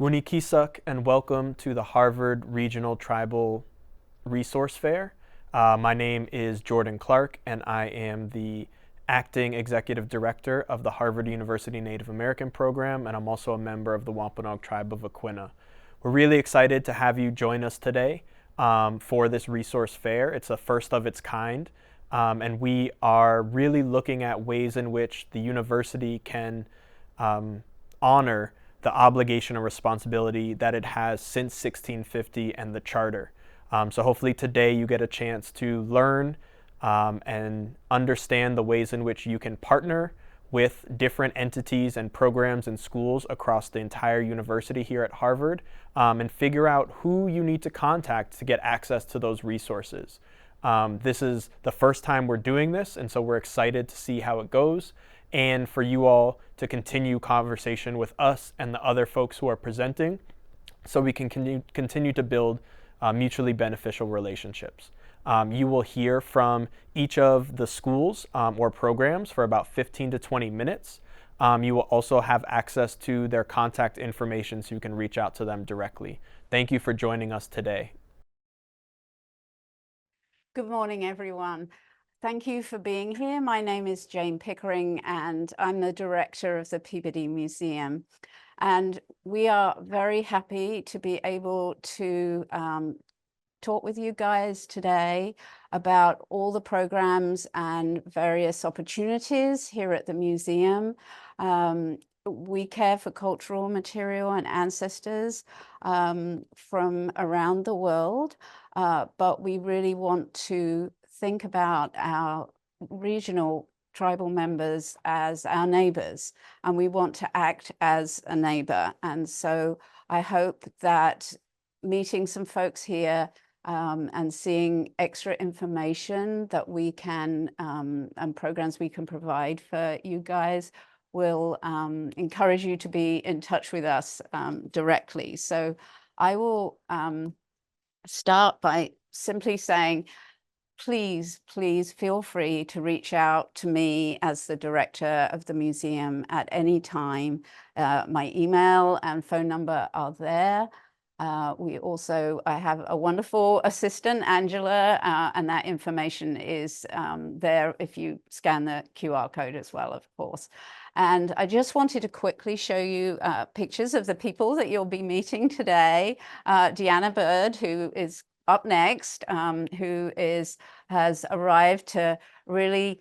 Wunikisuk, and welcome to the Harvard Regional Tribal Resource Fair. My name is Jordan Clark, and I am the Acting Executive Director of the Harvard University Native American Program, and I'm also a member of the Wampanoag Tribe of Aquinnah. We're really excited to have you join us today for this resource fair. It's a first of its kind, and we are really looking at ways in which the university can honor the obligation and responsibility that it has since 1650 and the charter. So hopefully today you get a chance to learn and understand the ways in which you can partner with different entities and programs and schools across the entire university here at Harvard, and figure out who you need to contact to get access to those resources. This is the first time we're doing this, and so we're excited to see how it goes, and for you all to continue conversation with us and the other folks who are presenting so we can continue to build mutually beneficial relationships. You will hear from each of the schools or programs for about 15 to 20 minutes. You will also have access to their contact information so you can reach out to them directly. Thank you for joining us today. Good morning, everyone. Thank you for being here. My name is Jane Pickering, and I'm the director of the Peabody Museum. And we are very happy to be able to talk with you guys today about all the programs and various opportunities here at the museum. We care for cultural material and ancestors from around the world, but we really want to think about our regional tribal members as our neighbors, and we want to act as a neighbor. And so I hope that meeting some folks here and seeing extra information that we can and programs we can provide for you guys will encourage you to be in touch with us directly. So I will start by simply saying, please feel free to reach out to me as the director of the museum at any time. My email and phone number are there. I have a wonderful assistant, Angela, and that information is there if you scan the QR code as well, of course. And I just wanted to quickly show you pictures of the people that you'll be meeting today. Deanna Byrd, who is up next, who has arrived to really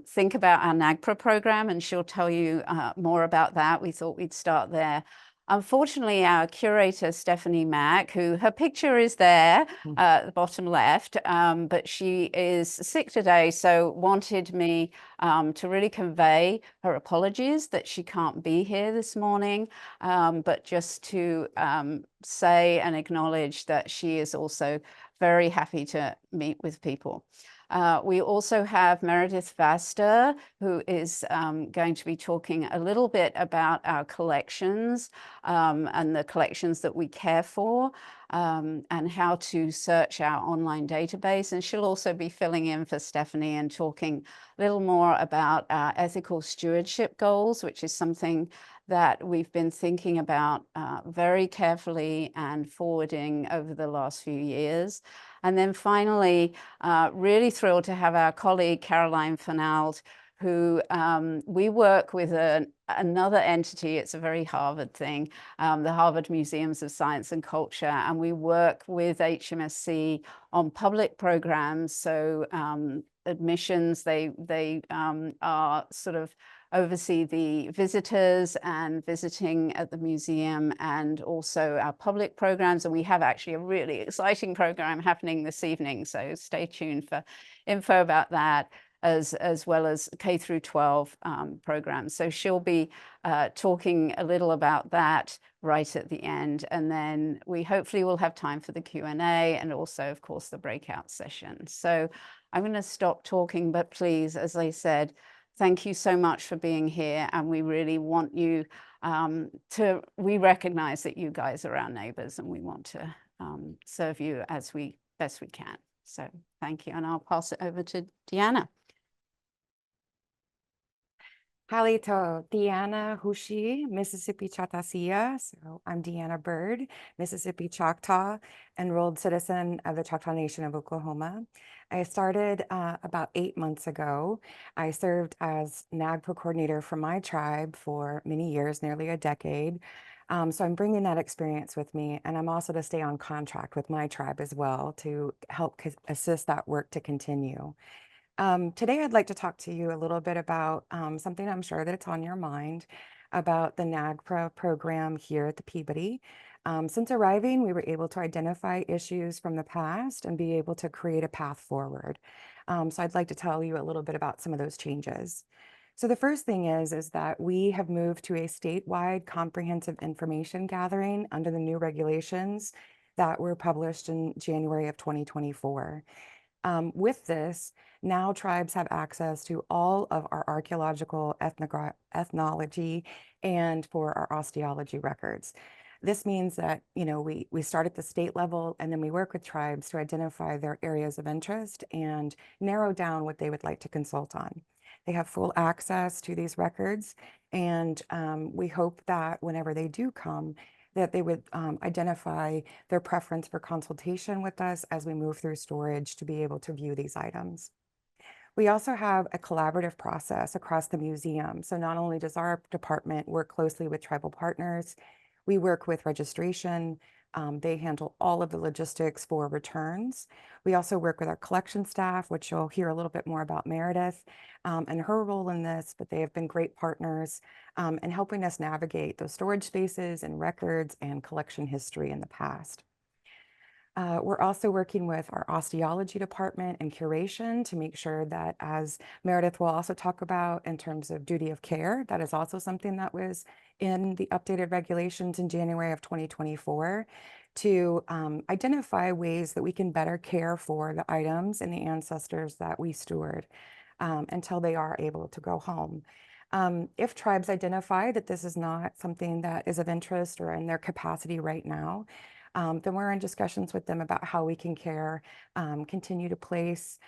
think about our NAGPRA program, and she'll tell you more about that. We thought we'd start there. Unfortunately, our curator, Stephanie Mack, who her picture is there at the bottom left, but she is sick today, so wanted me to really convey her apologies that she can't be here this morning, but just to say and acknowledge that she is also very happy to meet with people. We also have Meredith Vasta, who is going to be talking a little bit about our collections and the collections that we care for, and how to search our online database. And she'll also be filling in for Stephanie and talking a little more about our ethical stewardship goals, which is something that we've been thinking about very carefully and forwarding over the last few years. And then finally, really thrilled to have our colleague, Caroline Fernald, who we work with another entity. It's a very Harvard thing, the Harvard Museums of Science and Culture, and we work with HMSC on public programs. So admissions, they are sort of oversee the visitors and visiting at the museum, and also our public programs. And we have actually a really exciting program happening this evening, so stay tuned for info about that, as well as K through 12 programs. So she'll be talking a little about that right at the end, and then we hopefully will have time for the Q&A and also, of course, the breakout session. So I'm going to stop talking, but please, as I said, thank you so much for being here, and we really want you we recognize that you guys are our neighbors, and we want to serve you as best we can. So thank you, and I'll pass it over to Deanna. Halito, Deanna Hushi, Mississippi Chatasia. So I'm Deanna Byrd, Mississippi Choctaw, enrolled citizen of the Choctaw Nation of Oklahoma. I started about 8 months ago. I served as NAGPRA coordinator for my tribe for many years, nearly a decade. So I'm bringing that experience with me, and I'm also to stay on contract with my tribe as well to help assist that work to continue. Today, I'd like to talk to you a little bit about something I'm sure that it's on your mind about the NAGPRA program here at the Peabody. Since arriving, we were able to identify issues from the past and be able to create a path forward. So I'd like to tell you a little bit about some of those changes. So the first thing is that we have moved to a statewide comprehensive information gathering under the new regulations that were published in January of 2024. With this, now tribes have access to all of our archaeological ethnology and for our osteology records. This means that, we start at the state level and then we work with tribes to identify their areas of interest and narrow down what they would like to consult on. They have full access to these records, and we hope that whenever they do come, that they would identify their preference for consultation with us as we move through storage to be able to view these items. We also have a collaborative process across the museum. So not only does our department work closely with tribal partners, we work with registration. They handle all of the logistics for returns. We also work with our collection staff, which you'll hear a little bit more about Meredith and her role in this, but they have been great partners in helping us navigate those storage spaces and records and collection history in the past. We're also working with our osteology department and curation to make sure that, as Meredith will also talk about in terms of duty of care, that is also something that was in the updated regulations in January of 2024 to identify ways that we can better care for the items and the ancestors that we steward until they are able to go home. If tribes identify that this is not something that is of interest or in their capacity right now, then we're in discussions with them about how we can care, continue to place,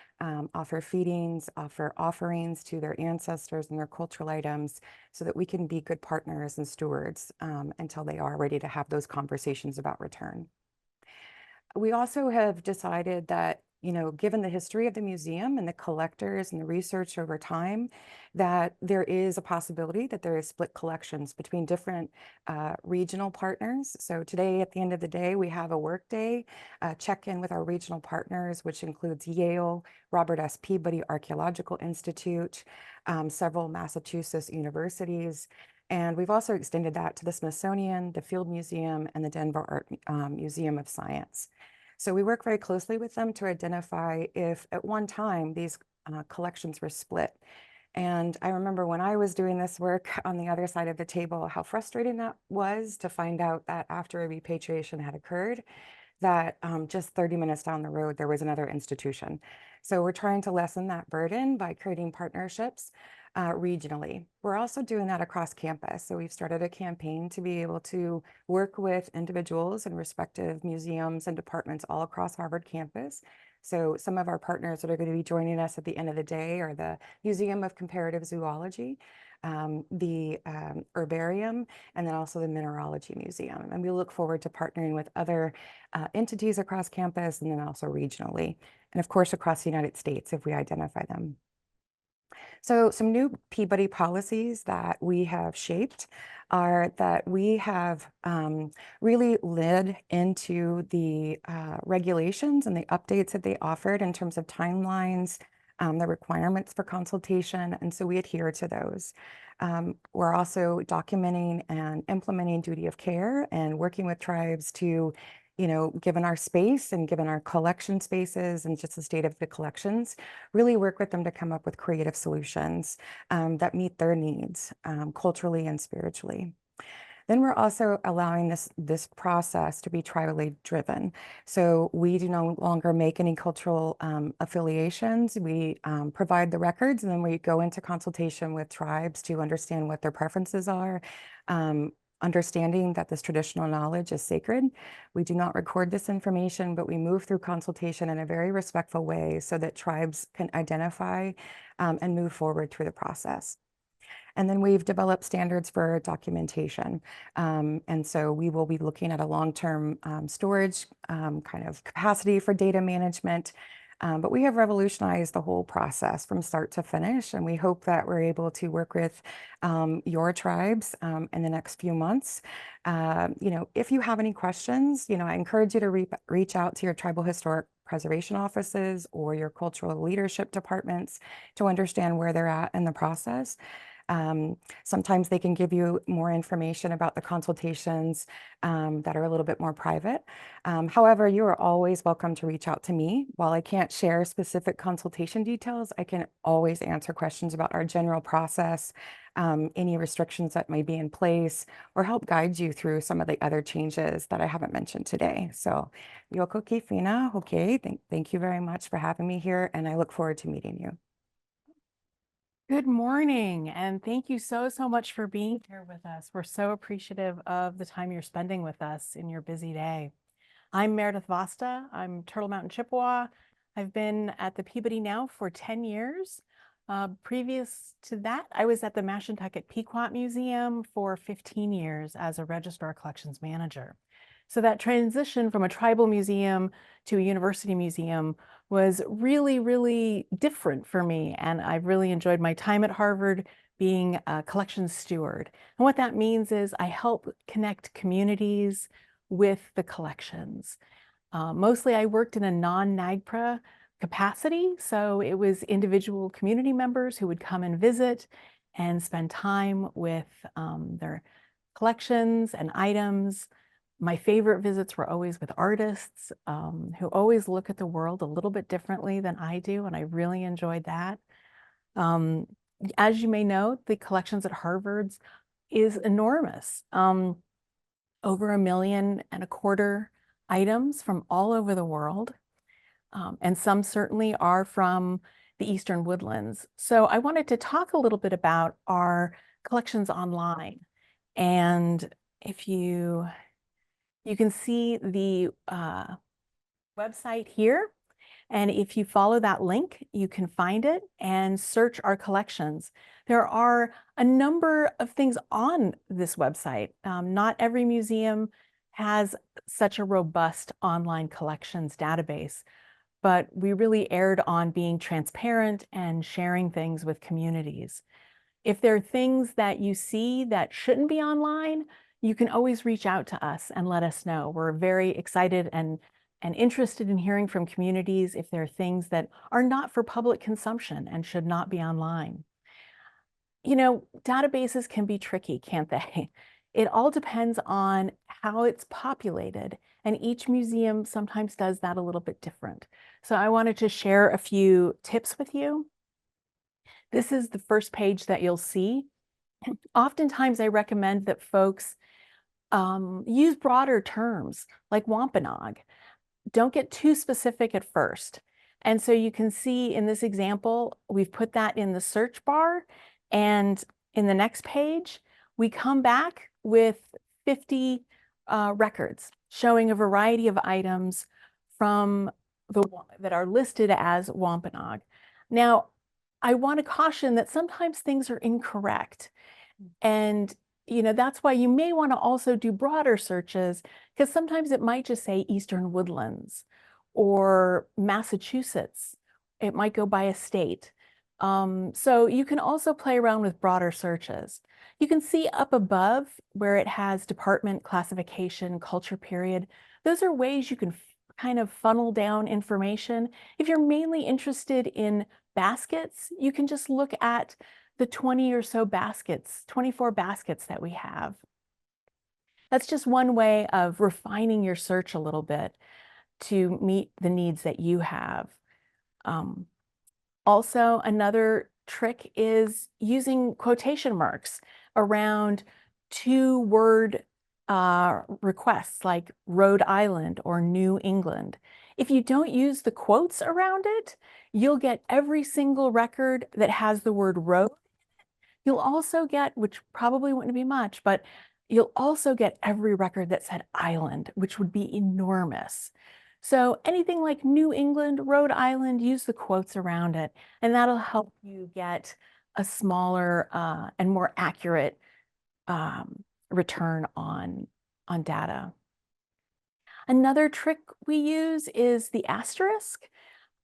offer feedings, offer offerings to their ancestors and their cultural items so that we can be good partners and stewards until they are ready to have those conversations about return. We also have decided that, given the history of the museum and the collectors and the research over time, that there is a possibility that there is split collections between different regional partners. So today, at the end of the day, we have a work day, check-in with our regional partners, which includes Yale, Robert S. Peabody Archaeological Institute, several Massachusetts universities. And we've also extended that to the Smithsonian, the Field Museum, and the Denver Art Museum of Science. So we work very closely with them to identify if at one time these collections were split. And I remember when I was doing this work on the other side of the table, how frustrating that was to find out that after a repatriation had occurred, that just 30 minutes down the road, there was another institution. So we're trying to lessen that burden by creating partnerships regionally. We're also doing that across campus. So we've started a campaign to be able to work with individuals and respective museums and departments all across Harvard campus. So some of our partners that are going to be joining us at the end of the day are the Museum of Comparative Zoology, the Herbarium, and then also the Mineralogy Museum. And we look forward to partnering with other entities across campus and then also regionally, and of course across the United States if we identify them. So some new Peabody policies that we have shaped are that we have really led into the regulations and the updates that they offered in terms of timelines, the requirements for consultation, and so we adhere to those. We're also documenting and implementing duty of care and working with tribes to, given our space and given our collection spaces and just the state of the collections, really work with them to come up with creative solutions that meet their needs culturally and spiritually. Then we're also allowing this process to be tribally driven. So we do no longer make any cultural affiliations. We provide the records, and then we go into consultation with tribes to understand what their preferences are, understanding that this traditional knowledge is sacred. We do not record this information, but we move through consultation in a very respectful way so that tribes can identify and move forward through the process. And then we've developed standards for documentation. And so we will be looking at a long-term storage kind of capacity for data management. But we have revolutionized the whole process from start to finish, and we hope that we're able to work with your tribes in the next few months. If you have any questions, I encourage you to reach out to your tribal historic preservation offices or your cultural leadership departments to understand where they're at in the process. Sometimes they can give you more information about the consultations that are a little bit more private. However, you are always welcome to reach out to me. While I can't share specific consultation details, I can always answer questions about our general process, any restrictions that may be in place, or help guide you through some of the other changes that I haven't mentioned today. So, Yoko Kifina, okay, thank you very much for having me here, and I look forward to meeting you. Good morning, and thank you so much for being here with us. We're so appreciative of the time you're spending with us in your busy day. I'm Meredith Vasta. I'm Turtle Mountain Chippewa. I've been at the Peabody now for 10 years. Previous to that, I was at the Mashantucket Pequot Museum for 15 years as a registrar collections manager. So that transition from a tribal museum to a university museum was really, really different for me. And I've really enjoyed my time at Harvard being a collections steward. And what that means is I help connect communities with the collections. Mostly I worked in a non-NAGPRA capacity. So it was individual community members who would come and visit and spend time with their collections and items. My favorite visits were always with artists who always look at the world a little bit differently than I do, and I really enjoyed that. As you may know, the collections at Harvard's is enormous. Over 1.25 million items from all over the world, and some certainly are from the Eastern Woodlands. So I wanted to talk a little bit about our collections online. And if you can see the website here. And if you follow that link, you can find it and search our collections. There are a number of things on this website. Not every museum has such a robust online collections database, but we really erred on being transparent and sharing things with communities. If there are things that you see that shouldn't be online, you can always reach out to us and let us know. We're very excited and interested in hearing from communities if there are things that are not for public consumption and should not be online. Databases can be tricky, can't they? It all depends on how it's populated, and each museum sometimes does that a little bit different. So I wanted to share a few tips with you. This is the first page that you'll see. Oftentimes I recommend that folks use broader terms like Wampanoag. Don't get too specific at first. And so you can see in this example, we've put that in the search bar, and in the next page, we come back with 50 records showing a variety of items from that are listed as Wampanoag. Now, I want to caution that sometimes things are incorrect. And that's why you may want to also do broader searches, because sometimes it might just say Eastern Woodlands or Massachusetts. It might go by a state. So you can also play around with broader searches. You can see up above where it has department, classification, culture period. Those are ways you can kind of funnel down information. If you're mainly interested in baskets, you can just look at the 20 or so baskets, 24 baskets that we have. That's just one way of refining your search a little bit to meet the needs that you have. Also, another trick is using quotation marks around 2-word requests like Rhode Island or New England. If you don't use the quotes around it, you'll get every single record that has the word road. You'll also get, which probably wouldn't be much, but you'll also get every record that said island, which would be enormous. So anything like New England, Rhode Island, use the quotes around it, and that'll help you get a smaller and more accurate return on data. Another trick we use is the asterisk.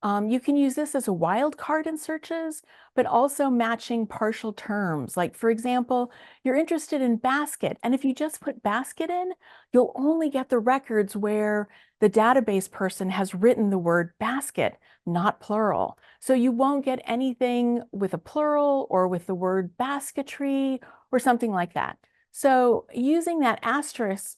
You can use this as a wildcard in searches, but also matching partial terms. Like, for example, you're interested in basket, and if you just put basket in, you'll only get the records where the database person has written the word basket, not plural. So you won't get anything with a plural or with the word basketry or something like that. So using that asterisk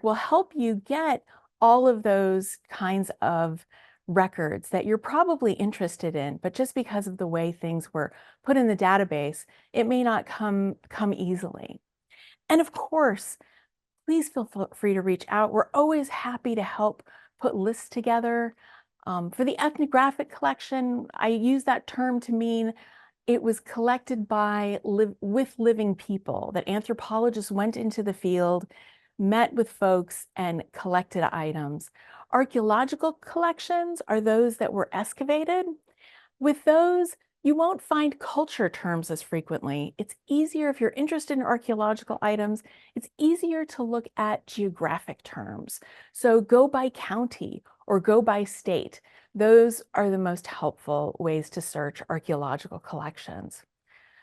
will help you get all of those kinds of records that you're probably interested in, but just because of the way things were put in the database, it may not come easily. And of course, please feel free to reach out. We're always happy to help put lists together. For the ethnographic collection, I use that term to mean it was collected by with living people, that anthropologists went into the field, met with folks, and collected items. Archaeological collections are those that were excavated. With those, you won't find culture terms as frequently. It's easier if you're interested in archaeological items, it's easier to look at geographic terms. So go by county or go by state. Those are the most helpful ways to search archaeological collections.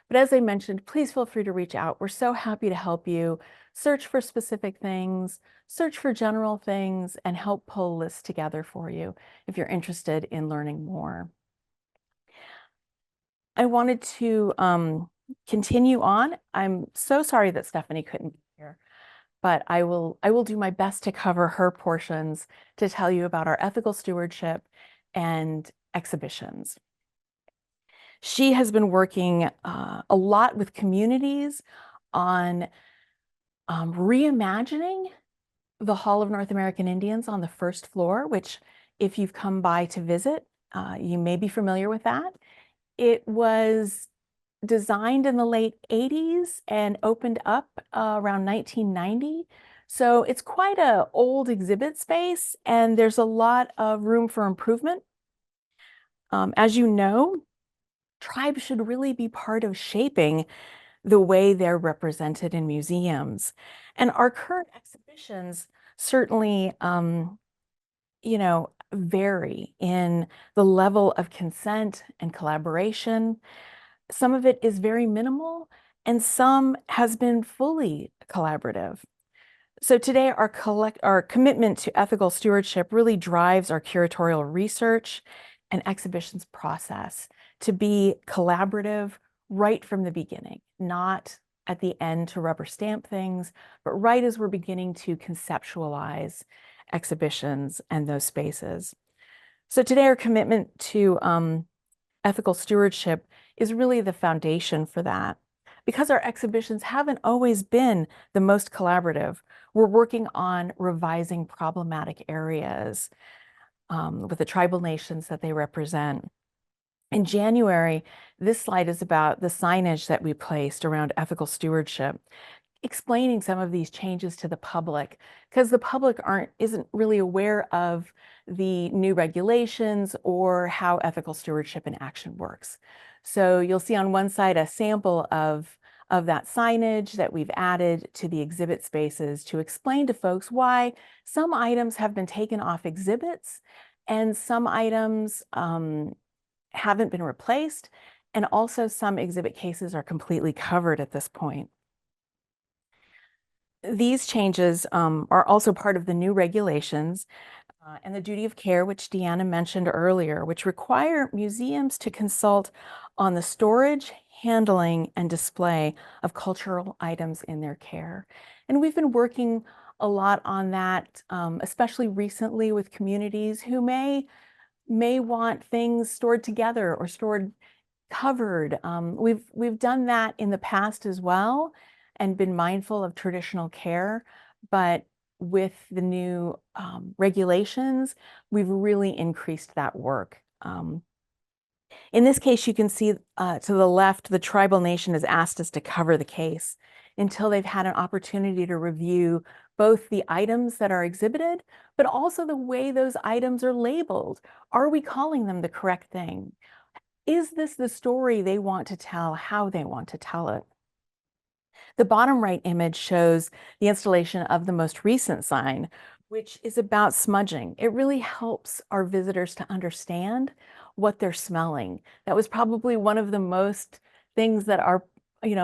But as I mentioned, please feel free to reach out. We're so happy to help you search for specific things, search for general things, and help pull lists together for you if you're interested in learning more. I wanted to continue on. I'm so sorry that Stephanie couldn't be here, but I will do my best to cover her portions to tell you about our ethical stewardship and exhibitions. She has been working a lot with communities on reimagining the Hall of North American Indians on the first floor, which if you've come by to visit, you may be familiar with that. It was designed in the late 80s and opened up around 1990. So it's quite an old exhibit space, and there's a lot of room for improvement. As you know, tribes should really be part of shaping the way they're represented in museums. And our current exhibitions certainly, vary in the level of consent and collaboration. Some of it is very minimal, and some has been fully collaborative. So today, our commitment to ethical stewardship really drives our curatorial research and exhibitions process to be collaborative right from the beginning, not at the end to rubber stamp things, but right as we're beginning to conceptualize exhibitions and those spaces. So today, our commitment to ethical stewardship is really the foundation for that. Because our exhibitions haven't always been the most collaborative, we're working on revising problematic areas with the tribal nations that they represent. In January, this slide is about the signage that we placed around ethical stewardship, explaining some of these changes to the public, because the public isn't really aware of the new regulations or how ethical stewardship in action works. So you'll see on one side a sample of that signage that we've added to the exhibit spaces to explain to folks why some items have been taken off exhibits and some items haven't been replaced, and also some exhibit cases are completely covered at this point. These changes are also part of the new regulations and the duty of care, which Deanna mentioned earlier, which require museums to consult on the storage, handling, and display of cultural items in their care. And we've been working a lot on that, especially recently with communities who may want things stored together or stored covered. We've done that in the past as well and been mindful of traditional care, but with the new regulations, we've really increased that work. In this case, you can see to the left, the tribal nation has asked us to cover the case until they've had an opportunity to review both the items that are exhibited, but also the way those items are labeled. Are we calling them the correct thing? is this the story they want to tell, how they want to tell it? The bottom right image shows the installation of the most recent sign, which is about smudging. It really helps our visitors to understand what they're smelling. That was probably one of the most things that our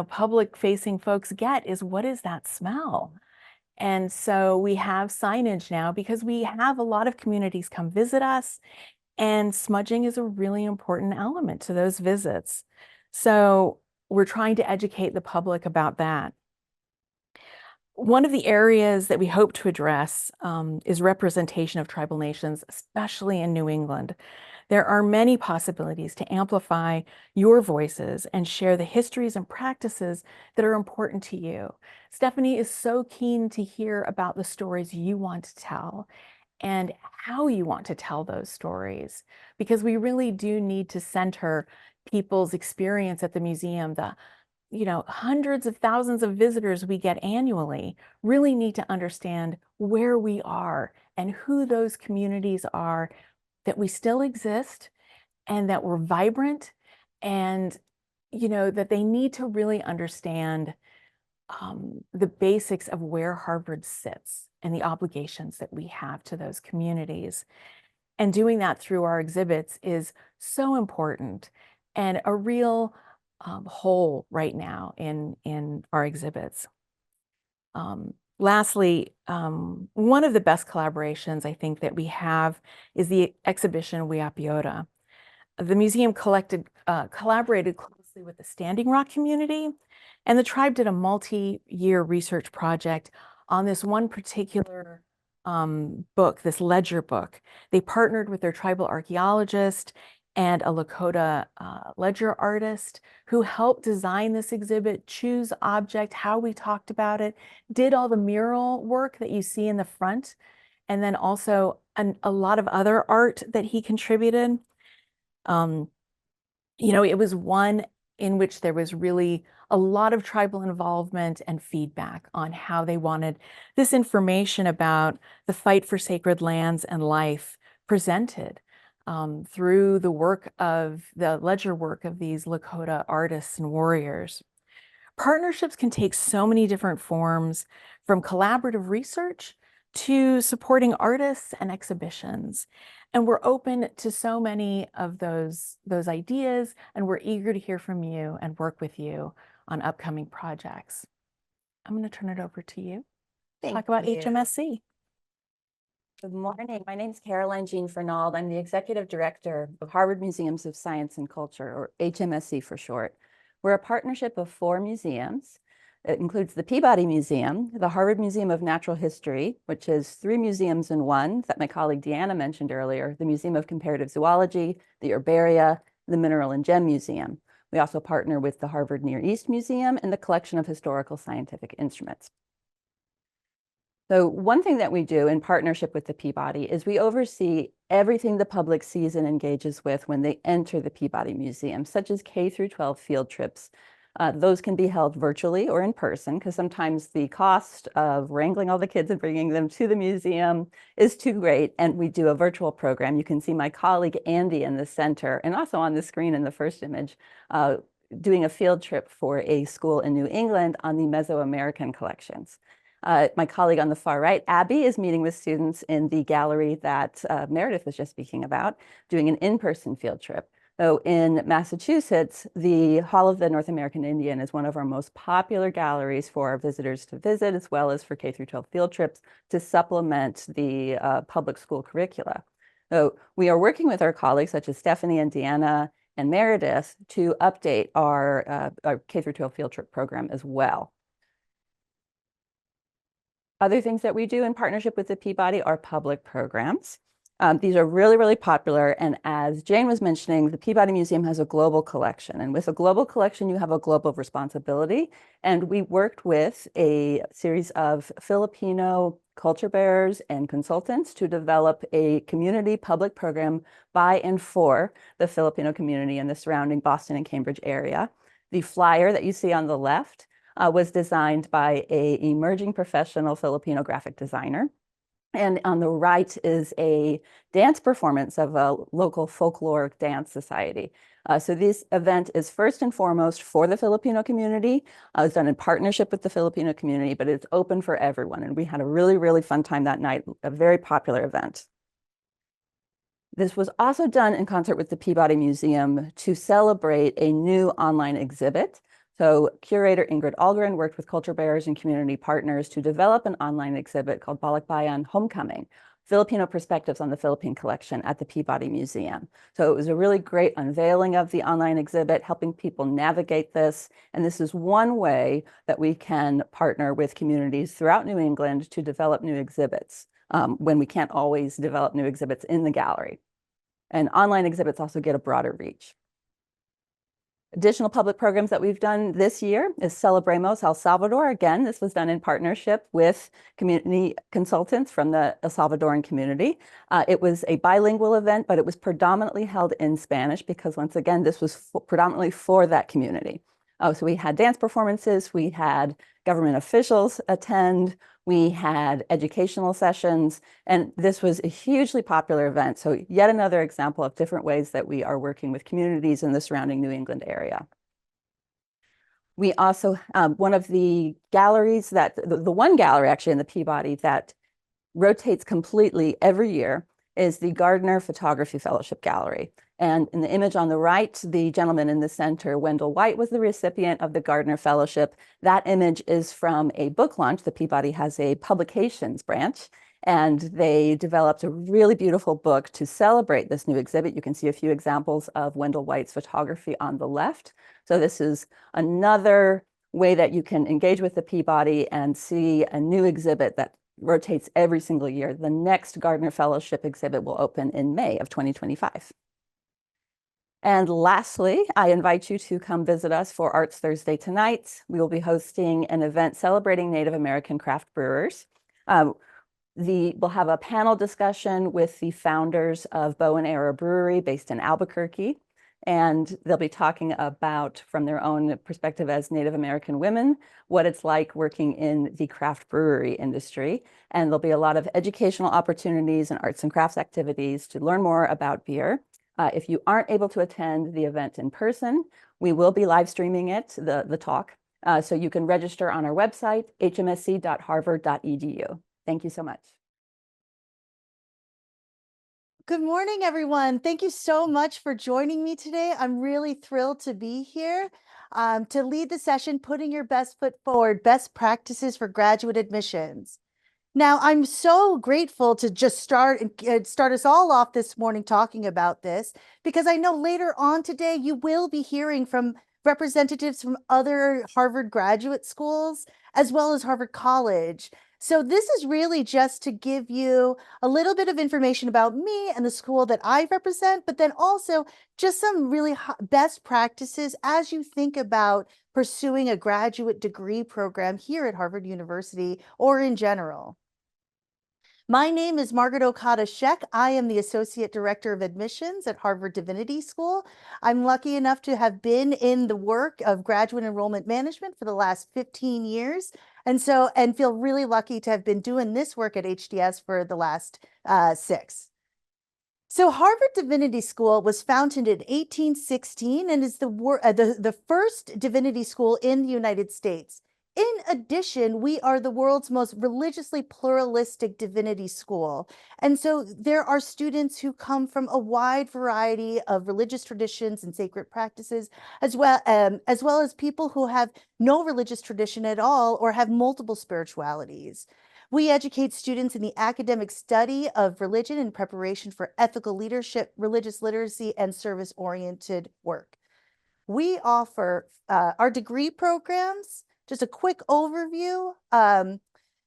public facing folks get is, what is that smell? And so we have signage now because we have a lot of communities come visit us, and smudging is a really important element to those visits. So we're trying to educate the public about that. One of the areas that we hope to address is representation of tribal nations, especially in New England. There are many possibilities to amplify your voices and share the histories and practices that are important to you. Stephanie is so keen to hear about the stories you want to tell and how you want to tell those stories, because we really do need to center people's experience at the museum. The hundreds of thousands of visitors we get annually really need to understand where we are and who those communities are, that we still exist and that we're vibrant, and that they need to really understand the basics of where Harvard sits and the obligations that we have to those communities. And doing that through our exhibits is so important and a real hole right now in our exhibits. Lastly, one of the best collaborations I think that we have is the exhibition Wiapiota. The museum collaborated closely with the Standing Rock community, and the tribe did a multi-year research project on this one particular book, this ledger book. They partnered with their tribal archaeologist and a Lakota ledger artist who helped design this exhibit, choose object, how we talked about it, did all the mural work that you see in the front, and then also a lot of other art that he contributed. It was one in which there was really a lot of tribal involvement and feedback on how they wanted this information about the fight for sacred lands and life presented through the work of the ledger work of these Lakota artists and warriors. Partnerships can take so many different forms, from collaborative research to supporting artists and exhibitions. And we're open to so many of those ideas, and we're eager to hear from you and work with you on upcoming projects. I'm going to turn it over to you. Talk about HMSC. Good morning. My name is Caroline Jean Fernald. I'm the Executive Director of Harvard Museums of Science and Culture, or HMSC for short. We're a partnership of 4 museums. It includes the Peabody Museum, the Harvard Museum of Natural History, which is 3 museums in one that my colleague Deanna mentioned earlier, the Museum of Comparative Zoology, the Herbaria, the Mineral and Gem Museum. We also partner with the Harvard Near East Museum and the Collection of Historical Scientific Instruments. So one thing that we do in partnership with the Peabody is we oversee everything the public sees and engages with when they enter the Peabody Museum, such as K through 12 field trips. Those can be held virtually or in person, because sometimes the cost of wrangling all the kids and bringing them to the museum is too great, and we do a virtual program. You can see my colleague Andy in the center, and also on the screen in the first image, doing a field trip for a school in New England on the Mesoamerican collections. My colleague on the far right, Abby, is meeting with students in the gallery that Meredith was just speaking about, doing an in-person field trip. So in Massachusetts, the Hall of the North American Indian is one of our most popular galleries for our visitors to visit, as well as for K through 12 field trips to supplement the public school curricula. So we are working with our colleagues, such as Stephanie and Deanna and Meredith, to update our K through 12 field trip program as well. Other things that we do in partnership with the Peabody are public programs. These are really, really popular. And as Jane was mentioning, the Peabody Museum has a global collection. And with a global collection, you have a global responsibility. And we worked with a series of Filipino culture bearers and consultants to develop a community public program by and for the Filipino community in the surrounding Boston and Cambridge area. The flyer that you see on the left was designed by an emerging professional Filipino graphic designer. And on the right is a dance performance of a local folkloric dance society. So this event is first and foremost for the Filipino community. It's done in partnership with the Filipino community, but it's open for everyone. And we had a really, really fun time that night, a very popular event. This was also done in concert with the Peabody Museum to celebrate a new online exhibit. So curator Ingrid Ahlgren worked with culture bearers and community partners to develop an online exhibit called Balikbayan Homecoming, Filipino Perspectives on the Philippine Collection at the Peabody Museum. So it was a really great unveiling of the online exhibit, helping people navigate this. And this is one way that we can partner with communities throughout New England to develop new exhibits when we can't always develop new exhibits in the gallery. And online exhibits also get a broader reach. Additional public programs that we've done this year is Celebremos El Salvador. Again, this was done in partnership with community consultants from the El Salvadoran community. It was a bilingual event, but it was predominantly held in Spanish because, once again, this was predominantly for that community. So we had dance performances, we had government officials attend, we had educational sessions, and this was a hugely popular event. So yet another example of different ways that we are working with communities in the surrounding New England area. We also, one of the galleries that, the one gallery actually in the Peabody that rotates completely every year is the Gardner Photography Fellowship Gallery. And in the image on the right, the gentleman in the center, Wendell White, was the recipient of the Gardner Fellowship. That image is from a book launch. The Peabody has a publications branch, and they developed a really beautiful book to celebrate this new exhibit. You can see a few examples of Wendell White's photography on the left. So this is another way that you can engage with the Peabody and see a new exhibit that rotates every single year. The next Gardner Fellowship exhibit will open in May of 2025. And lastly, I invite you to come visit us for Arts Thursday tonight. We will be hosting an event celebrating Native American craft brewers. We'll have a panel discussion with the founders of Bow and Arrow Brewery based in Albuquerque. And they'll be talking about, from their own perspective as Native American women, what it's like working in the craft brewery industry. And there'll be a lot of educational opportunities and arts and crafts activities to learn more about beer. If you aren't able to attend the event in person, we will be live streaming it, the talk. So you can register on our website, hmsc.harvard.edu. Thank you so much. Good morning, everyone. Thank you so much for joining me today. I'm really thrilled to be here to lead the session, Putting Your Best Foot Forward, Best Practices for Graduate Admissions. Now, I'm so grateful to just start us all off this morning talking about this, because I know later on today you will be hearing from representatives from other Harvard graduate schools, as well as Harvard College. So this is really just to give you a little bit of information about me and the school that I represent, but then also just some really best practices as you think about pursuing a graduate degree program here at Harvard University or in general. My name is Margaret Okada-Scheck. I am the Associate Director of Admissions at Harvard Divinity School. I'm lucky enough to have been in the work of graduate enrollment management for the last 15 years. And feel really lucky to have been doing this work at HDS for the last 6. So Harvard Divinity School was founded in 1816 and is the first divinity school in the United States. In addition, we are the world's most religiously pluralistic divinity school. And so there are students who come from a wide variety of religious traditions and sacred practices, as well as people who have no religious tradition at all or have multiple spiritualities. We educate students in the academic study of religion in preparation for ethical leadership, religious literacy, and service-oriented work. We offer our degree programs. Just a quick overview.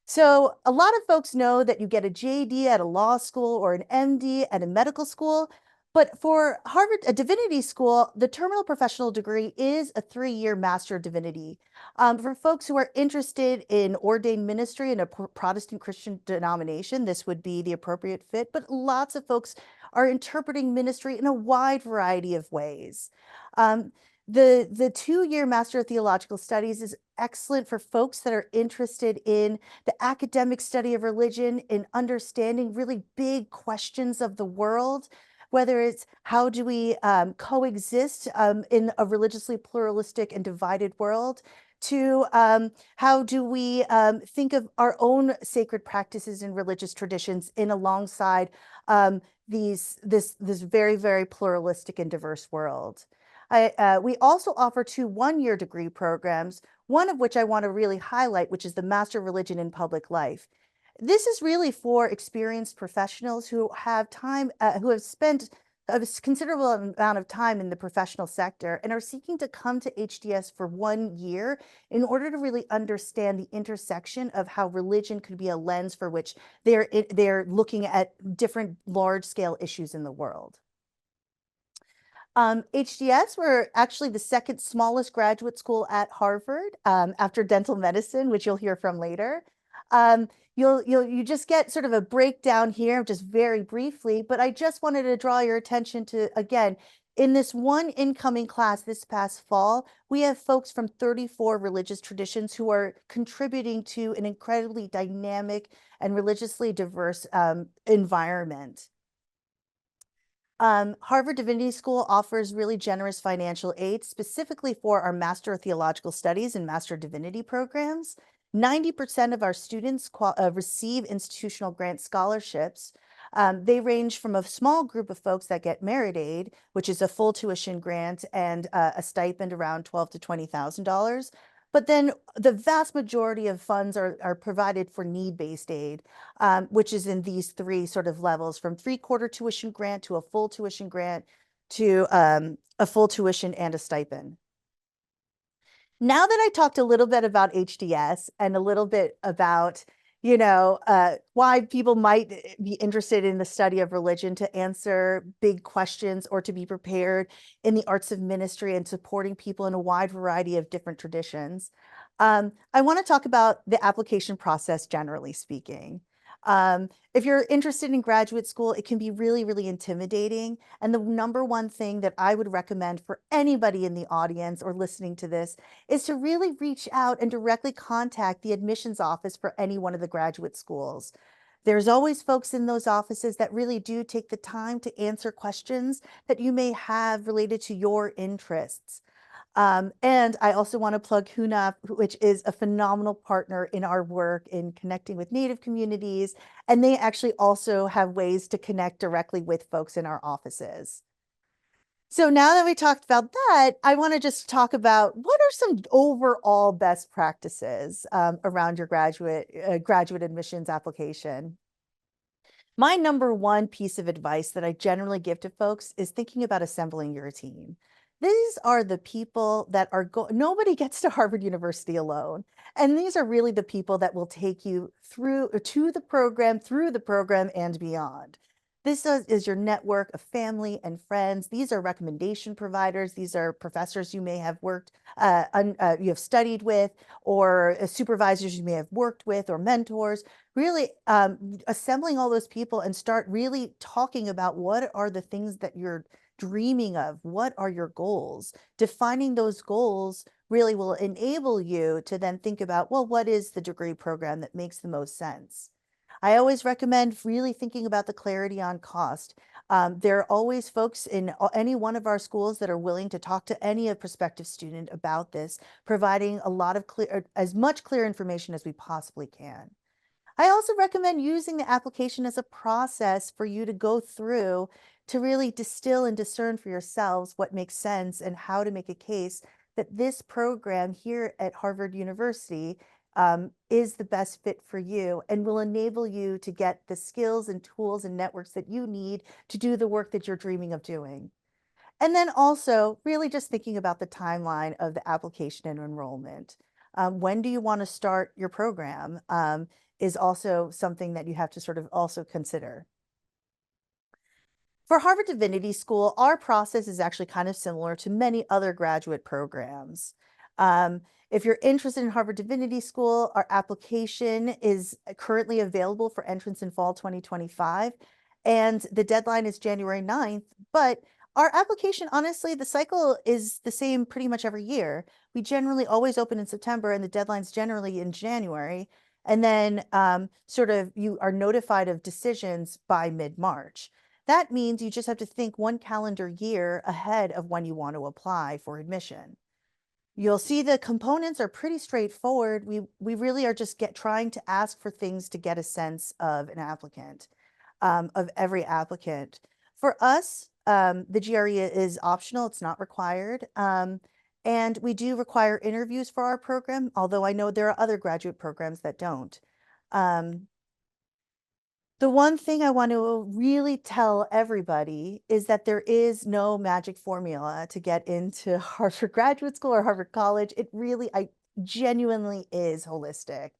So a lot of folks know that you get a JD at a law school or an MD at a medical school, but for Harvard, a divinity school, the terminal professional degree is a 3-year Master of Divinity. For folks who are interested in ordained ministry in a Protestant Christian denomination, this would be the appropriate fit, but lots of folks are interpreting ministry in a wide variety of ways. The 2-year Master of Theological Studies is excellent for folks that are interested in the academic study of religion, in understanding really big questions of the world. whether it's how do we coexist in a religiously pluralistic and divided world, to how do we think of our own sacred practices and religious traditions in alongside this very, very pluralistic and diverse world. We also offer 2 one-year degree programs, one of which I want to really highlight, which is the Master of Religion in Public Life. This is really for experienced professionals who have time, who have spent a considerable amount of time in the professional sector and are seeking to come to HDS for 1 year in order to really understand the intersection of how religion could be a lens for which they're looking at different large-scale issues in the world. HDS, we're actually the 2nd smallest graduate school at Harvard after dental medicine, which you'll hear from later. You just get sort of a breakdown here, just very briefly, but I just wanted to draw your attention to, again, in this one incoming class this past fall, we have folks from 34 religious traditions who are contributing to an incredibly dynamic and religiously diverse environment. Harvard Divinity School offers really generous financial aid specifically for our Master of Theological Studies and Master of Divinity programs. 90% of our students receive institutional grant scholarships. They range from a small group of folks that get merit aid, which is a full tuition grant and a stipend around $12,000 to $20,000. But then the vast majority of funds are provided for need-based aid, which is in these 3 sort of levels, from 3/4 tuition grant to a full tuition grant to a full tuition and a stipend. Now that I talked a little bit about HDS and a little bit about, why people might be interested in the study of religion to answer big questions or to be prepared in the arts of ministry and supporting people in a wide variety of different traditions, I want to talk about the application process, generally speaking. If you're interested in graduate school, it can be really, really intimidating. And the number one thing that I would recommend for anybody in the audience or listening to this is to really reach out and directly contact the admissions office for any one of the graduate schools. There's always folks in those offices that really do take the time to answer questions that you may have related to your interests. And I also want to plug HUNAP, which is a phenomenal partner in our work in connecting with Native communities. And they actually also have ways to connect directly with folks in our offices. So now that we talked about that, I want to just talk about what are some overall best practices around your graduate admissions application. My number one piece of advice that I generally give to folks is thinking about assembling your team. These are the people that are nobody gets to Harvard University alone. And these are really the people that will take you through the program, and beyond. This is your network of family and friends. These are recommendation providers. These are professors you may have worked, you have studied with, or supervisors you may have worked with, or mentors. Really assembling all those people and start really talking about what are the things that you're dreaming of, what are your goals? Defining those goals really will enable you to then think about, well, what is the degree program that makes the most sense? I always recommend really thinking about the clarity on cost. There are always folks in any one of our schools that are willing to talk to any prospective student about this, providing a lot of as much clear information as we possibly can. I also recommend using the application as a process for you to go through to really distill and discern for yourselves what makes sense and how to make a case that this program here at Harvard University is the best fit for you and will enable you to get the skills and tools and networks that you need to do the work that you're dreaming of doing. And then also really just thinking about the timeline of the application and enrollment. When do you want to start your program is also something that you have to sort of also consider. For Harvard Divinity School, our process is actually kind of similar to many other graduate programs. If you're interested in Harvard Divinity School, our application is currently available for entrance in fall 2025, and the deadline is January 9th, but our application, honestly, the cycle is the same pretty much every year. We generally always open in September, and the deadline's generally in January, and then sort of you are notified of decisions by mid-March. That means you just have to think 1 calendar year ahead of when you want to apply for admission. You'll see the components are pretty straightforward. We really are just trying to ask for things to get a sense of an applicant, of every applicant. For us, the GRE is optional, it's not required. And we do require interviews for our program, although I know there are other graduate programs that don't. The one thing I want to really tell everybody is that there is no magic formula to get into Harvard Graduate School or Harvard College. It really, genuinely is holistic.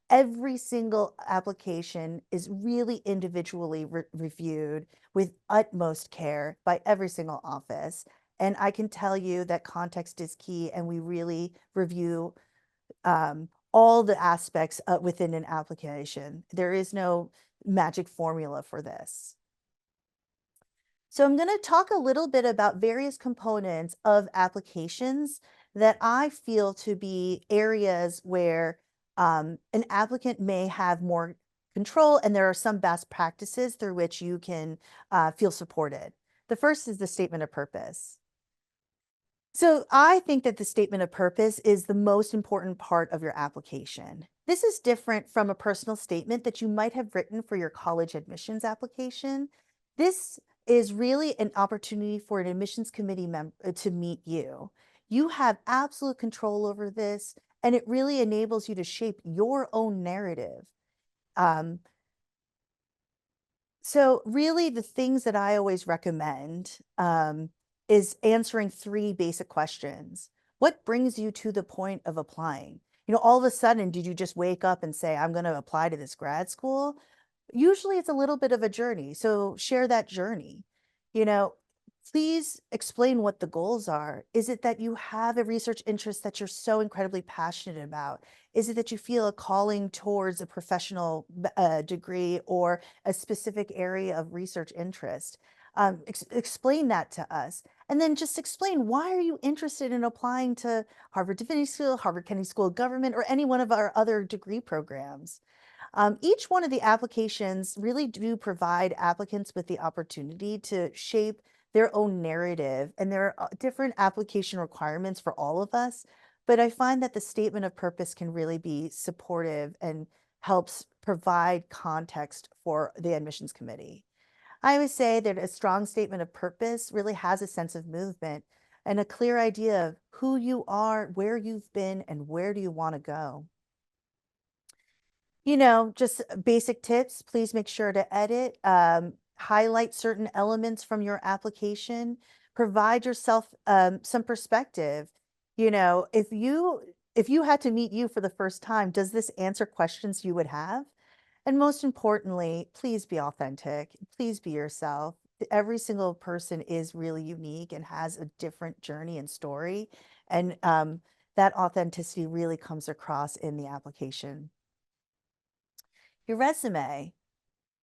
Every single application is really individually reviewed with utmost care by every single office. And I can tell you that context is key, and we really review all the aspects within an application. There is no magic formula for this. So I'm going to talk a little bit about various components of applications that I feel to be areas where an applicant may have more control, and there are some best practices through which you can feel supported. The first is the statement of purpose. So I think that the statement of purpose is the most important part of your application. This is different from a personal statement that you might have written for your college admissions application. This is really an opportunity for an admissions committee member to meet you. You have absolute control over this, and it really enables you to shape your own narrative. So really the things that I always recommend is answering 3 basic questions. What brings you to the point of applying? All of a sudden, did you just wake up and say, I'm going to apply to this grad school? Usually it's a little bit of a journey. So share that journey. Please explain what the goals are. Is it that you have a research interest that you're so incredibly passionate about? Is it that you feel a calling towards a professional degree or a specific area of research interest? Explain that to us. And then just explain, why are you interested in applying to Harvard Divinity School, Harvard Kennedy School of Government, or any one of our other degree programs? Each one of the applications really do provide applicants with the opportunity to shape their own narrative, and there are different application requirements for all of us. But I find that the statement of purpose can really be supportive and helps provide context for the admissions committee. I always say that a strong statement of purpose really has a sense of movement and a clear idea of who you are, where you've been, and where do you want to go. Just basic tips, please make sure to edit, highlight certain elements from your application, provide yourself some perspective. If you had to meet you for the first time, does this answer questions you would have? And most importantly, please be authentic. Please be yourself. Every single person is really unique and has a different journey and story. And that authenticity really comes across in the application. Your resume.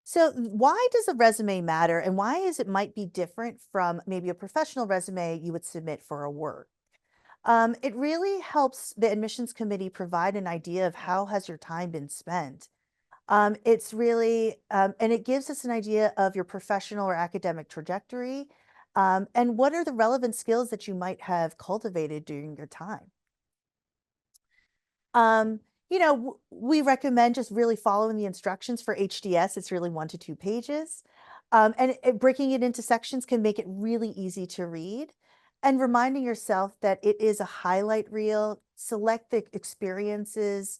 So why does a resume matter, and why is it might be different from maybe a professional resume you would submit for a work? It really helps the admissions committee provide an idea of how has your time been spent. It's really, and it gives us an idea of your professional or academic trajectory, and what are the relevant skills that you might have cultivated during your time. We recommend just really following the instructions for HDS. It's really 1 to 2 pages. And breaking it into sections can make it really easy to read. And reminding yourself that it is a highlight reel. Select the experiences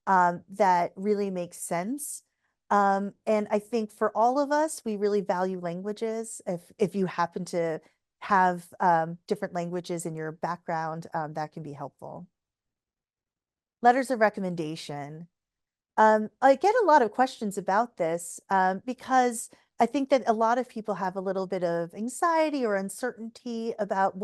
that really make sense. And I think for all of us, we really value languages. If you happen to have different languages in your background, that can be helpful. Letters of recommendation. I get a lot of questions about this because I think that a lot of people have a little bit of anxiety or uncertainty about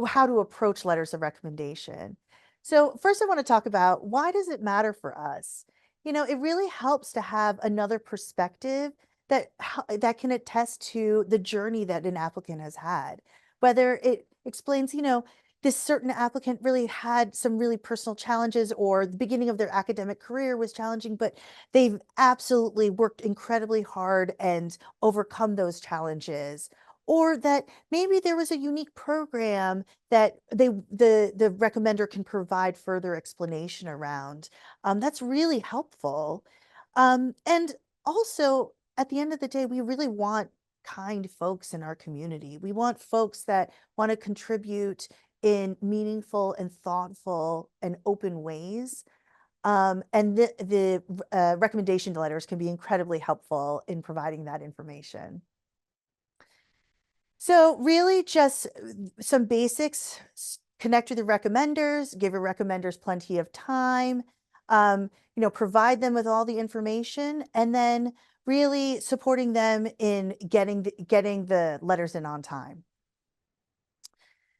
how to approach letters of recommendation. So first I want to talk about, why does it matter for us? It really helps to have another perspective that can attest to the journey that an applicant has had. Whether it explains, this certain applicant really had some really personal challenges, or the beginning of their academic career was challenging, but they've absolutely worked incredibly hard and overcome those challenges. Or that maybe there was a unique program that the recommender can provide further explanation around. That's really helpful. And also, at the end of the day, we really want kind folks in our community. We want folks that want to contribute in meaningful and thoughtful and open ways. And the recommendation letters can be incredibly helpful in providing that information. So really just some basics: connect with the recommenders, give your recommenders plenty of time, provide them with all the information, and then really supporting them in getting the letters in on time.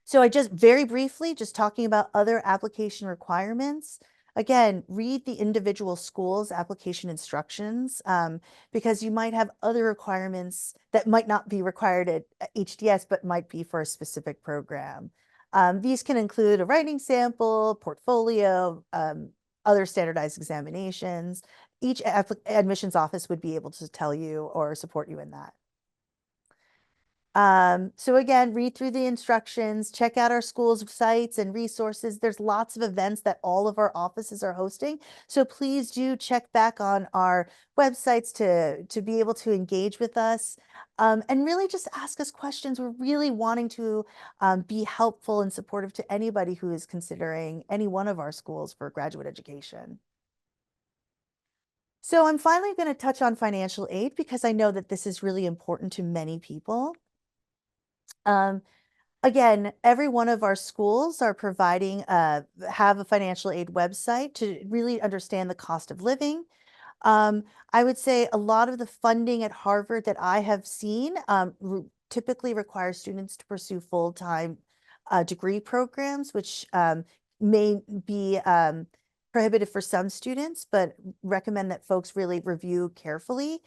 So I just very briefly, just talking about other application requirements. Again, read the individual school's application instructions, because you might have other requirements that might not be required at HDS, but might be for a specific program. These can include a writing sample, portfolio, other standardized examinations. Each admissions office would be able to tell you or support you in that. So again, read through the instructions, check out our school's sites and resources. There's lots of events that all of our offices are hosting. So please do check back on our websites to be able to engage with us, and really just ask us questions. We're really wanting to be helpful and supportive to anybody who is considering any one of our schools for graduate education. So I'm finally going to touch on financial aid, because I know that this is really important to many people. Again, every one of our schools are providing, have a financial aid website to really understand the cost of living. I would say a lot of the funding at Harvard that I have seen typically requires students to pursue full-time degree programs, which may be prohibitive for some students, but recommend that folks really review carefully.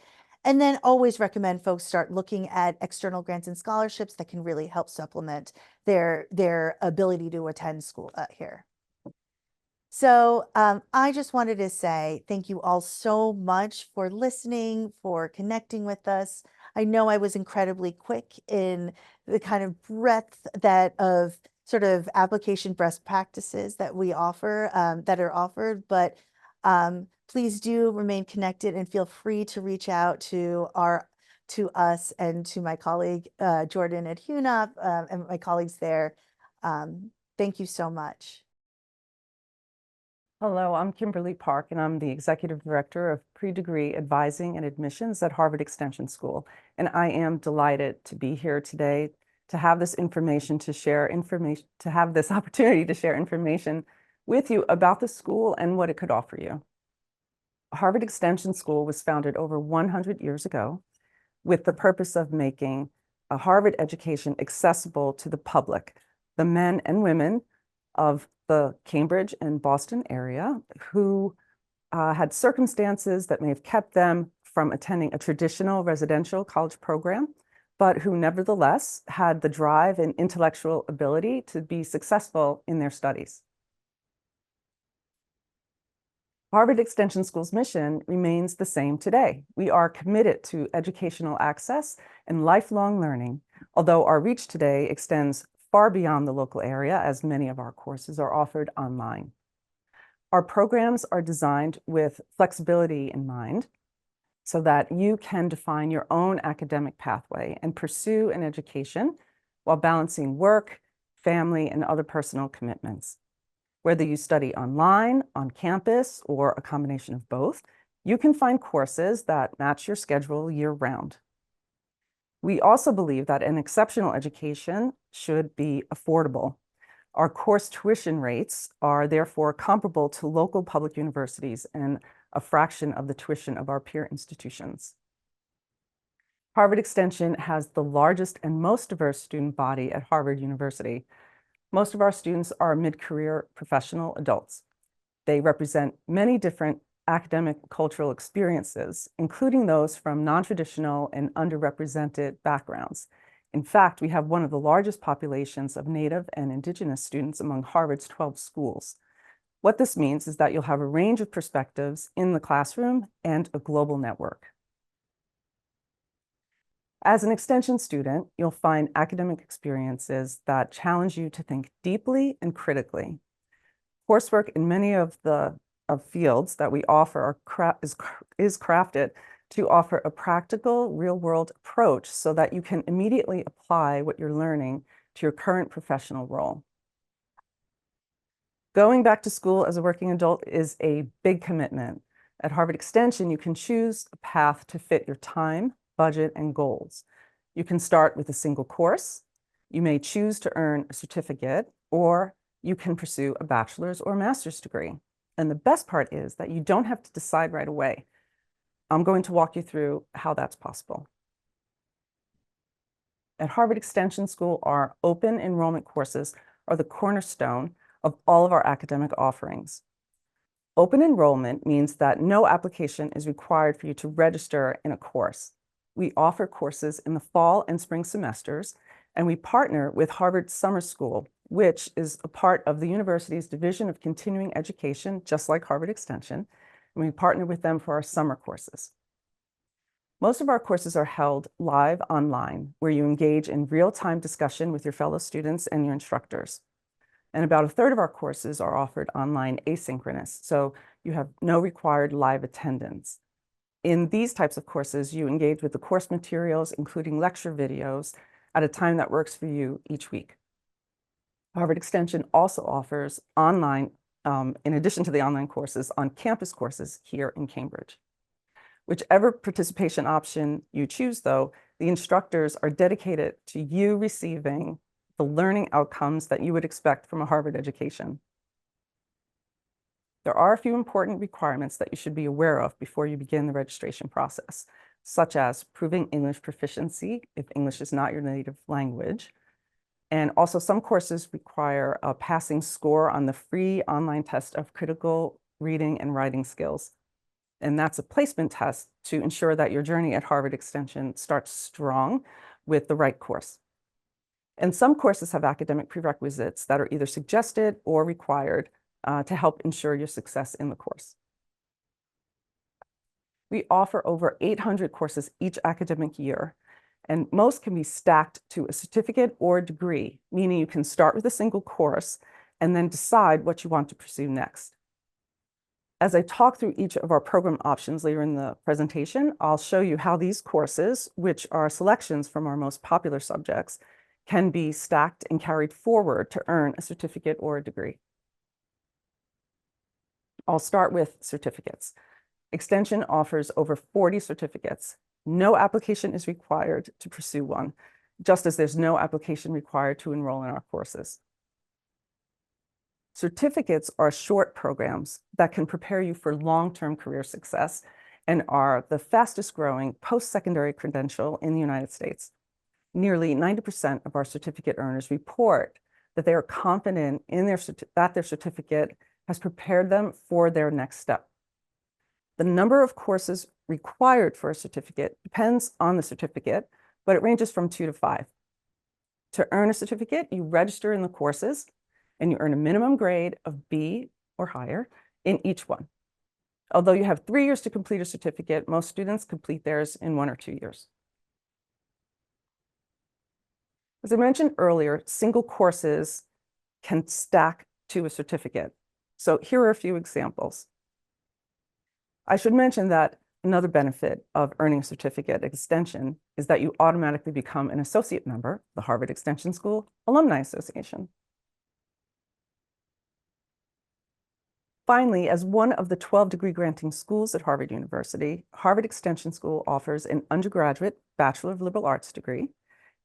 And then always recommend folks start looking at external grants and scholarships that can really help supplement their ability to attend school here. So I just wanted to say thank you all so much for listening, for connecting with us. I know I was incredibly quick in the kind of breadth of sort of application best practices that we offer, that are offered, but please do remain connected and feel free to reach out to us and to my colleague Jordan at HUNAP, and my colleagues there. Thank you so much. Hello, I'm Kimberly Parke, and I'm the Executive Director of Pre-Degree Advising and Admissions at Harvard Extension School. And I am delighted to be here today to have this information to share information, to have this opportunity to share information with you about the school and what it could offer you. Harvard Extension School was founded over 100 years ago with the purpose of making a Harvard education accessible to the public, the men and women of the Cambridge and Boston area who had circumstances that may have kept them from attending a traditional residential college program, but who nevertheless had the drive and intellectual ability to be successful in their studies. Harvard Extension School's mission remains the same today. We are committed to educational access and lifelong learning, although our reach today extends far beyond the local area, as many of our courses are offered online. Our programs are designed with flexibility in mind so that you can define your own academic pathway and pursue an education while balancing work, family, and other personal commitments. Whether you study online, on campus, or a combination of both, you can find courses that match your schedule year-round. We also believe that an exceptional education should be affordable. Our course tuition rates are therefore comparable to local public universities and a fraction of the tuition of our peer institutions. Harvard Extension has the largest and most diverse student body at Harvard University. Most of our students are mid-career professional adults. They represent many different academic cultural experiences, including those from non-traditional and underrepresented backgrounds. In fact, we have one of the largest populations of Native and Indigenous students among Harvard's 12 schools. What this means is that you'll have a range of perspectives in the classroom and a global network. As an extension student, you'll find academic experiences that challenge you to think deeply and critically. Coursework in many of the fields that we offer is crafted to offer a practical, real-world approach so that you can immediately apply what you're learning to your current professional role. Going back to school as a working adult is a big commitment. At Harvard Extension, you can choose a path to fit your time, budget, and goals. You can start with a single course. You may choose to earn a certificate, or you can pursue a bachelor's or master's degree. And the best part is that you don't have to decide right away. I'm going to walk you through how that's possible. At Harvard Extension School, our open enrollment courses are the cornerstone of all of our academic offerings. Open enrollment means that no application is required for you to register in a course. We offer courses in the fall and spring semesters, and we partner with Harvard Summer School, which is a part of the university's Division of Continuing Education, just like Harvard Extension, and we partner with them for our summer courses. Most of our courses are held live online, where you engage in real-time discussion with your fellow students and your instructors. And about a third of our courses are offered online asynchronous, so you have no required live attendance. In these types of courses, you engage with the course materials, including lecture videos, at a time that works for you each week. Harvard Extension also offers online, in addition to the online courses, on-campus courses here in Cambridge. Whichever participation option you choose, though, the instructors are dedicated to you receiving the learning outcomes that you would expect from a Harvard education. There are a few important requirements that you should be aware of before you begin the registration process, such as proving English proficiency if English is not your native language. And also some courses require a passing score on the free online test of critical reading and writing skills. And that's a placement test to ensure that your journey at Harvard Extension starts strong with the right course. And some courses have academic prerequisites that are either suggested or required to help ensure your success in the course. We offer over 800 courses each academic year, and most can be stacked to a certificate or a degree, meaning you can start with a single course and then decide what you want to pursue next. As I talk through each of our program options later in the presentation, I'll show you how these courses, which are selections from our most popular subjects, can be stacked and carried forward to earn a certificate or a degree. I'll start with certificates. Extension offers over 40 certificates. No application is required to pursue one, just as there's no application required to enroll in our courses. Certificates are short programs that can prepare you for long-term career success and are the fastest growing post-secondary credential in the United States. Nearly 90% of our certificate earners report that they are confident in that their certificate has prepared them for their next step. The number of courses required for a certificate depends on the certificate, but it ranges from 2 to 5. To earn a certificate, you register in the courses and you earn a minimum grade of B or higher in each one. Although you have 3 years to complete a certificate, most students complete theirs in 1 or 2 years. As I mentioned earlier, single courses can stack to a certificate. So here are a few examples. I should mention that another benefit of earning a certificate extension is that you automatically become an associate member of the Harvard Extension School Alumni Association. Finally, as one of the 12 degree granting schools at Harvard University, Harvard Extension School offers an undergraduate Bachelor of Liberal Arts degree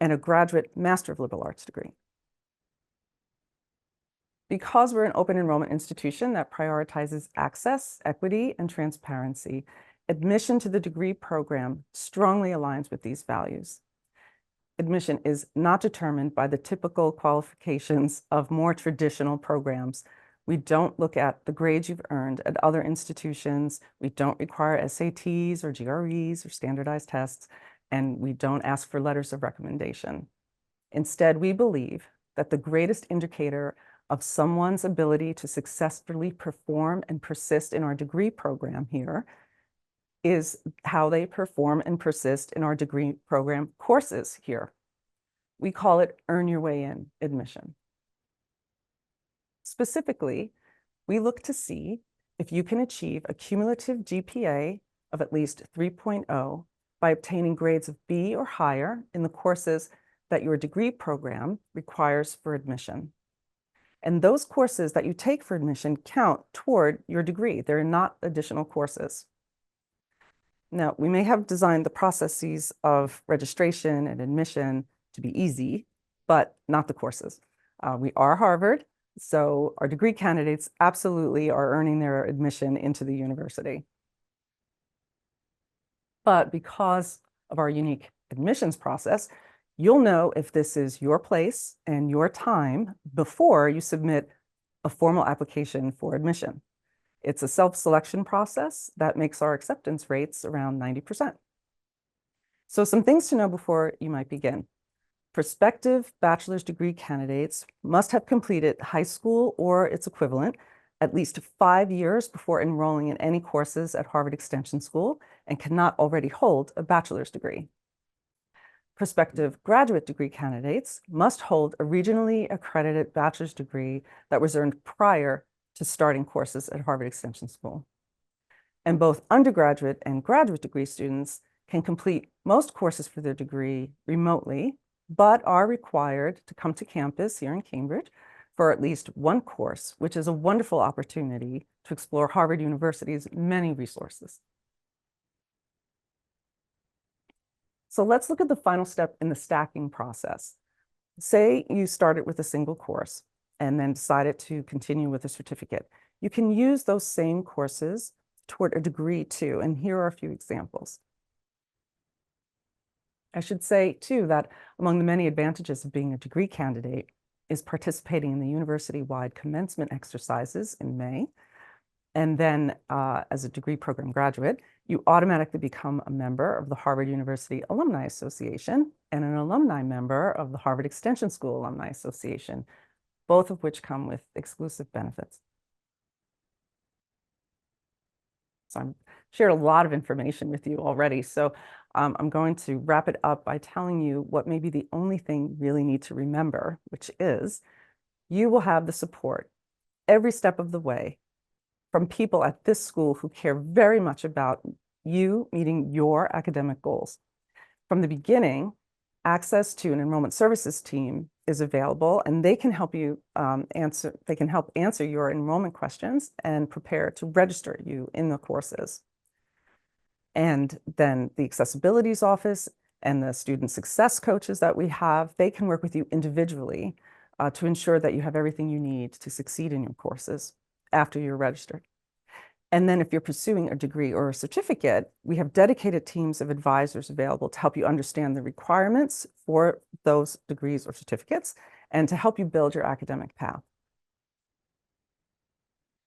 and a graduate Master of Liberal Arts degree. Because we're an open enrollment institution that prioritizes access, equity, and transparency, admission to the degree program strongly aligns with these values. Admission is not determined by the typical qualifications of more traditional programs. We don't look at the grades you've earned at other institutions. We don't require SATs or GREs or standardized tests, and we don't ask for letters of recommendation. Instead, we believe that the greatest indicator of someone's ability to successfully perform and persist in our degree program here is how they perform and persist in our degree program courses here. We call it Earn Your Way In admission. Specifically, we look to see if you can achieve a cumulative GPA of at least 3.0 by obtaining grades of B or higher in the courses that your degree program requires for admission. And those courses that you take for admission count toward your degree. They're not additional courses. Now, we may have designed the processes of registration and admission to be easy, but not the courses. We are Harvard, so our degree candidates absolutely are earning their admission into the university. But because of our unique admissions process, you'll know if this is your place and your time before you submit a formal application for admission. It's a self-selection process that makes our acceptance rates around 90%. So some things to know before you might begin. Prospective bachelor's degree candidates must have completed high school or its equivalent at least 5 years before enrolling in any courses at Harvard Extension School and cannot already hold a bachelor's degree. Prospective graduate degree candidates must hold a regionally accredited bachelor's degree that was earned prior to starting courses at Harvard Extension School. And both undergraduate and graduate degree students can complete most courses for their degree remotely, but are required to come to campus here in Cambridge for at least one course, which is a wonderful opportunity to explore Harvard University's many resources. So let's look at the final step in the stacking process. Say you started with a single course and then decided to continue with a certificate. You can use those same courses toward a degree too, and here are a few examples. I should say too that among the many advantages of being a degree candidate is participating in the university-wide commencement exercises in May. And then as a degree program graduate, you automatically become a member of the Harvard University Alumni Association and an alumni member of the Harvard Extension School Alumni Association, both of which come with exclusive benefits. So I've shared a lot of information with you already. So I'm going to wrap it up by telling you what may be the only thing you really need to remember, which is you will have the support every step of the way from people at this school who care very much about you meeting your academic goals. From the beginning, access to an enrollment services team is available, and they can help you answer your enrollment questions and prepare to register you in the courses. And then the accessibilities office and the student success coaches that we have, they can work with you individually to ensure that you have everything you need to succeed in your courses after you're registered. And then if you're pursuing a degree or a certificate, we have dedicated teams of advisors available to help you understand the requirements for those degrees or certificates and to help you build your academic path.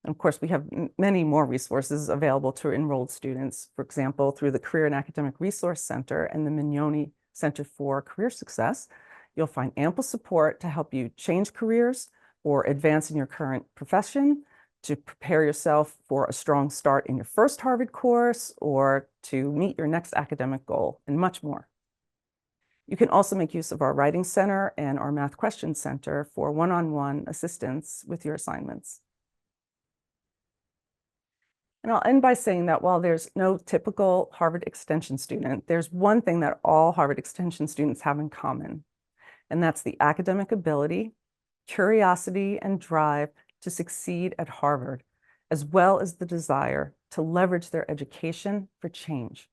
And of course, we have many more resources available to enrolled students, for example, through the Career and Academic Resource Center and the Mignoni Center for Career Success. You'll find ample support to help you change careers or advance in your current profession, to prepare yourself for a strong start in your first Harvard course, or to meet your next academic goal, and much more. You can also make use of our Writing Center and our Math Questions Center for one-on-one assistance with your assignments. And I'll end by saying that while there's no typical Harvard Extension student, there's one thing that all Harvard Extension students have in common, and that's the academic ability, curiosity, and drive to succeed at Harvard, as well as the desire to leverage their education for change.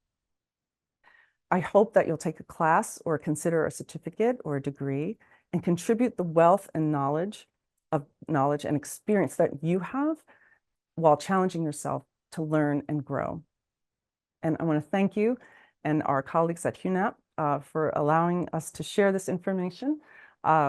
I hope that you'll take a class or consider a certificate or a degree and contribute the wealth and knowledge and experience that you have while challenging yourself to learn and grow. And I want to thank you and our colleagues at HUNAP for allowing us to share this information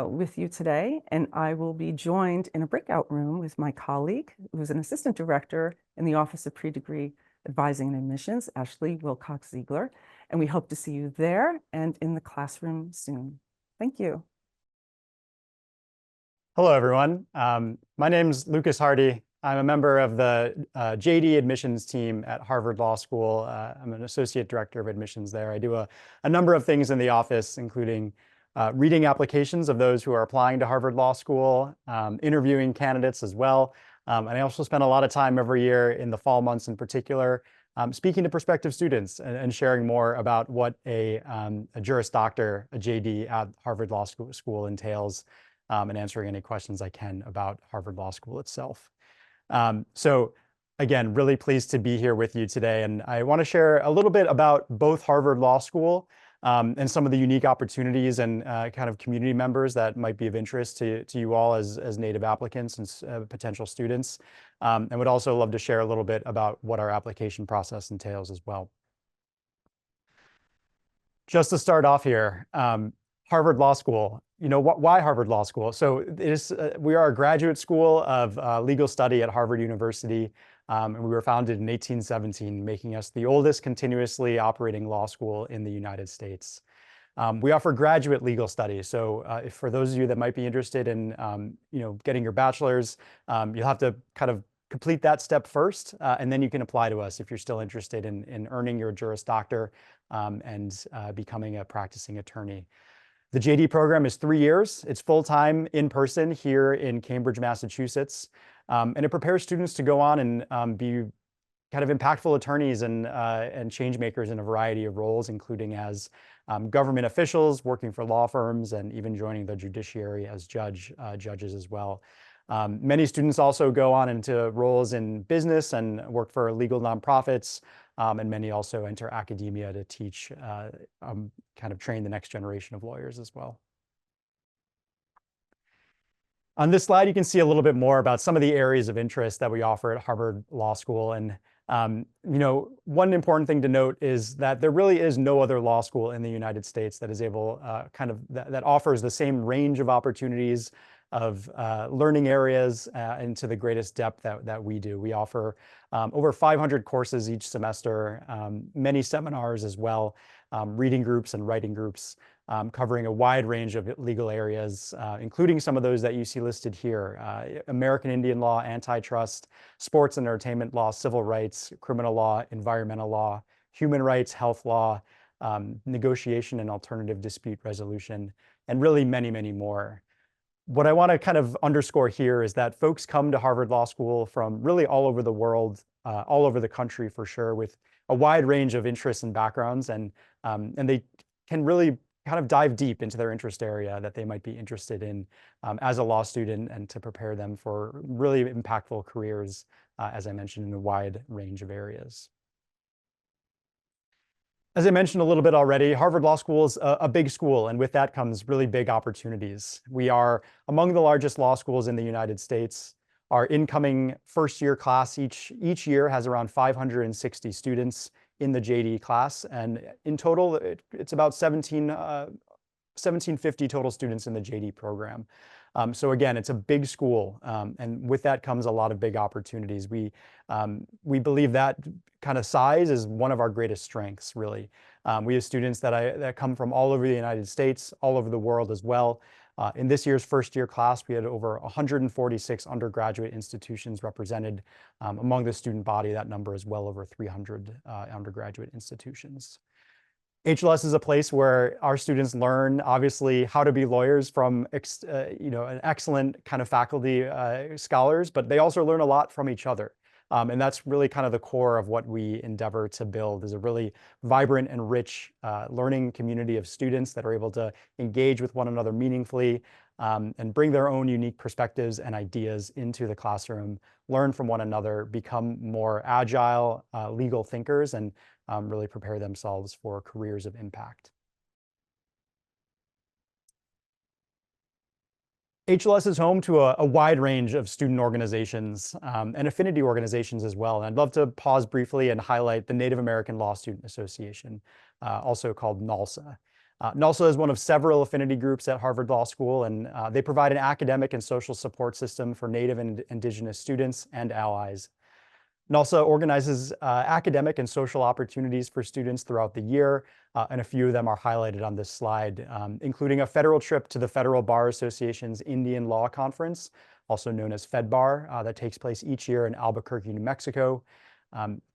with you today. And I will be joined in a breakout room with my colleague, who's an assistant director in the Office of Pre-Degree Advising and Admissions, Ashley Wilcox-Ziegler. And we hope to see you there and in the classroom soon. Thank you. Hello, everyone. My name's Lucas Harty. I'm a member of the JD admissions team at Harvard Law School. I'm an associate director of admissions there. I do a number of things in the office, including reading applications of those who are applying to Harvard Law School, interviewing candidates as well. And I also spend a lot of time every year in the fall months in particular, speaking to prospective students and sharing more about what a Juris Doctor, a JD at Harvard Law School entails, and answering any questions I can about Harvard Law School itself. So again, really pleased to be here with you today. And I want to share a little bit about both Harvard Law School and some of the unique opportunities and kind of community members that might be of interest to you all as native applicants and potential students. And would also love to share a little bit about what our application process entails as well. Just to start off here, Harvard Law School. You know, why Harvard Law School? So we are a graduate school of legal study at Harvard University, and we were founded in 1817, making us the oldest continuously operating law school in the United States. We offer graduate legal studies. So for those of you that might be interested in getting your bachelor's, you'll have to kind of complete that step first, and then you can apply to us if you're still interested in earning your Juris Doctor and becoming a practicing attorney. The JD program is 3 years. It's full-time in person here in Cambridge, Massachusetts. And it prepares students to go on and be kind of impactful attorneys and change makers in a variety of roles, including as government officials, working for law firms, and even joining the judiciary as judges as well. Many students also go on into roles in business and work for legal nonprofits, and many also enter academia to teach, kind of train the next generation of lawyers as well. On this slide, you can see a little bit more about some of the areas of interest that we offer at Harvard Law School. And one important thing to note is that there really is no other law school in the United States that is able, that offers the same range of opportunities of learning areas and to the greatest depth that we do. We offer over 500 courses each semester, many seminars as well, reading groups and writing groups, covering a wide range of legal areas, including some of those that you see listed here: American Indian law, antitrust, sports and entertainment law, civil rights, criminal law, environmental law, human rights, health law, negotiation and alternative dispute resolution, and really many, many more. What I want to kind of underscore here is that folks come to Harvard Law School from really all over the world, all over the country for sure, with a wide range of interests and backgrounds, and they can really kind of dive deep into their interest area that they might be interested in as a law student, and to prepare them for really impactful careers, as I mentioned, in a wide range of areas. As I mentioned a little bit already, Harvard Law School is a big school, and with that comes really big opportunities. We are among the largest law schools in the United States. Our incoming first-year class each year has around 560 students in the JD class, and in total, it's about 1,750 total students in the JD program. So again, it's a big school, and with that comes a lot of big opportunities. We believe that kind of size is one of our greatest strengths, really. We have students that come from all over the United States, all over the world as well. In this year's first-year class, we had over 146 undergraduate institutions represented. Among the student body, that number is well over 300 undergraduate institutions. HLS is a place where our students learn, obviously, how to be lawyers from an excellent kind of faculty, scholars, but they also learn a lot from each other. And that's really kind of the core of what we endeavor to build, is a really vibrant and rich learning community of students that are able to engage with one another meaningfully, and bring their own unique perspectives and ideas into the classroom, learn from one another, become more agile legal thinkers, and really prepare themselves for careers of impact. HLS is home to a wide range of student organizations and affinity organizations as well. And I'd love to pause briefly and highlight the Native American Law Student Association, also called NALSA. NALSA is one of several affinity groups at Harvard Law School, and they provide an academic and social support system for Native and Indigenous students and allies. NALSA organizes academic and social opportunities for students throughout the year, and a few of them are highlighted on this slide, including a federal trip to the Federal Bar Association's Indian Law Conference, also known as FedBar, that takes place each year in Albuquerque, New Mexico.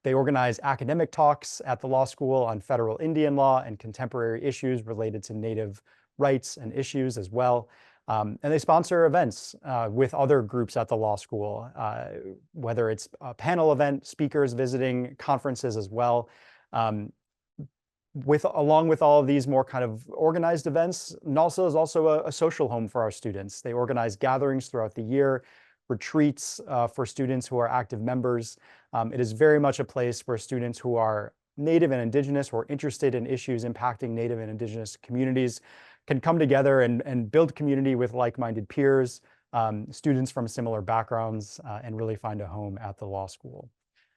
They organize academic talks at the law school on federal Indian law and contemporary issues related to Native rights and issues as well. And they sponsor events with other groups at the law school, whether it's a panel event, speakers visiting, conferences as well. Along with all of these more kind of organized events, NALSA is also a social home for our students. They organize gatherings throughout the year, retreats for students who are active members. It is very much a place where students who are Native and Indigenous, who are interested in issues impacting Native and Indigenous communities, can come together and build community with like-minded peers, students from similar backgrounds, and really find a home at the law school.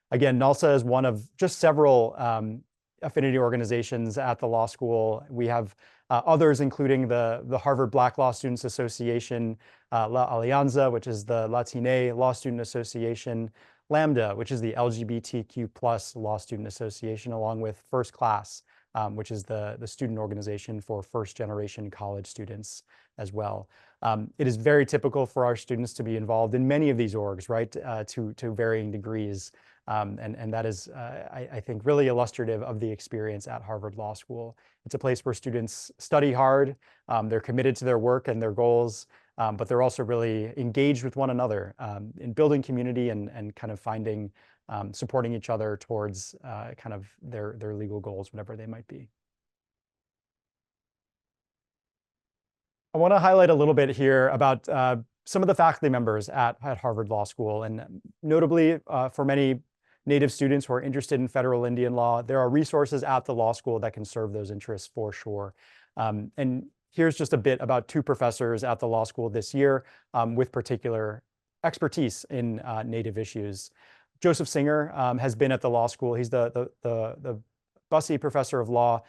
Again, NALSA is one of just several affinity organizations at the law school. We have others, including the Harvard Black Law Students Association, La Alianza, which is the Latine Law Student Association, Lambda, which is the LGBTQ+ Law Student Association, along with First Class, which is the student organization for first-generation college students as well. It is very typical for our students to be involved in many of these orgs, right, to varying degrees. And that is, I think, really illustrative of the experience at Harvard Law School. It's a place where students study hard, they're committed to their work and their goals, but they're also really engaged with one another in building community and kind of finding, supporting each other towards kind of their legal goals, whatever they might be. I want to highlight a little bit here about some of the faculty members at Harvard Law School, and notably for many Native students who are interested in federal Indian law, there are resources at the law school that can serve those interests for sure. And here's just a bit about two professors at the law school this year with particular expertise in Native issues. Joseph Singer has been at the law school. He's the Bussey Professor of Law.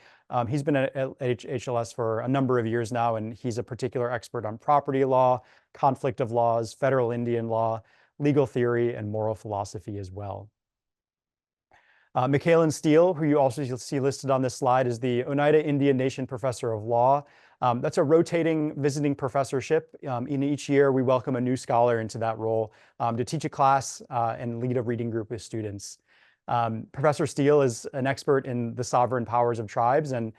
He's been at HLS for a number of years now, and he's a particular expert on property law, conflict of laws, federal Indian law, legal theory, and moral philosophy as well. Michaelan Steele, who you also see listed on this slide, is the Oneida Indian Nation Professor of Law. That's a rotating visiting professorship. In each year, we welcome a new scholar into that role to teach a class and lead a reading group with students. Professor Steele is an expert in the sovereign powers of tribes and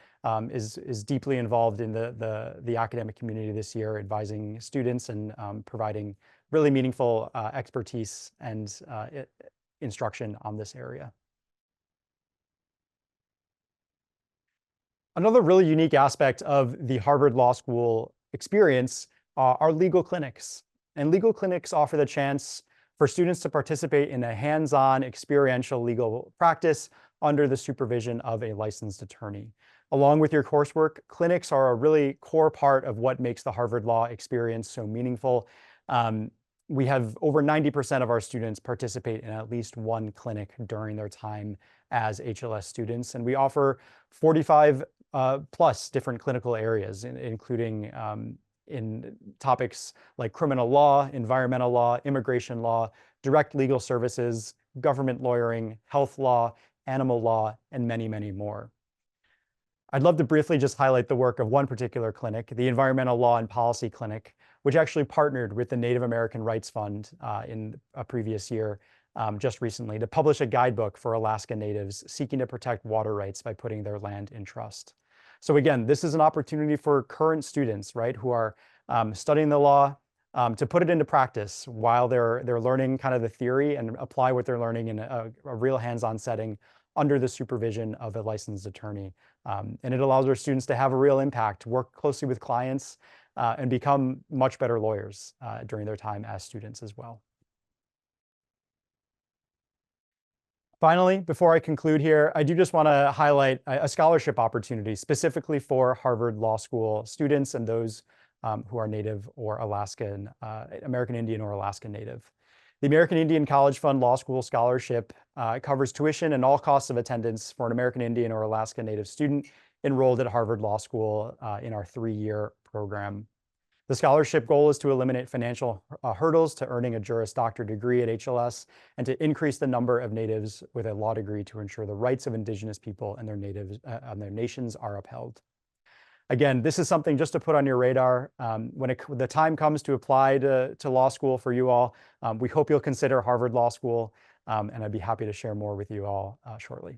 is deeply involved in the academic community this year, advising students and providing really meaningful expertise and instruction on this area. Another really unique aspect of the Harvard Law School experience are legal clinics. And legal clinics offer the chance for students to participate in a hands-on experiential legal practice under the supervision of a licensed attorney. Along with your coursework, clinics are a really core part of what makes the Harvard Law experience so meaningful. We have over 90% of our students participate in at least one clinic during their time as HLS students, and we offer 45 plus different clinical areas, including in topics like criminal law, environmental law, immigration law, direct legal services, government lawyering, health law, animal law, and many, many more. I'd love to briefly just highlight the work of one particular clinic, the Environmental Law and Policy Clinic, which actually partnered with the Native American Rights Fund in a previous year, just recently, to publish a guidebook for Alaska Natives seeking to protect water rights by putting their land in trust. So again, this is an opportunity for current students, right, who are studying the law to put it into practice while they're learning kind of the theory and apply what they're learning in a real hands-on setting under the supervision of a licensed attorney. And it allows our students to have a real impact, work closely with clients, and become much better lawyers during their time as students as well. Finally, before I conclude here, I do just want to highlight a scholarship opportunity specifically for Harvard Law School students and those who are Native or Alaskan, American Indian or Alaskan Native. The American Indian College Fund Law School Scholarship covers tuition and all costs of attendance for an American Indian or Alaska Native student enrolled at Harvard Law School in our 3-year program. The scholarship goal is to eliminate financial hurdles to earning a Juris Doctor degree at HLS and to increase the number of natives with a law degree to ensure the rights of Indigenous people and their nations are upheld. Again, this is something just to put on your radar. When the time comes to apply to law school for you all, we hope you'll consider Harvard Law School, and I'd be happy to share more with you all shortly.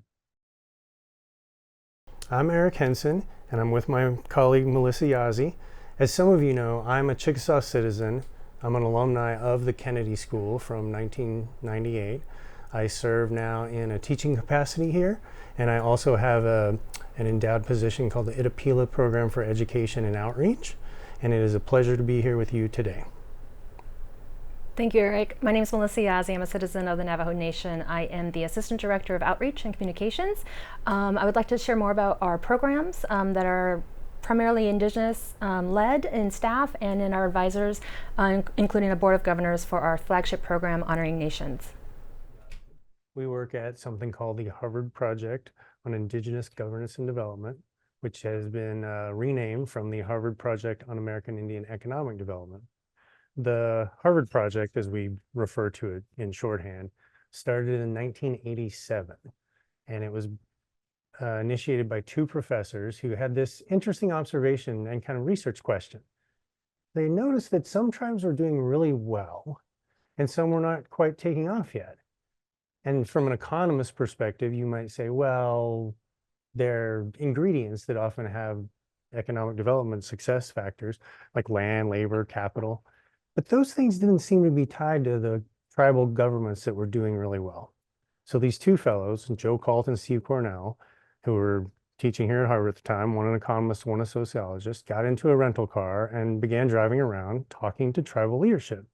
I'm Eric Henson, and I'm with my colleague Melissa Yazzie. As some of you know, I'm a Chickasaw citizen. I'm an alumni of the Kennedy School from 1998. I serve now in a teaching capacity here, and I also have an endowed position called the Ittapila Program for Education and Outreach, and it is a pleasure to be here with you today. Thank you, Eric. My name is Melissa Yazzie. I'm a citizen of the Navajo Nation. I am the Assistant Director of Outreach and Communications. I would like to share more about our programs that are primarily Indigenous led in staff and in our advisors, including a Board of Governors for our flagship program, Honoring Nations. We work at something called the Harvard Project on Indigenous Governance and Development, which has been renamed from the Harvard Project on American Indian Economic Development. The Harvard Project, as we refer to it in shorthand, started in 1987, and it was initiated by two professors who had this interesting observation and kind of research question. They noticed that some tribes were doing really well, and some were not quite taking off yet. And from an economist perspective, you might say, well, they're ingredients that often have economic development success factors like land, labor, capital. But those things didn't seem to be tied to the tribal governments that were doing really well. So these two fellows, Joe Calt and Steve Cornell, who were teaching here at Harvard at the time, one an economist, one a sociologist, got into a rental car and began driving around talking to tribal leadership.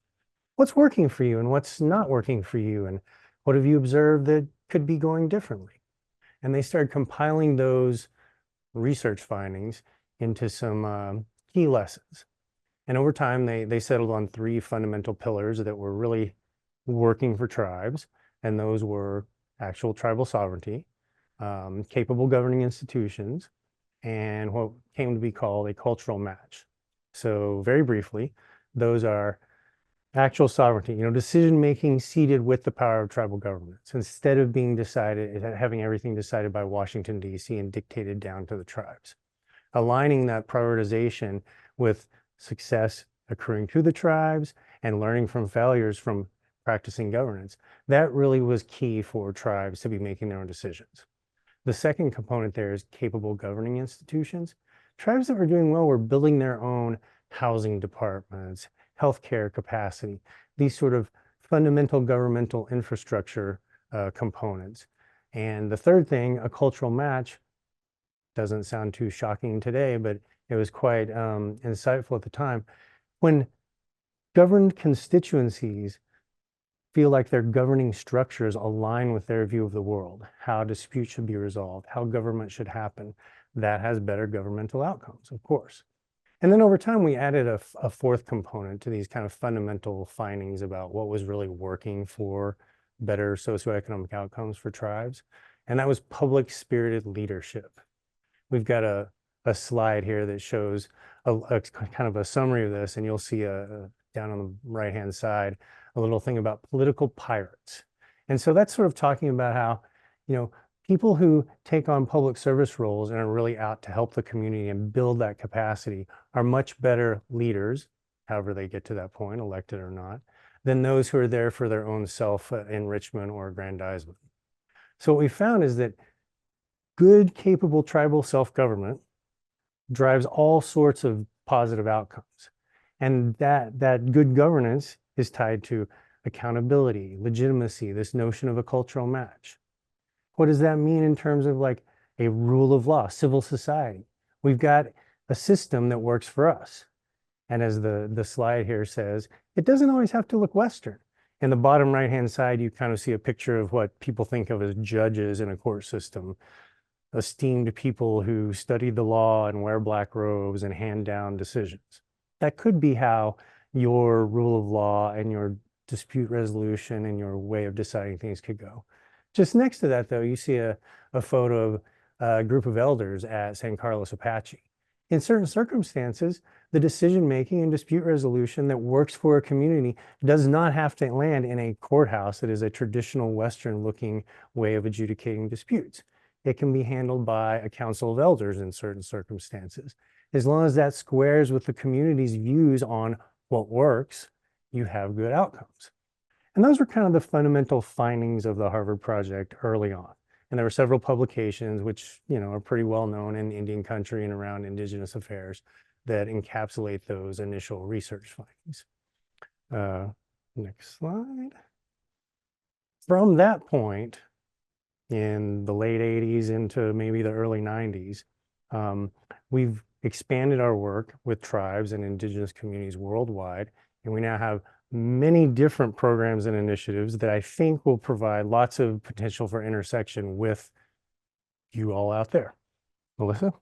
What's working for you and what's not working for you? And what have you observed that could be going differently? And they started compiling those research findings into some key lessons. And over time, they settled on three fundamental pillars that were really working for tribes. And those were actual tribal sovereignty, capable governing institutions, and what came to be called a cultural match. So very briefly, those are actual sovereignty, decision-making seated with the power of tribal governments instead of being decided, having everything decided by Washington, D.C. and dictated down to the tribes. Aligning that prioritization with success accruing to the tribes and learning from failures from practicing governance, that really was key for tribes to be making their own decisions. The second component there is capable governing institutions. Tribes that were doing well were building their own housing departments, healthcare capacity, these sort of fundamental governmental infrastructure components. And the third thing, a cultural match, doesn't sound too shocking today, but it was quite insightful at the time. When governed constituencies feel like their governing structures align with their view of the world, how disputes should be resolved, how government should happen, that has better governmental outcomes, of course. And then over time, we added a fourth component to these kind of fundamental findings about what was really working for better socioeconomic outcomes for tribes. And that was public spirited leadership. We've got a slide here that shows a kind of a summary of this, and you'll see down on the right-hand side, a little thing about political pirates. And so that's sort of talking about how, people who take on public service roles and are really out to help the community and build that capacity are much better leaders, however they get to that point, elected or not, than those who are there for their own self-enrichment or aggrandizement. So what we found is that good, capable tribal self-government drives all sorts of positive outcomes. And that good governance is tied to accountability, legitimacy, this notion of a cultural match. What does that mean in terms of like a rule of law, civil society? We've got a system that works for us. And as the slide here says, it doesn't always have to look Western. In the bottom right-hand side, you kind of see a picture of what people think of as judges in a court system, esteemed people who study the law and wear black robes and hand down decisions. That could be how your rule of law and your dispute resolution and your way of deciding things could go. Just next to that, though, you see a photo of a group of elders at San Carlos Apache. in certain circumstances, the decision-making and dispute resolution that works for a community does not have to land in a courthouse that is a traditional Western-looking way of adjudicating disputes. It can be handled by a council of elders in certain circumstances. As long as that squares with the community's views on what works, you have good outcomes. And those were kind of the fundamental findings of the Harvard Project early on. And there were several publications, which are pretty well known in Indian country and around Indigenous affairs, that encapsulate those initial research findings. Next slide. From that point, in the late 80s into maybe the early 90s, we've expanded our work with tribes and Indigenous communities worldwide, and we now have many different programs and initiatives that I think will provide lots of potential for intersection with you all out there. Melissa?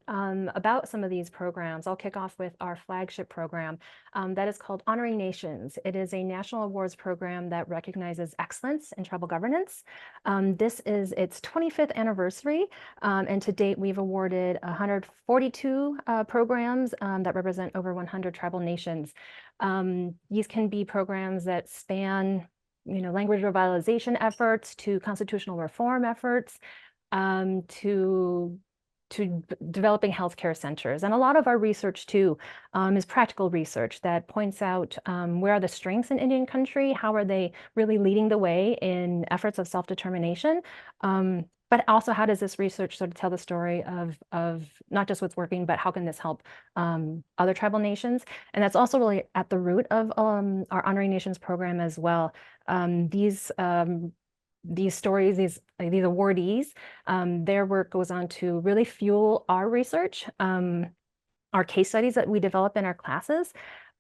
About some of these programs, I'll kick off with our flagship program that is called Honoring Nations. It is a national awards program that recognizes excellence in tribal governance. This is its 25th anniversary, and to date we've awarded 142 programs that represent over 100 tribal nations. These can be programs that span language revitalization efforts to constitutional reform efforts, to developing healthcare centers. And a lot of our research too is practical research that points out where are the strengths in Indian country, how are they really leading the way in efforts of self-determination, but also how does this research sort of tell the story of not just what's working, but how can this help other tribal nations? And that's also really at the root of our Honoring Nations program as well. These stories, these awardees, their work goes on to really fuel our research, our case studies that we develop in our classes,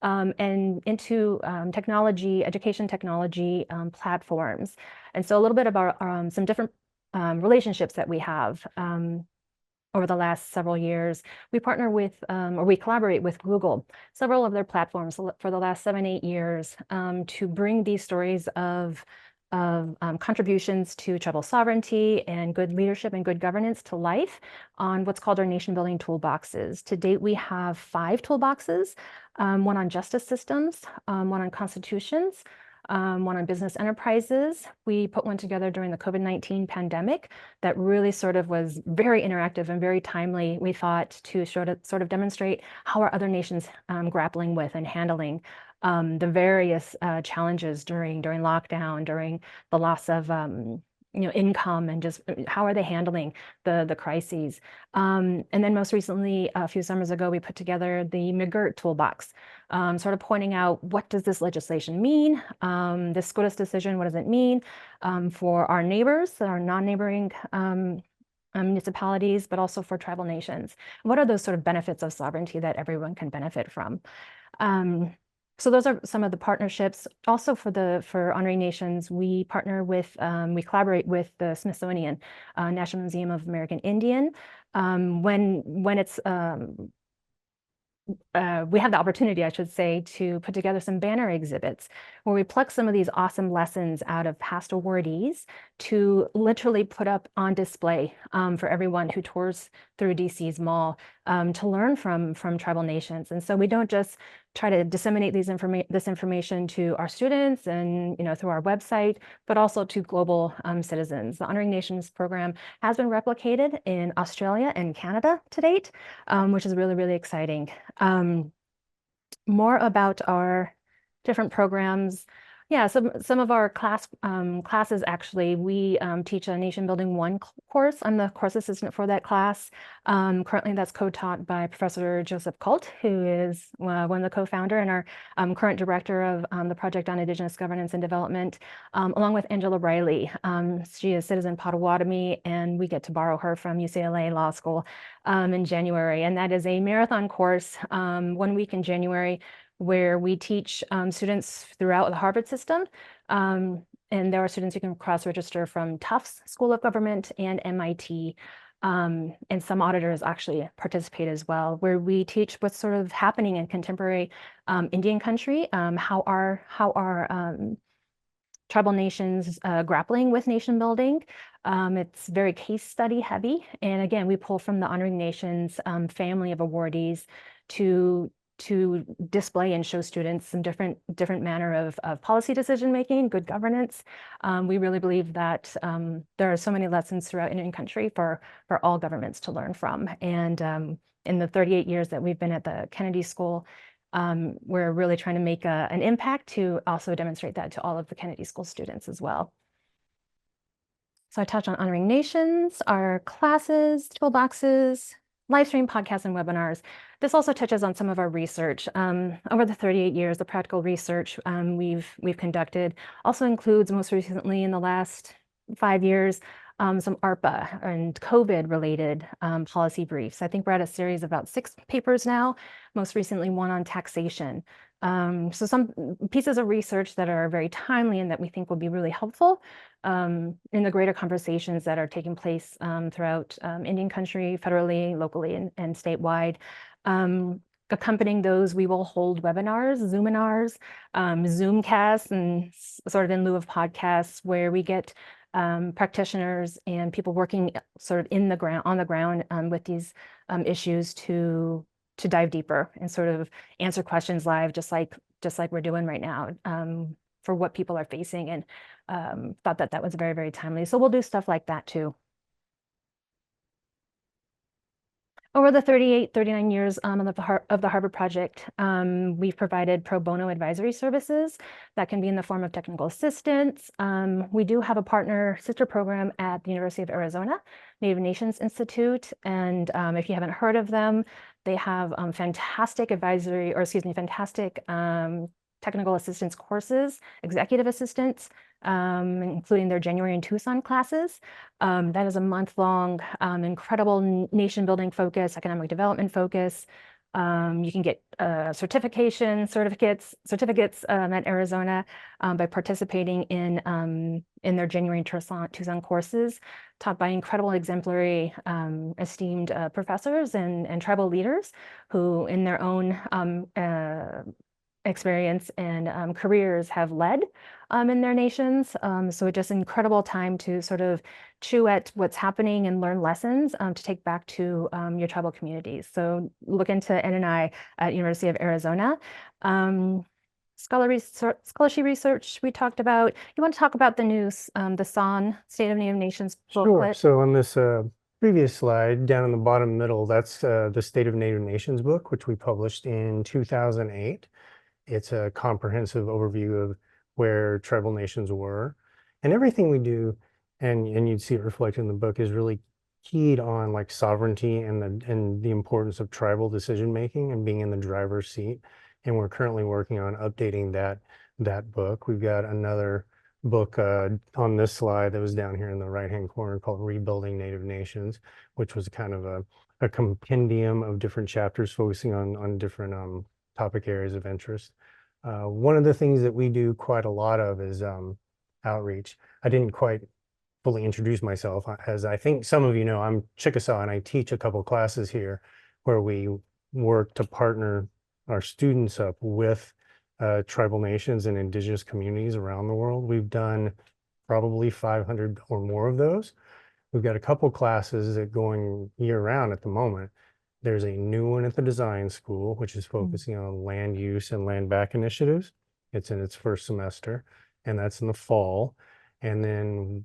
and into technology, education technology platforms. And so a little bit about some different relationships that we have over the last several years. We partner with, or we collaborate with Google, several of their platforms for the last 7-8 years to bring these stories of contributions to tribal sovereignty and good leadership and good governance to life on what's called our nation building toolboxes. To date, we have 5 toolboxes, one on justice systems, one on constitutions, one on business enterprises. We put one together during the COVID-19 pandemic that really sort of was very interactive and very timely, we thought, to sort of demonstrate how are other nations grappling with and handling the various challenges during lockdown, during the loss of income, and just how are they handling the crises. And then most recently, a few summers ago, we put together the McGirt toolbox, sort of pointing out what does this legislation mean, this SCOTUS decision, what does it mean for our neighbors, our non-neighboring municipalities, but also for tribal nations. What are those sort of benefits of sovereignty that everyone can benefit from? So those are some of the partnerships. Also for Honoring Nations, we partner with, we collaborate with the Smithsonian National Museum of American Indian. When it's, we have the opportunity, I should say, to put together some banner exhibits where we pluck some of these awesome lessons out of past awardees to literally put up on display for everyone who tours through DC's mall to learn from tribal nations. And so we don't just try to disseminate this information to our students and through our website, but also to global citizens. The Honoring Nations program has been replicated in Australia and Canada to date, which is really, really exciting. More about our different programs. Yeah, some of our classes, actually, we teach a Nation Building 1 course. I'm the course assistant for that class. Currently, that's co-taught by Professor Joseph Colt, who is one of the co-founder and our current director of the Project on Indigenous Governance and Development, along with Angela Riley. She is citizen Potawatomi, and we get to borrow her from UCLA Law School in January. And that is a marathon course, 1 week in January, where we teach students throughout the Harvard system. And there are students who can cross-register from Tufts School of Government and MIT. And some auditors actually participate as well, where we teach what's sort of happening in contemporary Indian country, how our tribal nations grappling with nation building. It's very case study heavy. And again, we pull from the Honoring Nations family of awardees to display and show students some different manner of policy decision making, good governance. We really believe that there are so many lessons throughout Indian country for all governments to learn from. And in the 38 years that we've been at the Kennedy School, we're really trying to make an impact to also demonstrate that to all of the Kennedy School students as well. So I touched on Honoring Nations, our classes, toolboxes, live stream podcasts and webinars. This also touches on some of our research. Over the 38 years, the practical research we've conducted also includes, most recently in the last 5 years, some ARPA and COVID related policy briefs. I think we're at a series of about 6 papers now, most recently one on taxation. So some pieces of research that are very timely and that we think will be really helpful in the greater conversations that are taking place throughout Indian country, federally, locally, and statewide. Accompanying those, we will hold webinars, Zoominars, Zoomcasts, and sort of in lieu of podcasts, where we get practitioners and people working sort of on the ground with these issues to dive deeper and sort of answer questions live, just like we're doing right now, for what people are facing, and thought that was very, very timely. So we'll do stuff like that too. Over the 39 years of the Harvard Project, we've provided pro bono advisory services that can be in the form of technical assistance. We do have a sister program at the University of Arizona, Native Nations Institute. And if you haven't heard of them, they have fantastic technical assistance courses, executive assistance, including their January in Tucson classes. That is a month-long, incredible nation-building focus, economic development focus. You can get certificates at Arizona by participating in their January in Tucson courses, taught by incredible, exemplary, esteemed professors and tribal leaders who, in their own experience and careers, have led in their nations. So it's just an incredible time to sort of chew at what's happening and learn lessons to take back to your tribal communities. So look into NNI at University of Arizona. Scholarship research we talked about. You want to talk about the news, the SON, State of Native Nations booklet? Sure. So on this previous slide, down in the bottom middle, that's the State of Native Nations book, which we published in 2008. It's a comprehensive overview of where tribal nations were, and everything we do, and you'd see it reflected in the book, is really keyed on like sovereignty and the importance of tribal decision making and being in the driver's seat. And we're currently working on updating that book. We've got another book on this slide that was down here in the right-hand corner called Rebuilding Native Nations, which was kind of a compendium of different chapters focusing on different topic areas of interest. One of the things that we do quite a lot of is outreach. I didn't quite fully introduce myself. As I think some of you know, I'm Chicasaw, and I teach a couple classes here where we work to partner our students up with tribal nations and indigenous communities around the world. We've done probably 500 or more of those. We've got a couple classes that going year round at the moment. There's a new one at the design school, which is focusing on land use and land back initiatives. It's in its first semester, and that's in the fall. And then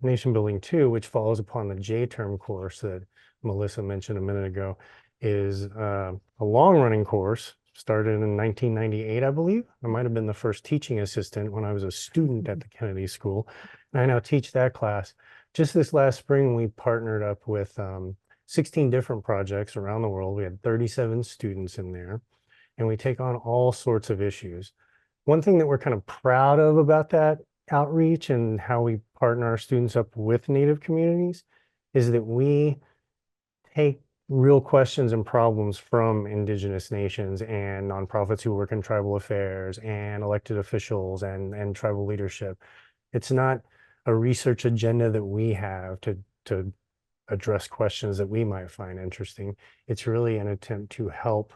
Nation Building 2, which follows upon the J-term course that Melissa mentioned a minute ago, is a long-running course, started in 1998, I believe. I might have been the first teaching assistant when I was a student at the Kennedy School. And I now teach that class. Just this last spring, we partnered up with 16 different projects around the world. We had 37 students in there, and we take on all sorts of issues. One thing that we're kind of proud of about that outreach and how we partner our students up with Native communities is that we take real questions and problems from Indigenous nations and nonprofits who work in tribal affairs and elected officials and tribal leadership. It's not a research agenda that we have to address questions that we might find interesting. It's really an attempt to help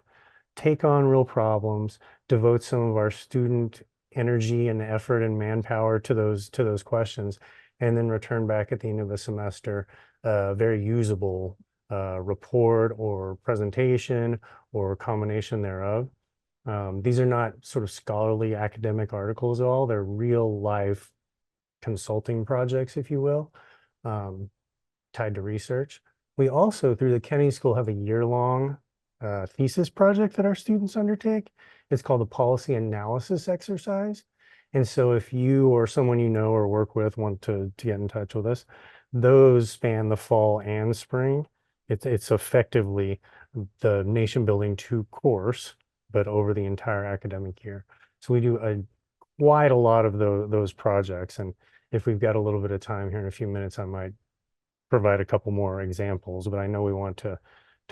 take on real problems, devote some of our student energy and effort and manpower to those questions, and then return back at the end of the semester a very usable report or presentation or a combination thereof. These are not sort of scholarly academic articles at all. They're real life consulting projects, if you will, tied to research. We also, through the Kennedy School, have a year-long thesis project that our students undertake. It's called a policy analysis exercise. And so if you or someone you know or work with want to get in touch with us, those span the fall and spring. It's effectively the Nation Building 2 course, but over the entire academic year. So we do quite a lot of those projects. And if we've got a little bit of time here in a few minutes, I might provide a couple more examples, but I know we want to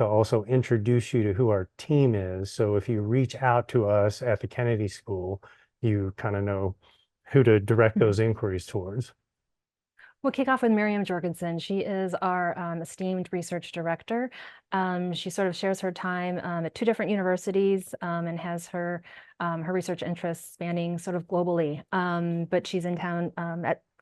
also introduce you to who our team is. So if you reach out to us at the Kennedy School, you kind of know who to direct those inquiries towards. We'll kick off with Miriam Jorgensen. She is our esteemed research director. She sort of shares her time at 2 different universities and has her research interests spanning sort of globally. But she's in town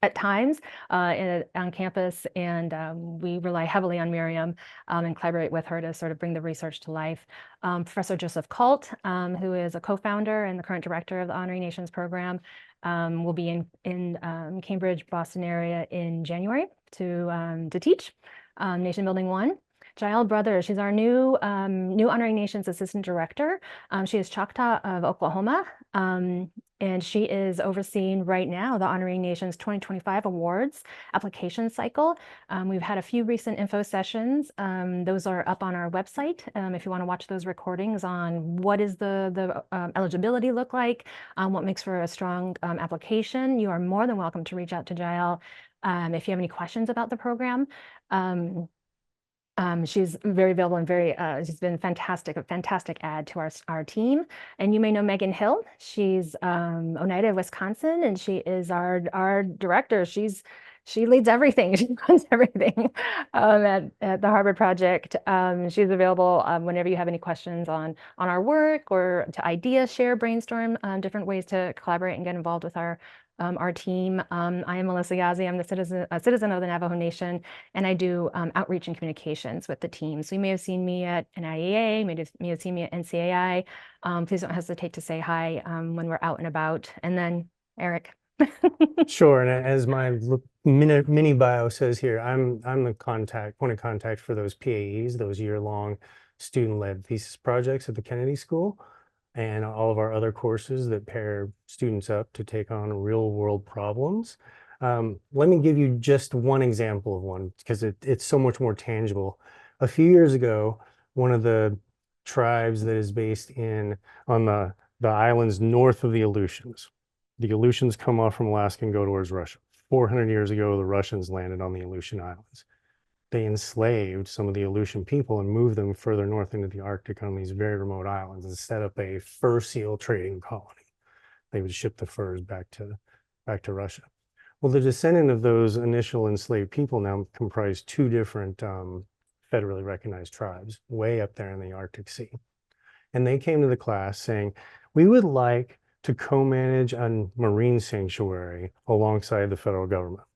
at times on campus, and we rely heavily on Miriam and collaborate with her to sort of bring the research to life. Professor Joseph Colt, who is a co-founder and the current director of the Honoring Nations program, will be in Cambridge, Boston area in January to teach Nation Building 1. Jael Brothers, she's our new Honoring Nations Assistant Director. She is Choctaw of Oklahoma, and she is overseeing right now the Honoring Nations 2025 Awards application cycle. We've had a few recent info sessions. Those are up on our website if you want to watch those recordings on what is the eligibility look like, what makes for a strong application. You are more than welcome to reach out to Jael if you have any questions about the program. She's very available and she's been a fantastic add to our team. And you may know Megan Hill. She's Oneida of Wisconsin, and she is our director. She leads everything. She runs everything at the Harvard Project. She's available whenever you have any questions on our work or to ideas, share, brainstorm, different ways to collaborate and get involved with our team. I am Melissa Yazzie. I'm a citizen of the Navajo Nation, and I do outreach and communications with the team. So you may have seen me at NIEA, may have seen me at NCAI. Please don't hesitate to say hi when we're out and about. And then Eric. Sure, and as my mini bio says here, I'm the point of contact for those PAEs, those year-long student-led thesis projects at the Kennedy School, and all of our other courses that pair students up to take on real-world problems. Let me give you just one example of one, because it's so much more tangible. A few years ago, one of the tribes that is based on the islands north of the Aleutians. The Aleutians come off from Alaska and go towards Russia. 400 years ago, the Russians landed on the Aleutian Islands. They enslaved some of the Aleutian people and moved them further north into the Arctic on these very remote islands and set up a fur seal trading colony. They would ship the furs back to Russia. Well, the descendant of those initial enslaved people now comprise 2 different federally recognized tribes way up there in the Arctic Sea. And they came to the class saying, we would like to co-manage a marine sanctuary alongside the federal government.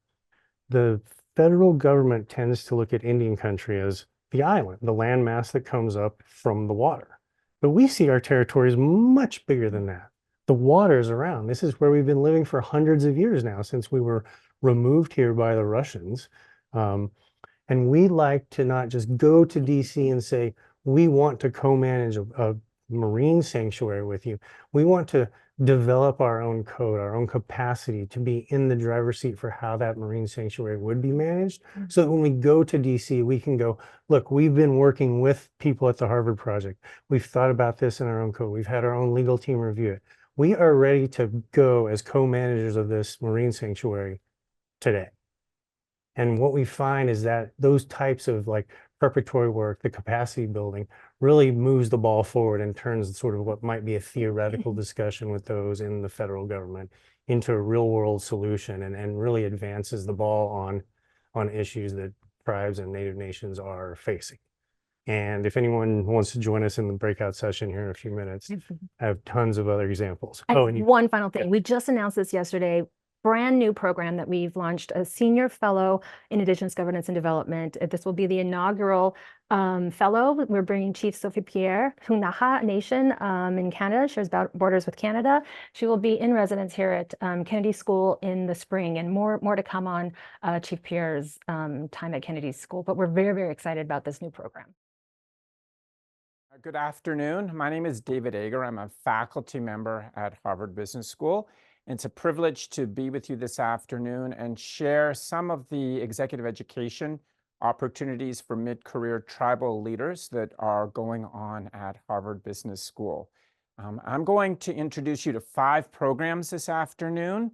The federal government tends to look at Indian country as the island, the landmass that comes up from the water. But we see our territory as much bigger than that. The waters around. This is where we've been living for hundreds of years now, since we were removed here by the Russians. And we like to not just go to DC and say, we want to co-manage a marine sanctuary with you. We want to develop our own code, our own capacity to be in the driver's seat for how that marine sanctuary would be managed. So that when we go to DC, we can go, look, we've been working with people at the Harvard Project. We've thought about this in our own code. We've had our own legal team review it. We are ready to go as co-managers of this marine sanctuary today. And what we find is that those types of preparatory work, the capacity building, really moves the ball forward and turns sort of what might be a theoretical discussion with those in the federal government into a real world solution, and really advances the ball on issues that tribes and Native nations are facing. And if anyone wants to join us in the breakout session here in a few minutes, I have tons of other examples. One final thing. We just announced this yesterday. Brand new program that we've launched, a senior fellow in Indigenous governance and development. This will be the inaugural fellow. We're bringing Chief Sophie Pierre, HUNAP Nation in Canada, shares borders with Canada. She will be in residence here at Kennedy School in the spring, and more to come on Chief Pierre's time at Kennedy School. But we're very, very excited about this new program. Good afternoon. My name is David Ager. I'm a faculty member at Harvard Business School. It's a privilege to be with you this afternoon and share some of the executive education opportunities for mid-career tribal leaders that are going on at Harvard Business School. I'm going to introduce you to 5 programs this afternoon.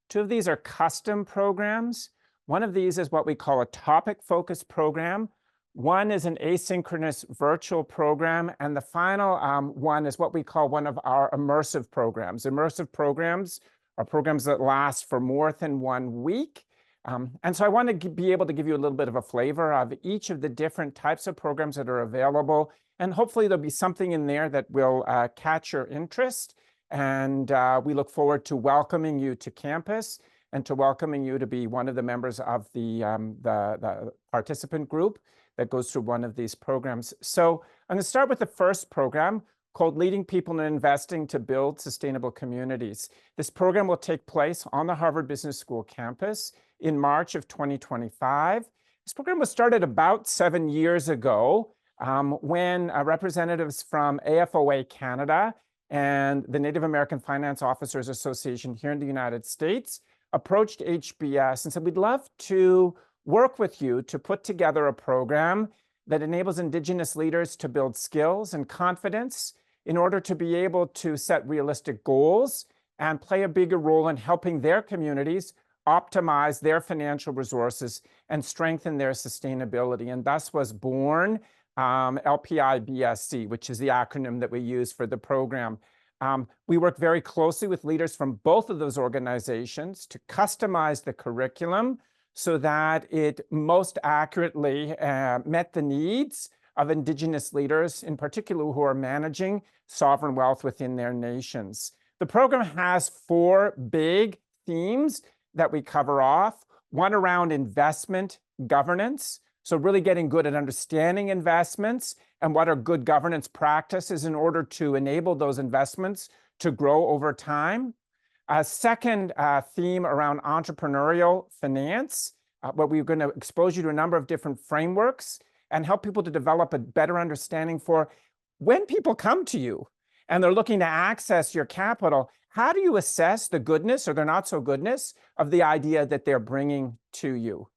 2 of these are custom programs. One of these is what we call a topic-focused program. One is an asynchronous virtual program, and the final one is what we call one of our immersive programs. Immersive programs are programs that last for more than 1 week. And so I want to be able to give you a little bit of a flavor of each of the different types of programs that are available. And hopefully there'll be something in there that will catch your interest. And we look forward to welcoming you to campus and to welcoming you to be one of the members of the participant group that goes through one of these programs. So I'm going to start with the first program, called Leading People in Investing to Build Sustainable Communities. This program will take place on the Harvard Business School campus in March of 2025. This program was started about 7 years ago when representatives from AFOA Canada and the Native American Finance Officers Association here in the United States approached HBS and said, we'd love to work with you to put together a program that enables Indigenous leaders to build skills and confidence in order to be able to set realistic goals and play a bigger role in helping their communities optimize their financial resources and strengthen their sustainability. And thus was born LPI-BSC, which is the acronym that we use for the program. We work very closely with leaders from both of those organizations to customize the curriculum so that it most accurately met the needs of Indigenous leaders, in particular who are managing sovereign wealth within their nations. The program has 4 big themes that we cover off. One around investment governance, so really getting good at understanding investments and what are good governance practices in order to enable those investments to grow over time. A second theme around entrepreneurial finance, where we're going to expose you to a number of different frameworks and help people to develop a better understanding for when people come to you and they're looking to access your capital, how do you assess the goodness or the not so goodness of the idea that they're bringing to you?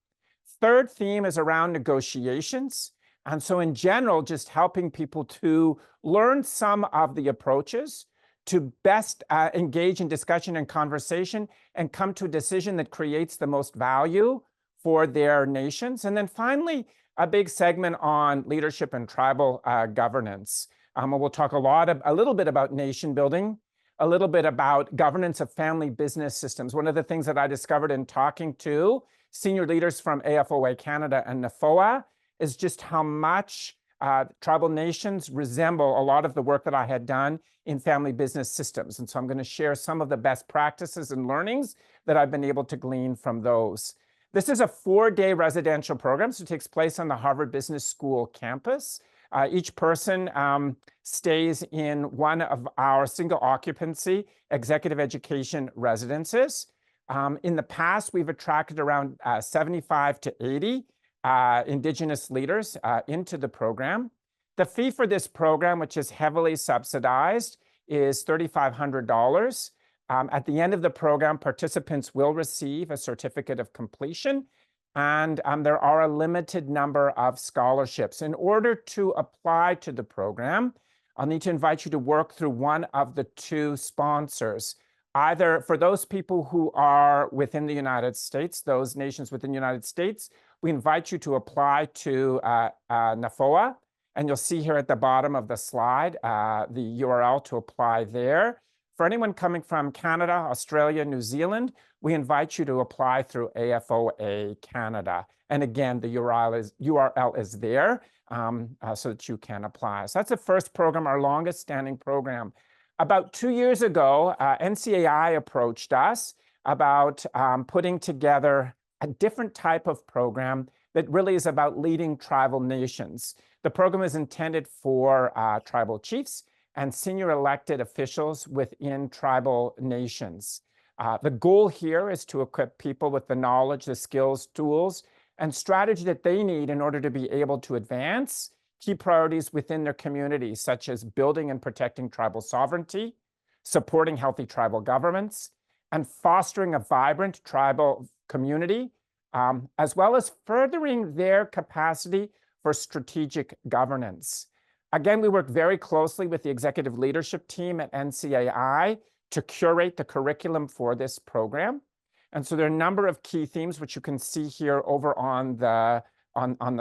Third theme is around negotiations. And so in general, just helping people to learn some of the approaches to best engage in discussion and conversation and come to a decision that creates the most value for their nations. And then finally, a big segment on leadership and tribal governance. We'll talk a little bit about nation building, a little bit about governance of family business systems. One of the things that I discovered in talking to senior leaders from AFOA Canada and NAFOA is just how much tribal nations resemble a lot of the work that I had done in family business systems. And so I'm going to share some of the best practices and learnings that I've been able to glean from those. This is a 4-day residential program, so it takes place on the Harvard Business School campus. Each person stays in one of our single occupancy executive education residences. In the past, we've attracted around 75 to 80 Indigenous leaders into the program. The fee for this program, which is heavily subsidized, is $3,500. At the end of the program, participants will receive a certificate of completion, and there are a limited number of scholarships. In order to apply to the program, I'll need to invite you to work through one of the 2 sponsors. Either for those people who are within the United States, those nations within the United States, we invite you to apply to NAFOA, and you'll see here at the bottom of the slide the URL to apply there. For anyone coming from Canada, Australia, New Zealand, we invite you to apply through AFOA Canada. And again, the URL is there so that you can apply. So that's the first program, our longest standing program. About 2 years ago, NCAI approached us about putting together a different type of program that really is about leading tribal nations. The program is intended for tribal chiefs and senior elected officials within tribal nations. The goal here is to equip people with the knowledge, the skills, tools, and strategy that they need in order to be able to advance key priorities within their communities, such as building and protecting tribal sovereignty, supporting healthy tribal governments, and fostering a vibrant tribal community, as well as furthering their capacity for strategic governance. Again, we work very closely with the executive leadership team at NCAI to curate the curriculum for this program. And so there are a number of key themes, which you can see here over on the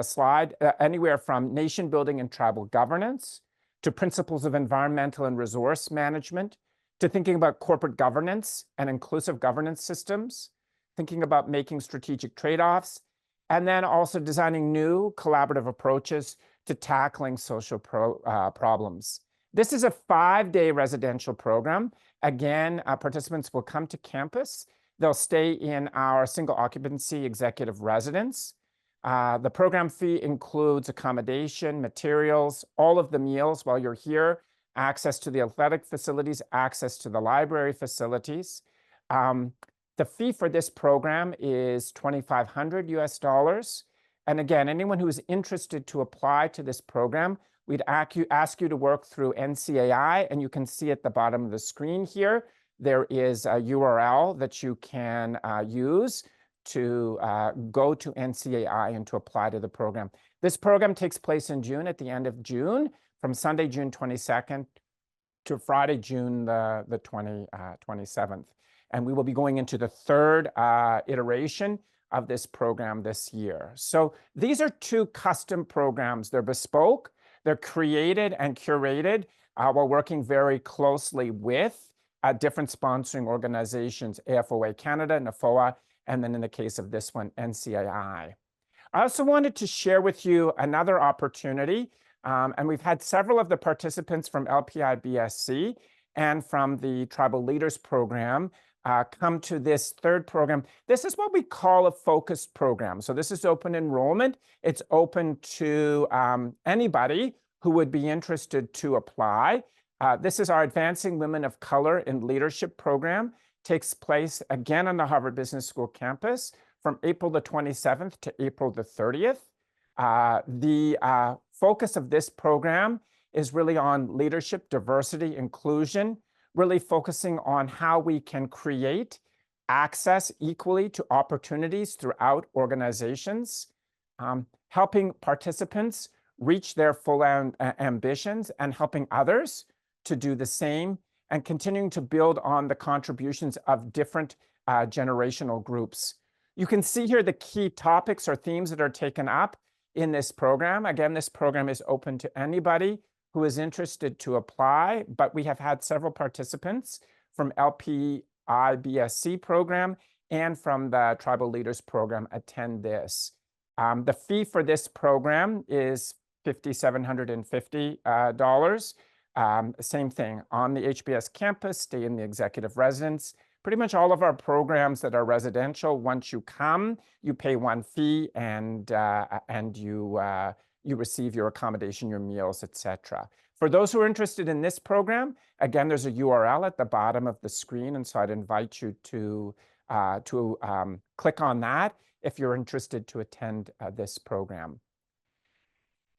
slide, anywhere from nation building and tribal governance, to principles of environmental and resource management, to thinking about corporate governance and inclusive governance systems, thinking about making strategic trade-offs, and then also designing new collaborative approaches to tackling social problems. This is a 5-day residential program. Again, participants will come to campus. They'll stay in our single occupancy executive residence. The program fee includes accommodation, materials, all of the meals while you're here, access to the athletic facilities, access to the library facilities. The fee for this program is $2,500 US. And again, anyone who is interested to apply to this program, we'd ask you to work through NCAI, and you can see at the bottom of the screen here, there is a URL that you can use to go to NCAI and to apply to the program. This program takes place in June, at the end of June, from Sunday, June 22nd to Friday, June the 27th. And we will be going into the third iteration of this program this year. So these are 2 custom programs. They're bespoke, they're created and curated while working very closely with different sponsoring organizations, AFOA Canada, NAFOA, and then in the case of this one, NCAI. I also wanted to share with you another opportunity, and we've had several of the participants from LPI-BSC and from the Tribal Leaders Program come to this third program. This is what we call a focused program. So this is open enrollment. It's open to anybody who would be interested to apply. This is our Advancing Women of Color in Leadership program. Takes place again on the Harvard Business School campus from April the 27th to April the 30th. The focus of this program is really on leadership, diversity, inclusion, really focusing on how we can create access equally to opportunities throughout organizations, helping participants reach their full ambitions and helping others to do the same, and continuing to build on the contributions of different generational groups. You can see here the key topics or themes that are taken up in this program. Again, this program is open to anybody who is interested to apply, but we have had several participants from LPI-BSC program and from the Tribal Leaders Program attend this. The fee for this program is $5,750. Same thing, on the HBS campus, stay in the executive residence. Pretty much all of our programs that are residential, once you come, you pay one fee and you receive your accommodation, your meals, etc. For those who are interested in this program, again, there's a URL at the bottom of the screen, and so I'd invite you to click on that if you're interested to attend this program.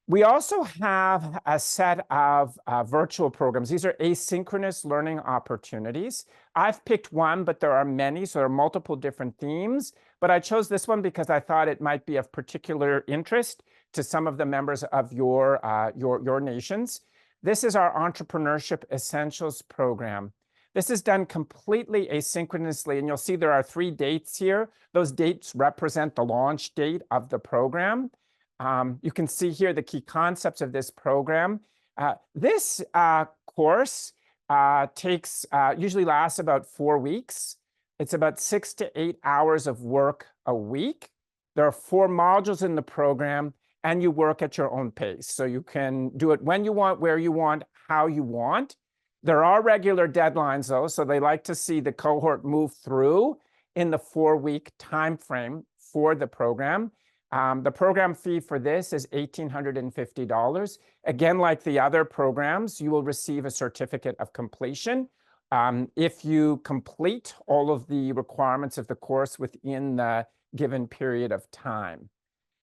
We also have a set of virtual programs. These are asynchronous learning opportunities. I've picked one, but there are many, so there are multiple different themes. But I chose this one because I thought it might be of particular interest to some of the members of your nations. This is our Entrepreneurship Essentials program. This is done completely asynchronously, and you'll see there are 3 dates here. Those dates represent the launch date of the program. You can see here the key concepts of this program. This course usually lasts about 4 weeks. It's about 6 to 8 hours of work a week. There are 4 modules in the program, and you work at your own pace. So you can do it when you want, where you want, how you want. There are regular deadlines, though, so they like to see the cohort move through in the 4-week time frame for the program. The program fee for this is $1,850. Again, like the other programs, you will receive a certificate of completion if you complete all of the requirements of the course within the given period of time.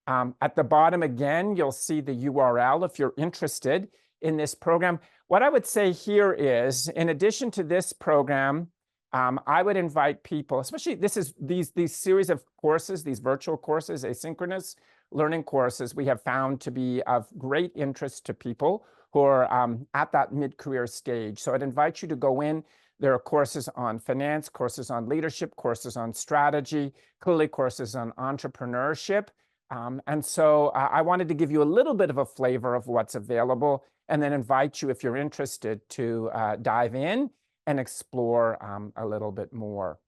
At the bottom, again, you'll see the URL if you're interested in this program. What I would say here is, in addition to this program, I would invite people, especially these series of courses, these virtual courses, asynchronous learning courses, we have found to be of great interest to people who are at that mid-career stage. So I'd invite you to go in. There are courses on finance, courses on leadership, courses on strategy, clearly courses on entrepreneurship. And so I wanted to give you a little bit of a flavor of what's available, and then invite you, if you're interested, to dive in and explore a little bit more.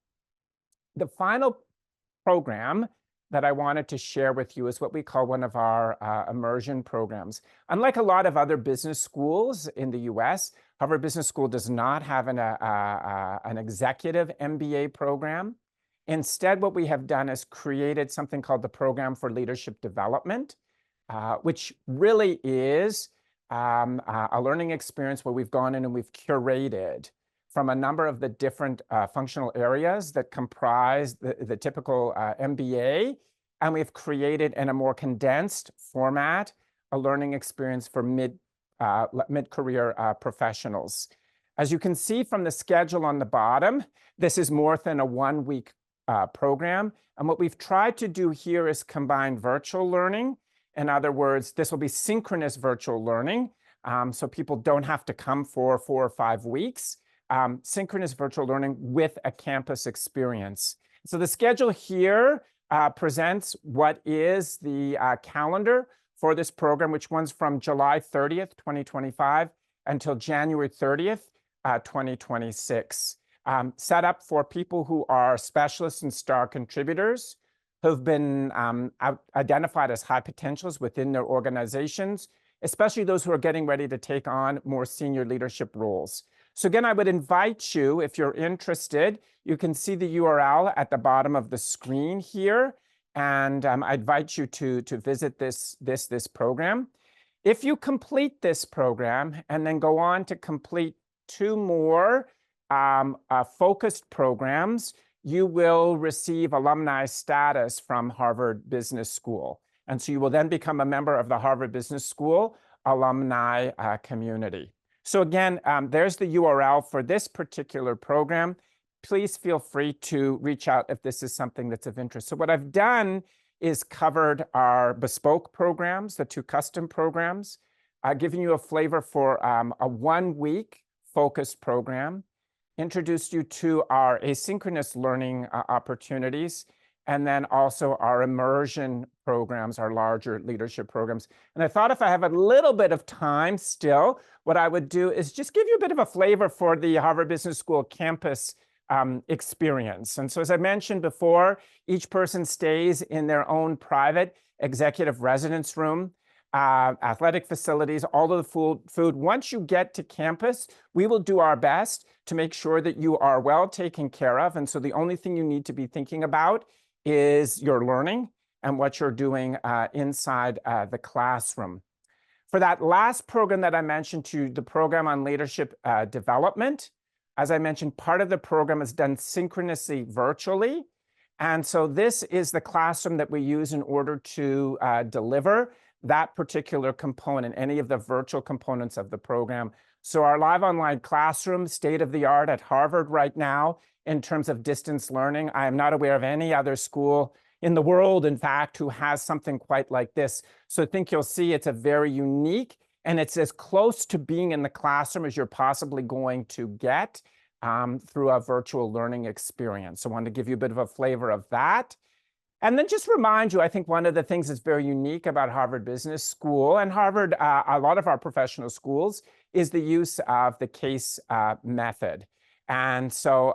The final program that I wanted to share with you is what we call one of our immersion programs. Unlike a lot of other business schools in the US, Harvard Business School does not have an executive MBA program. Instead, what we have done is created something called the Program for Leadership Development, which really is a learning experience where we've gone in and we've curated from a number of the different functional areas that comprise the typical MBA, and we've created in a more condensed format a learning experience for mid-career professionals. As you can see from the schedule on the bottom, this is more than a 1-week program. And what we've tried to do here is combine virtual learning. In other words, this will be synchronous virtual learning, so people don't have to come for 4 or 5 weeks. Synchronous virtual learning with a campus experience. So the schedule here presents what is the calendar for this program, which runs from July 30th, 2025 until January 30th, 2026. Set up for people who are specialists and star contributors who've been identified as high potentials within their organizations, especially those who are getting ready to take on more senior leadership roles. So again, I would invite you, if you're interested, you can see the URL at the bottom of the screen here, and I invite you to visit this program. If you complete this program and then go on to complete 2 more focused programs, you will receive alumni status from Harvard Business School. And so you will then become a member of the Harvard Business School alumni community. So again, there's the URL for this particular program. Please feel free to reach out if this is something that's of interest. So what I've done is covered our bespoke programs, the 2 custom programs, giving you a flavor for a 1-week focused program, introduced you to our asynchronous learning opportunities, and then also our immersion programs, our larger leadership programs. And I thought if I have a little bit of time still, what I would do is just give you a bit of a flavor for the Harvard Business School campus experience. And so as I mentioned before, each person stays in their own private executive residence room, athletic facilities, all of the food. Once you get to campus, we will do our best to make sure that you are well taken care of. And so the only thing you need to be thinking about is your learning and what you're doing inside the classroom. For that last program that I mentioned to you, the program on leadership development, as I mentioned, part of the program is done synchronously virtually. And so this is the classroom that we use in order to deliver that particular component, any of the virtual components of the program. So our live online classroom, state of the art at Harvard right now in terms of distance learning. I am not aware of any other school in the world, in fact, who has something quite like this. So I think you'll see it's a very unique, and it's as close to being in the classroom as you're possibly going to get through a virtual learning experience. So I wanted to give you a bit of a flavor of that. And then just remind you, I think one of the things that's very unique about Harvard Business School and Harvard, a lot of our professional schools, is the use of the case method. And so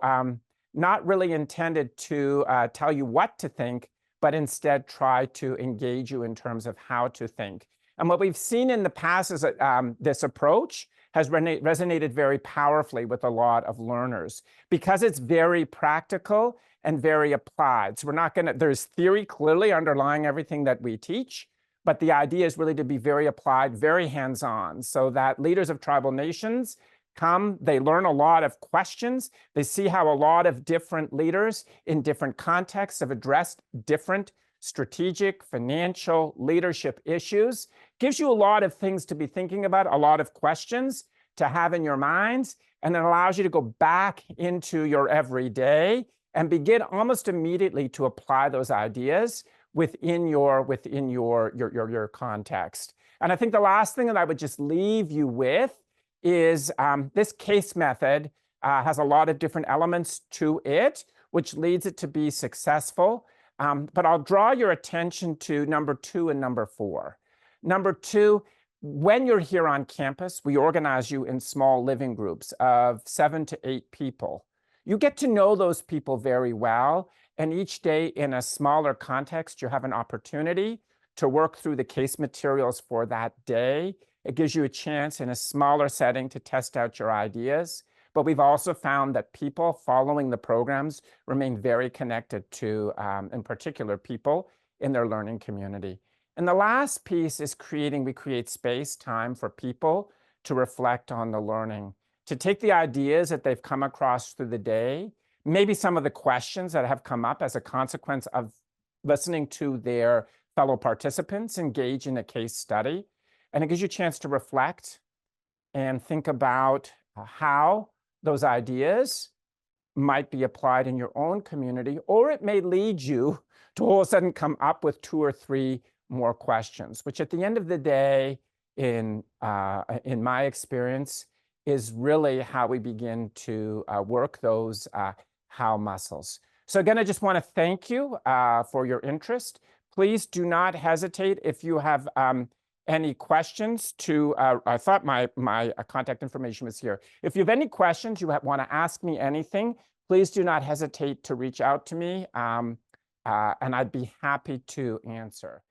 not really intended to tell you what to think, but instead try to engage you in terms of how to think. And what we've seen in the past is that this approach has resonated very powerfully with a lot of learners because it's very practical and very applied. So we're not gonna, there's theory clearly underlying everything that we teach, but the idea is really to be very applied, very hands-on, so that leaders of tribal nations come, they learn a lot of questions, they see how a lot of different leaders in different contexts have addressed different strategic, financial, leadership issues. Gives you a lot of things to be thinking about, a lot of questions to have in your minds, and it allows you to go back into your everyday and begin almost immediately to apply those ideas within your context. And I think the last thing that I would just leave you with is this case method has a lot of different elements to it, which leads it to be successful. But I'll draw your attention to number 2 and number 4. Number 2, when you're here on campus, we organize you in small living groups of 7 to 8 people. You get to know those people very well, and each day in a smaller context, you have an opportunity to work through the case materials for that day. It gives you a chance in a smaller setting to test out your ideas. But we've also found that people following the programs remain very connected to, in particular, people in their learning community. And the last piece is we create space, time for people to reflect on the learning, to take the ideas that they've come across through the day, maybe some of the questions that have come up as a consequence of listening to their fellow participants engage in a case study. And it gives you a chance to reflect and think about how those ideas might be applied in your own community, or it may lead you to all of a sudden come up with 2 or 3 more questions, which at the end of the day, in my experience, is really how we begin to work those how muscles. So again, I just want to thank you for your interest. Please do not hesitate if you have any questions to, I thought my contact information was here. If you have any questions, you want to ask me anything, please do not hesitate to reach out to me, and I'd be happy to answer.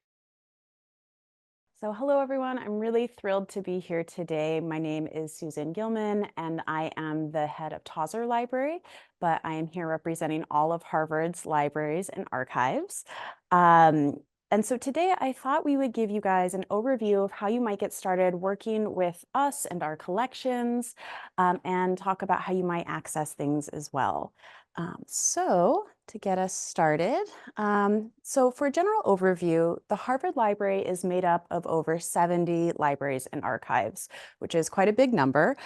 So hello, everyone. I'm really thrilled to be here today. My name is Susan Gilman, and I am the head of Tozzer Library, but I am here representing all of Harvard's libraries and archives. And so today I thought we would give you guys an overview of how you might get started working with us and our collections, and talk about how you might access things as well. So to get us started, so for a general overview, the Harvard Library is made up of over 70 libraries and archives, which is quite a big number.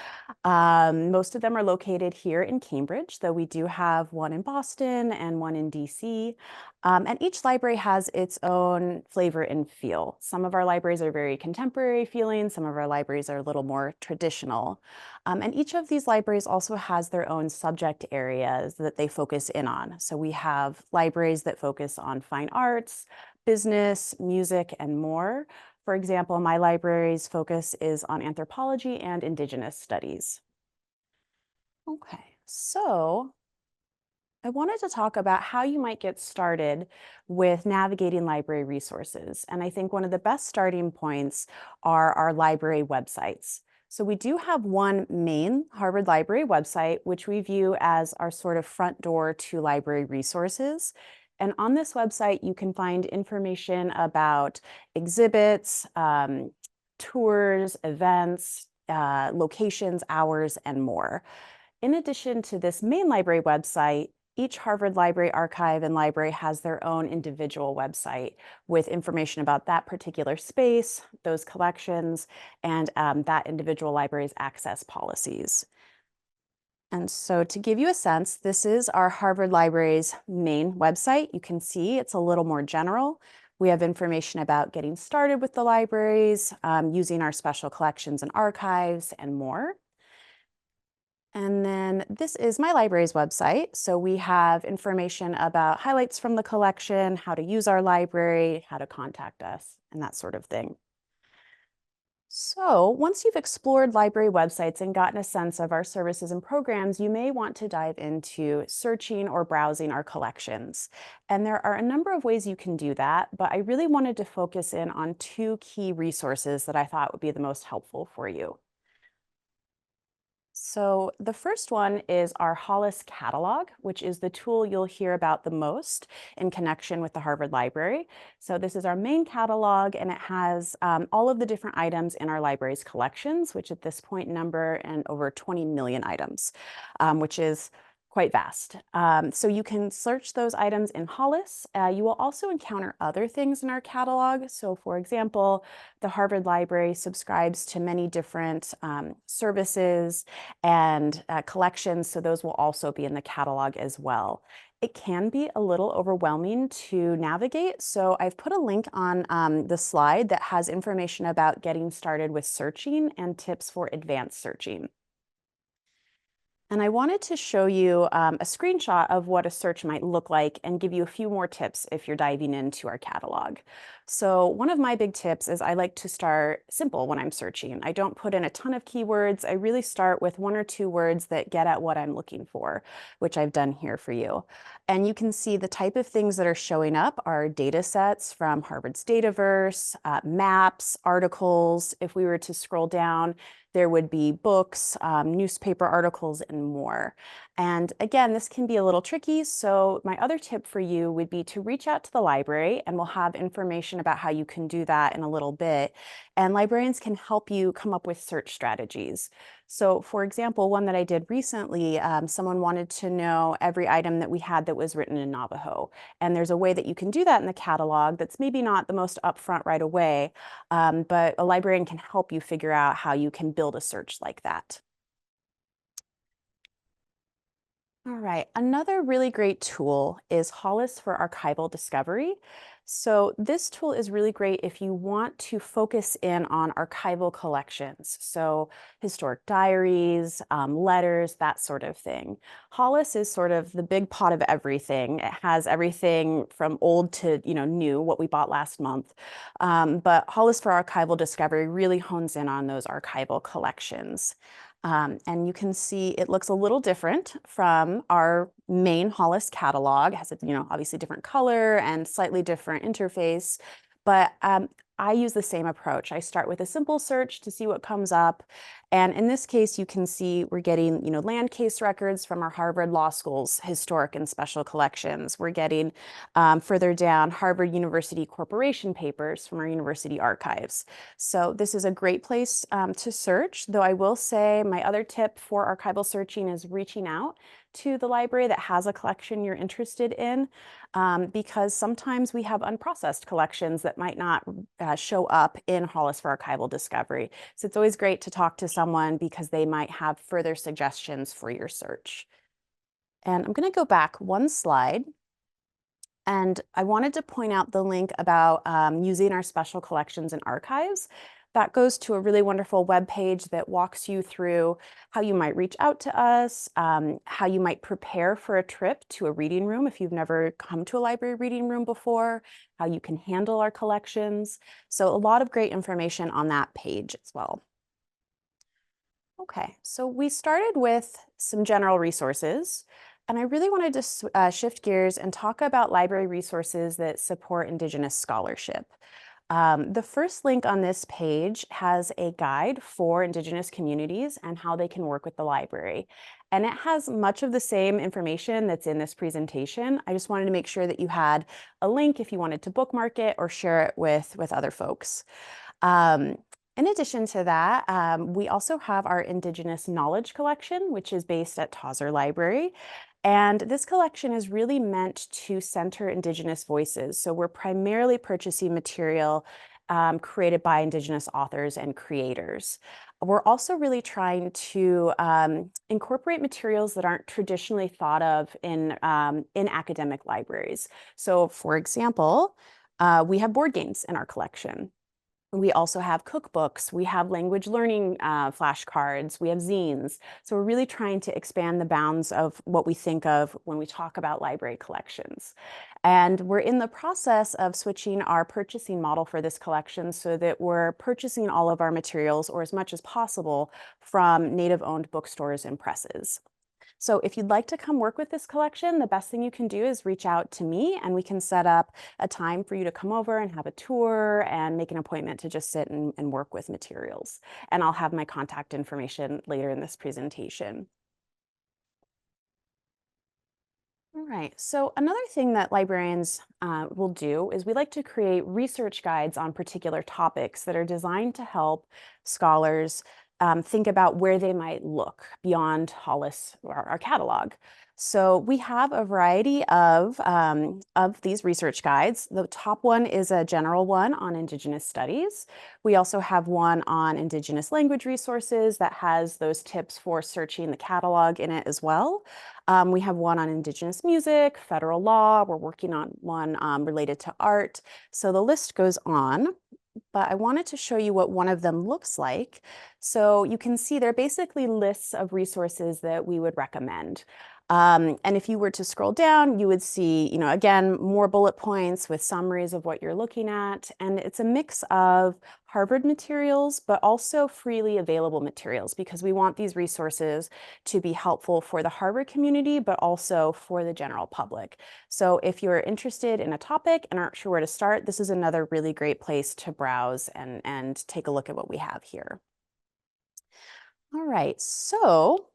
Most of them are located here in Cambridge, though we do have one in Boston and one in DC. And each library has its own flavor and feel. Some of our libraries are very contemporary feeling, some of our libraries are a little more traditional. And each of these libraries also has their own subject areas that they focus in on. So we have libraries that focus on fine arts, business, music, and more. For example, my library's focus is on anthropology and Indigenous studies. Okay, so I wanted to talk about how you might get started with navigating library resources. And I think one of the best starting points are our library websites. So we do have one main Harvard Library website, which we view as our sort of front door to library resources. And on this website, you can find information about exhibits, tours, events, locations, hours, and more. In addition to this main library website, each Harvard Library Archive and library has their own individual website with information about that particular space, those collections, and that individual library's access policies. And so to give you a sense, this is our Harvard Library's main website. You can see it's a little more general. We have information about getting started with the libraries, using our special collections and archives, and more. And then this is my library's website. So we have information about highlights from the collection, how to use our library, how to contact us, and that sort of thing. So once you've explored library websites and gotten a sense of our services and programs, you may want to dive into searching or browsing our collections. And there are a number of ways you can do that, but I really wanted to focus in on two key resources that I thought would be the most helpful for you. So the first one is our Hollis catalog, which is the tool you'll hear about the most in connection with the Harvard Library. So this is our main catalog, and it has all of the different items in our library's collections, which at this point number and over 20 million items, which is quite vast. So you can search those items in Hollis. You will also encounter other things in our catalog. So for example, the Harvard Library subscribes to many different services and collections, so those will also be in the catalog as well. It can be a little overwhelming to navigate, so I've put a link on the slide that has information about getting started with searching and tips for advanced searching. And I wanted to show you a screenshot of what a search might look like and give you a few more tips if you're diving into our catalog. So one of my big tips is I like to start simple when I'm searching. I don't put in a ton of keywords. I really start with 1 or 2 words that get at what I'm looking for, which I've done here for you. And you can see the type of things that are showing up are data sets from Harvard's Dataverse, maps, articles. If we were to scroll down, there would be books, newspaper articles, and more. And again, this can be a little tricky. So my other tip for you would be to reach out to the library, and we'll have information about how you can do that in a little bit. And librarians can help you come up with search strategies. So for example, one that I did recently, someone wanted to know every item that we had that was written in Navajo. And there's a way that you can do that in the catalog that's maybe not the most upfront right away, but a librarian can help you figure out how you can build a search like that. All right, another really great tool is Hollis for archival discovery. So this tool is really great if you want to focus in on archival collections. So historic diaries, letters, that sort of thing. Hollis is sort of the big pot of everything. It has everything from old to new, what we bought last month. But Hollis for archival discovery really hones in on those archival collections. And you can see it looks a little different from our main Hollis catalog. It has a, obviously different color and slightly different interface, but I use the same approach. I start with a simple search to see what comes up. And in this case, you can see we're getting, land case records from our Harvard Law School's historic and special collections. We're getting further down Harvard University Corporation papers from our university archives. So this is a great place to search, though I will say my other tip for archival searching is reaching out to the library that has a collection you're interested in, because sometimes we have unprocessed collections that might not show up in Hollis for archival discovery. So it's always great to talk to someone because they might have further suggestions for your search. And I'm going to go back one slide. And I wanted to point out the link about using our special collections and archives. That goes to a really wonderful web page that walks you through how you might reach out to us, how you might prepare for a trip to a reading room if you've never come to a library reading room before, how you can handle our collections. So a lot of great information on that page as well. Okay, so we started with some general resources, and I really wanted to shift gears and talk about library resources that support Indigenous scholarship. The first link on this page has a guide for Indigenous communities and how they can work with the library. And it has much of the same information that's in this presentation. I just wanted to make sure that you had a link if you wanted to bookmark it or share it with other folks. In addition to that, we also have our Indigenous Knowledge Collection, which is based at Tozzer Library. And this collection is really meant to center Indigenous voices. So we're primarily purchasing material created by Indigenous authors and creators. We're also really trying to incorporate materials that aren't traditionally thought of in academic libraries. So for example, we have board games in our collection. We also have cookbooks, we have language learning flashcards, we have zines. So we're really trying to expand the bounds of what we think of when we talk about library collections. And we're in the process of switching our purchasing model for this collection so that we're purchasing all of our materials, or as much as possible, from Native-owned bookstores and presses. So if you'd like to come work with this collection, the best thing you can do is reach out to me and we can set up a time for you to come over and have a tour and make an appointment to just sit and work with materials. And I'll have my contact information later in this presentation. All right, so another thing that librarians will do is we like to create research guides on particular topics that are designed to help scholars think about where they might look beyond Hollis or our catalog. So we have a variety of these research guides. The top one is a general one on Indigenous studies. We also have one on Indigenous language resources that has those tips for searching the catalog in it as well. We have one on Indigenous music, federal law. We're working on one related to art. So the list goes on. But I wanted to show you what one of them looks like. So you can see they're basically lists of resources that we would recommend. And if you were to scroll down, you would see, again, more bullet points with summaries of what you're looking at. And it's a mix of Harvard materials, but also freely available materials, because we want these resources to be helpful for the Harvard community, but also for the general public. So if you're interested in a topic and aren't sure where to start, this is another really great place to browse and take a look at what we have here. All right, so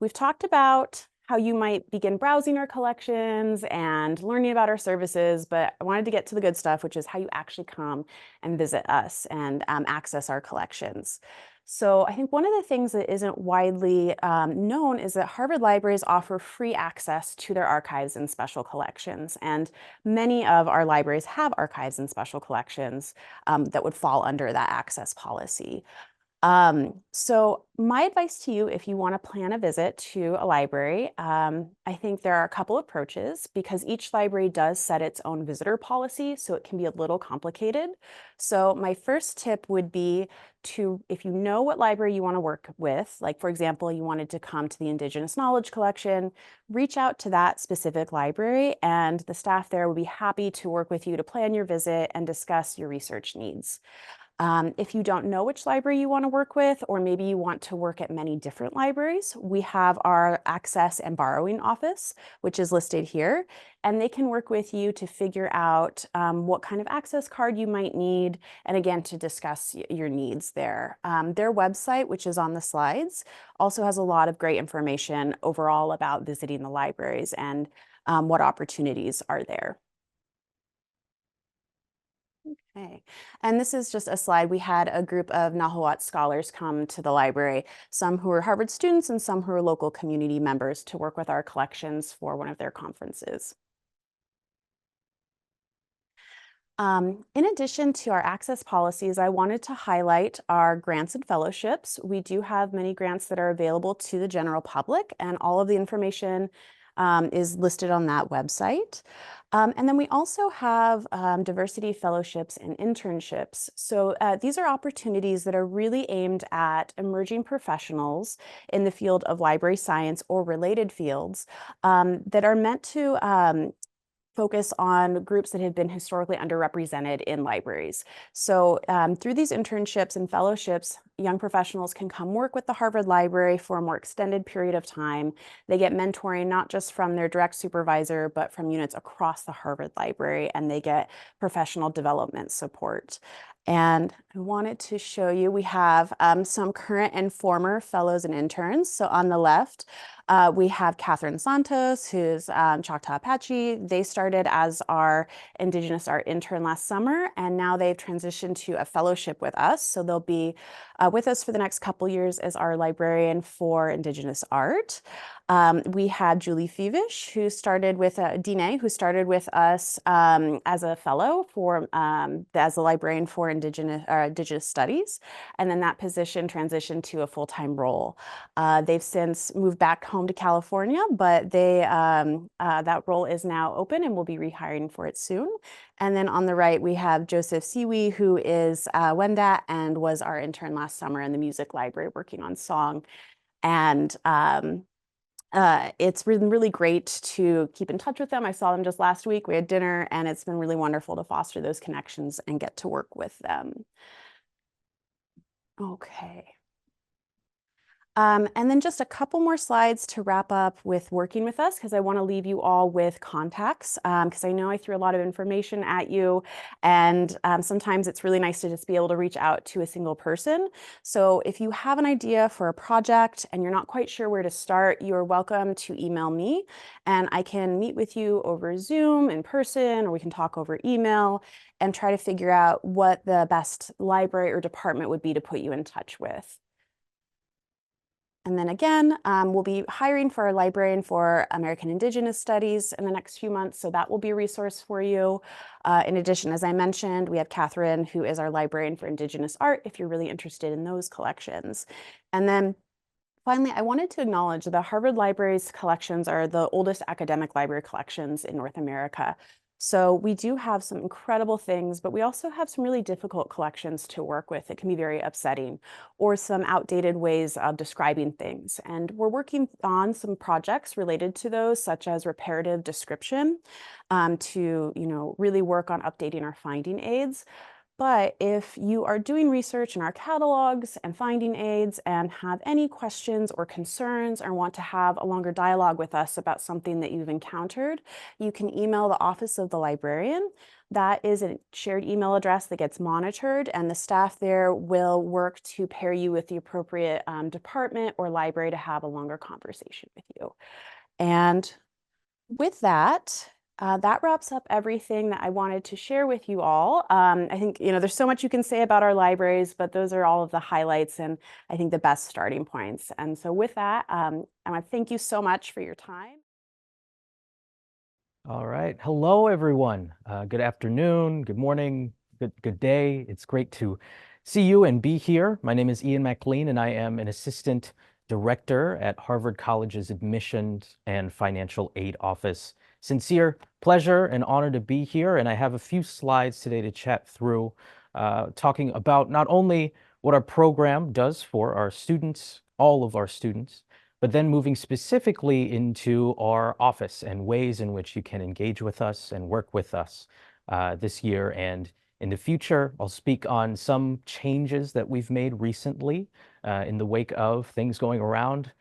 we've talked about how you might begin browsing our collections and learning about our services, but I wanted to get to the good stuff, which is how you actually come and visit us and access our collections. So I think one of the things that isn't widely known is that Harvard libraries offer free access to their archives and special collections. And many of our libraries have archives and special collections that would fall under that access policy. So my advice to you, if you want to plan a visit to a library, I think there are a couple approaches, because each library does set its own visitor policy, so it can be a little complicated. So my first tip would be to, if you know what library you want to work with, like for example, you wanted to come to the Indigenous Knowledge Collection, reach out to that specific library, and the staff there would be happy to work with you to plan your visit and discuss your research needs. If you don't know which library you want to work with, or maybe you want to work at many different libraries, we have our access and borrowing office, which is listed here, and they can work with you to figure out what kind of access card you might need, and again, to discuss your needs there. Their website, which is on the slides, also has a lot of great information overall about visiting the libraries and what opportunities are there. Okay, and this is just a slide. We had a group of Nahuatl scholars come to the library, some who are Harvard students and some who are local community members, to work with our collections for one of their conferences. In addition to our access policies, I wanted to highlight our grants and fellowships. We do have many grants that are available to the general public, and all of the information is listed on that website. And then we also have diversity fellowships and internships. So these are opportunities that are really aimed at emerging professionals in the field of library science or related fields that are meant to focus on groups that have been historically underrepresented in libraries. So through these internships and fellowships, young professionals can come work with the Harvard Library for a more extended period of time. They get mentoring not just from their direct supervisor, but from units across the Harvard Library, and they get professional development support. And I wanted to show you, we have some current and former fellows and interns. So on the left, we have Catherine Santos, who's Choctaw Apache. They started as our Indigenous art intern last summer, and now they've transitioned to a fellowship with us. So they'll be with us for the next couple years as our librarian for Indigenous art. We had Julie Fevish, who started with Deanna, who started with us as a fellow for as a librarian for Indigenous studies, and then that position transitioned to a full-time role. They've since moved back home to California, but that role is now open and we'll be rehiring for it soon. And then on the right, we have Joseph Siwi, who is Wendat and was our intern last summer in the music library working on song. And it's been really great to keep in touch with them. I saw them just last week. We had dinner, and it's been really wonderful to foster those connections and get to work with them. Okay. And then just a couple more slides to wrap up with working with us, because I want to leave you all with contacts, because I know I threw a lot of information at you, and sometimes it's really nice to just be able to reach out to a single person. So if you have an idea for a project and you're not quite sure where to start, you're welcome to email me, and I can meet with you over Zoom, in person, or we can talk over email and try to figure out what the best library or department would be to put you in touch with. And then again, we'll be hiring for a librarian for American Indigenous Studies in the next few months, so that will be a resource for you. In addition, as I mentioned, we have Catherine, who is our librarian for Indigenous art, if you're really interested in those collections. And then finally, I wanted to acknowledge the Harvard Library's collections are the oldest academic library collections in North America. So we do have some incredible things, but we also have some really difficult collections to work with. It can be very upsetting, or some outdated ways of describing things. And we're working on some projects related to those, such as reparative description, to really work on updating our finding aids. But if you are doing research in our catalogs and finding aids and have any questions or concerns or want to have a longer dialogue with us about something that you've encountered, you can email the Office of the Librarian. That is a shared email address that gets monitored, and the staff there will work to pair you with the appropriate department or library to have a longer conversation with you. And with that, that wraps up everything that I wanted to share with you all. I think, there's so much you can say about our libraries, but those are all of the highlights and I think the best starting points. And so with that, I want to thank you so much for your time. All right. Hello, everyone. Good afternoon, good morning, good day. It's great to see you and be here. My name is Ian McLean, and I am an assistant director at Harvard College's Admissions and Financial Aid Office. Sincere pleasure and honor to be here, and I have a few slides today to chat through, talking about not only what our program does for our students, all of our students, but then moving specifically into our office and ways in which you can engage with us and work with us this year and in the future. I'll speak on some changes that we've made recently in the wake of things going around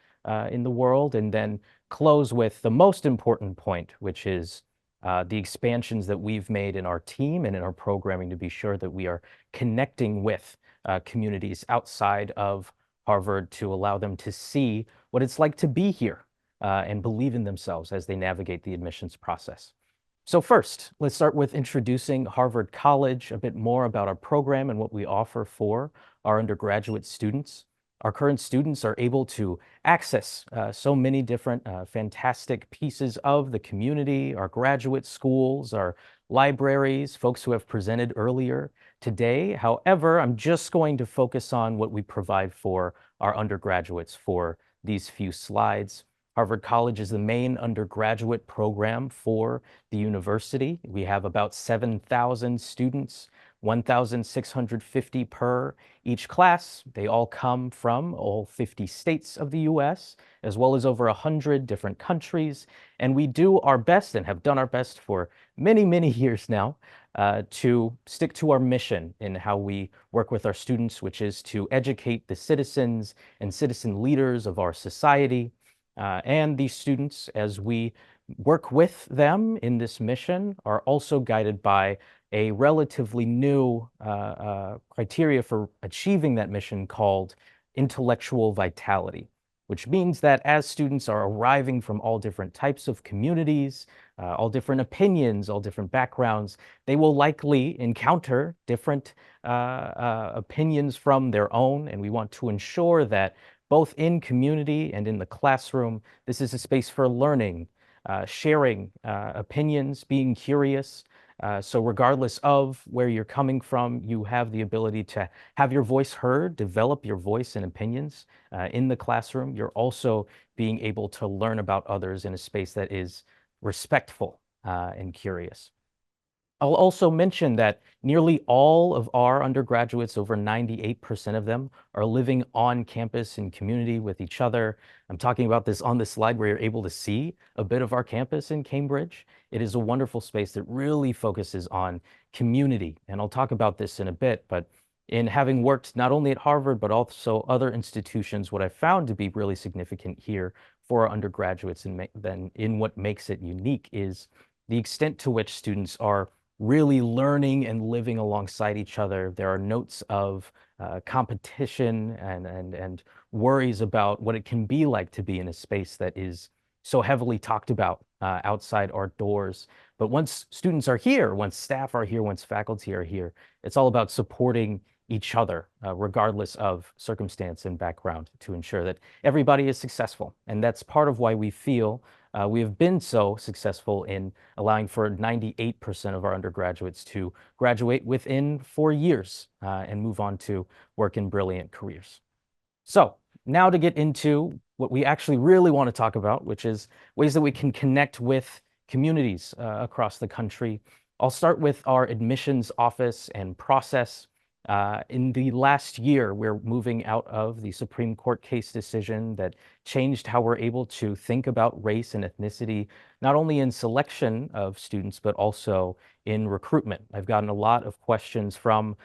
in the world, and then close with the most important point, which is the expansions that we've made in our team and in our programming to be sure that we are connecting with communities outside of Harvard to allow them to see what it's like to be here and believe in themselves as they navigate the admissions process. So first, let's start with introducing Harvard College, a bit more about our program and what we offer for our undergraduate students. Our current students are able to access so many different fantastic pieces of the community, our graduate schools, our libraries, folks who have presented earlier today. However, I'm just going to focus on what we provide for our undergraduates for these few slides. Harvard College is the main undergraduate program for the university. We have about 7,000 students, 1,650 per each class. They all come from all 50 states of the US, as well as over 100 different countries. And we do our best and have done our best for many, many years now to stick to our mission in how we work with our students, which is to educate the citizens and citizen leaders of our society. And these students, as we work with them in this mission, are also guided by a relatively new criteria for achieving that mission called intellectual vitality, which means that as students are arriving from all different types of communities, all different opinions, all different backgrounds, they will likely encounter different opinions from their own, and we want to ensure that both in community and in the classroom, this is a space for learning, sharing opinions, being curious, So regardless of where you're coming from, you have the ability to have your voice heard, develop your voice and opinions in the classroom. You're also being able to learn about others in a space that is respectful and curious. I'll also mention that nearly all of our undergraduates, over 98% of them, are living on campus in community with each other. I'm talking about this on this slide where you're able to see a bit of our campus in Cambridge. It is a wonderful space that really focuses on community. And I'll talk about this in a bit, but in having worked not only at Harvard, but also other institutions, what I found to be really significant here for our undergraduates and then in what makes it unique is the extent to which students are really learning and living alongside each other. There are notes of competition and worries about what it can be like to be in a space that is so heavily talked about outside our doors. But once students are here, once staff are here, once faculty are here, it's all about supporting each other, regardless of circumstance and background, to ensure that everybody is successful. And that's part of why we feel we have been so successful in allowing for 98% of our undergraduates to graduate within 4 years and move on to work in brilliant careers. So now to get into what we actually really want to talk about, which is ways that we can connect with communities across the country. I'll start with our admissions office and process. In the last year, we're moving out of the Supreme Court case decision that changed how we're able to think about race and ethnicity, not only in selection of students, but also in recruitment. I've gotten a lot of questions from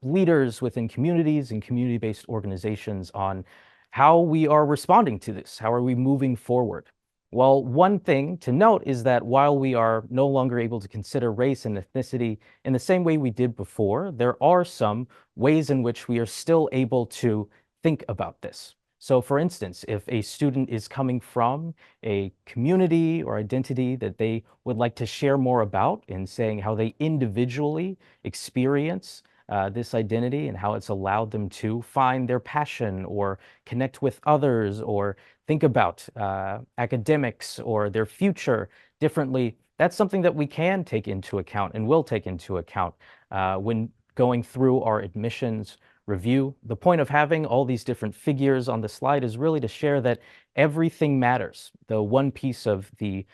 leaders within communities and community-based organizations on how we are responding to this. How are we moving forward? Well, one thing to note is that while we are no longer able to consider race and ethnicity in the same way we did before, there are some ways in which we are still able to think about this. So for instance, if a student is coming from a community or identity that they would like to share more about in saying how they individually experience this identity and how it's allowed them to find their passion or connect with others or think about academics or their future differently, that's something that we can take into account and will take into account when going through our admissions review. The point of having all these different figures on the slide is really to share that everything matters. The one piece of the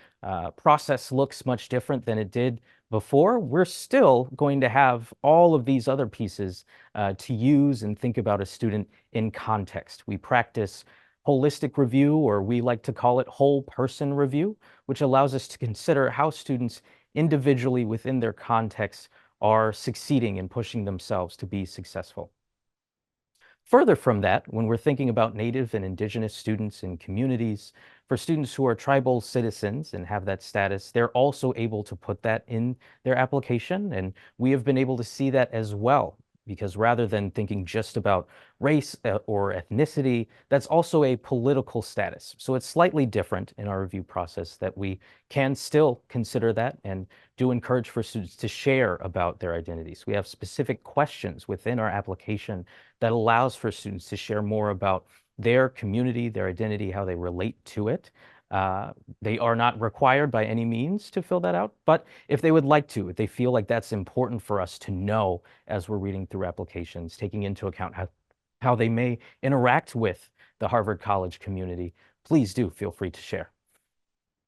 process looks much different than it did before, we're still going to have all of these other pieces to use and think about a student in context. We practice holistic review, or we like to call it whole person review, which allows us to consider how students individually within their context are succeeding and pushing themselves to be successful. Further from that, when we're thinking about Native and Indigenous students and communities, for students who are tribal citizens and have that status, they're also able to put that in their application. And we have been able to see that as well, because rather than thinking just about race or ethnicity, that's also a political status. So it's slightly different in our review process that we can still consider that and do encourage for students to share about their identities. We have specific questions within our application that allows for students to share more about their community, their identity, how they relate to it. They are not required by any means to fill that out, but if they would like to, if they feel like that's important for us to know as we're reading through applications, taking into account how they may interact with the Harvard College community, please do feel free to share.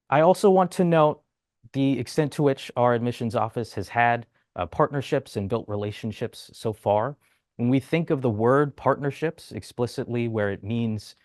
I also want to note the extent to which our admissions office has had partnerships and built relationships so far. When we think of the word partnerships explicitly, where it means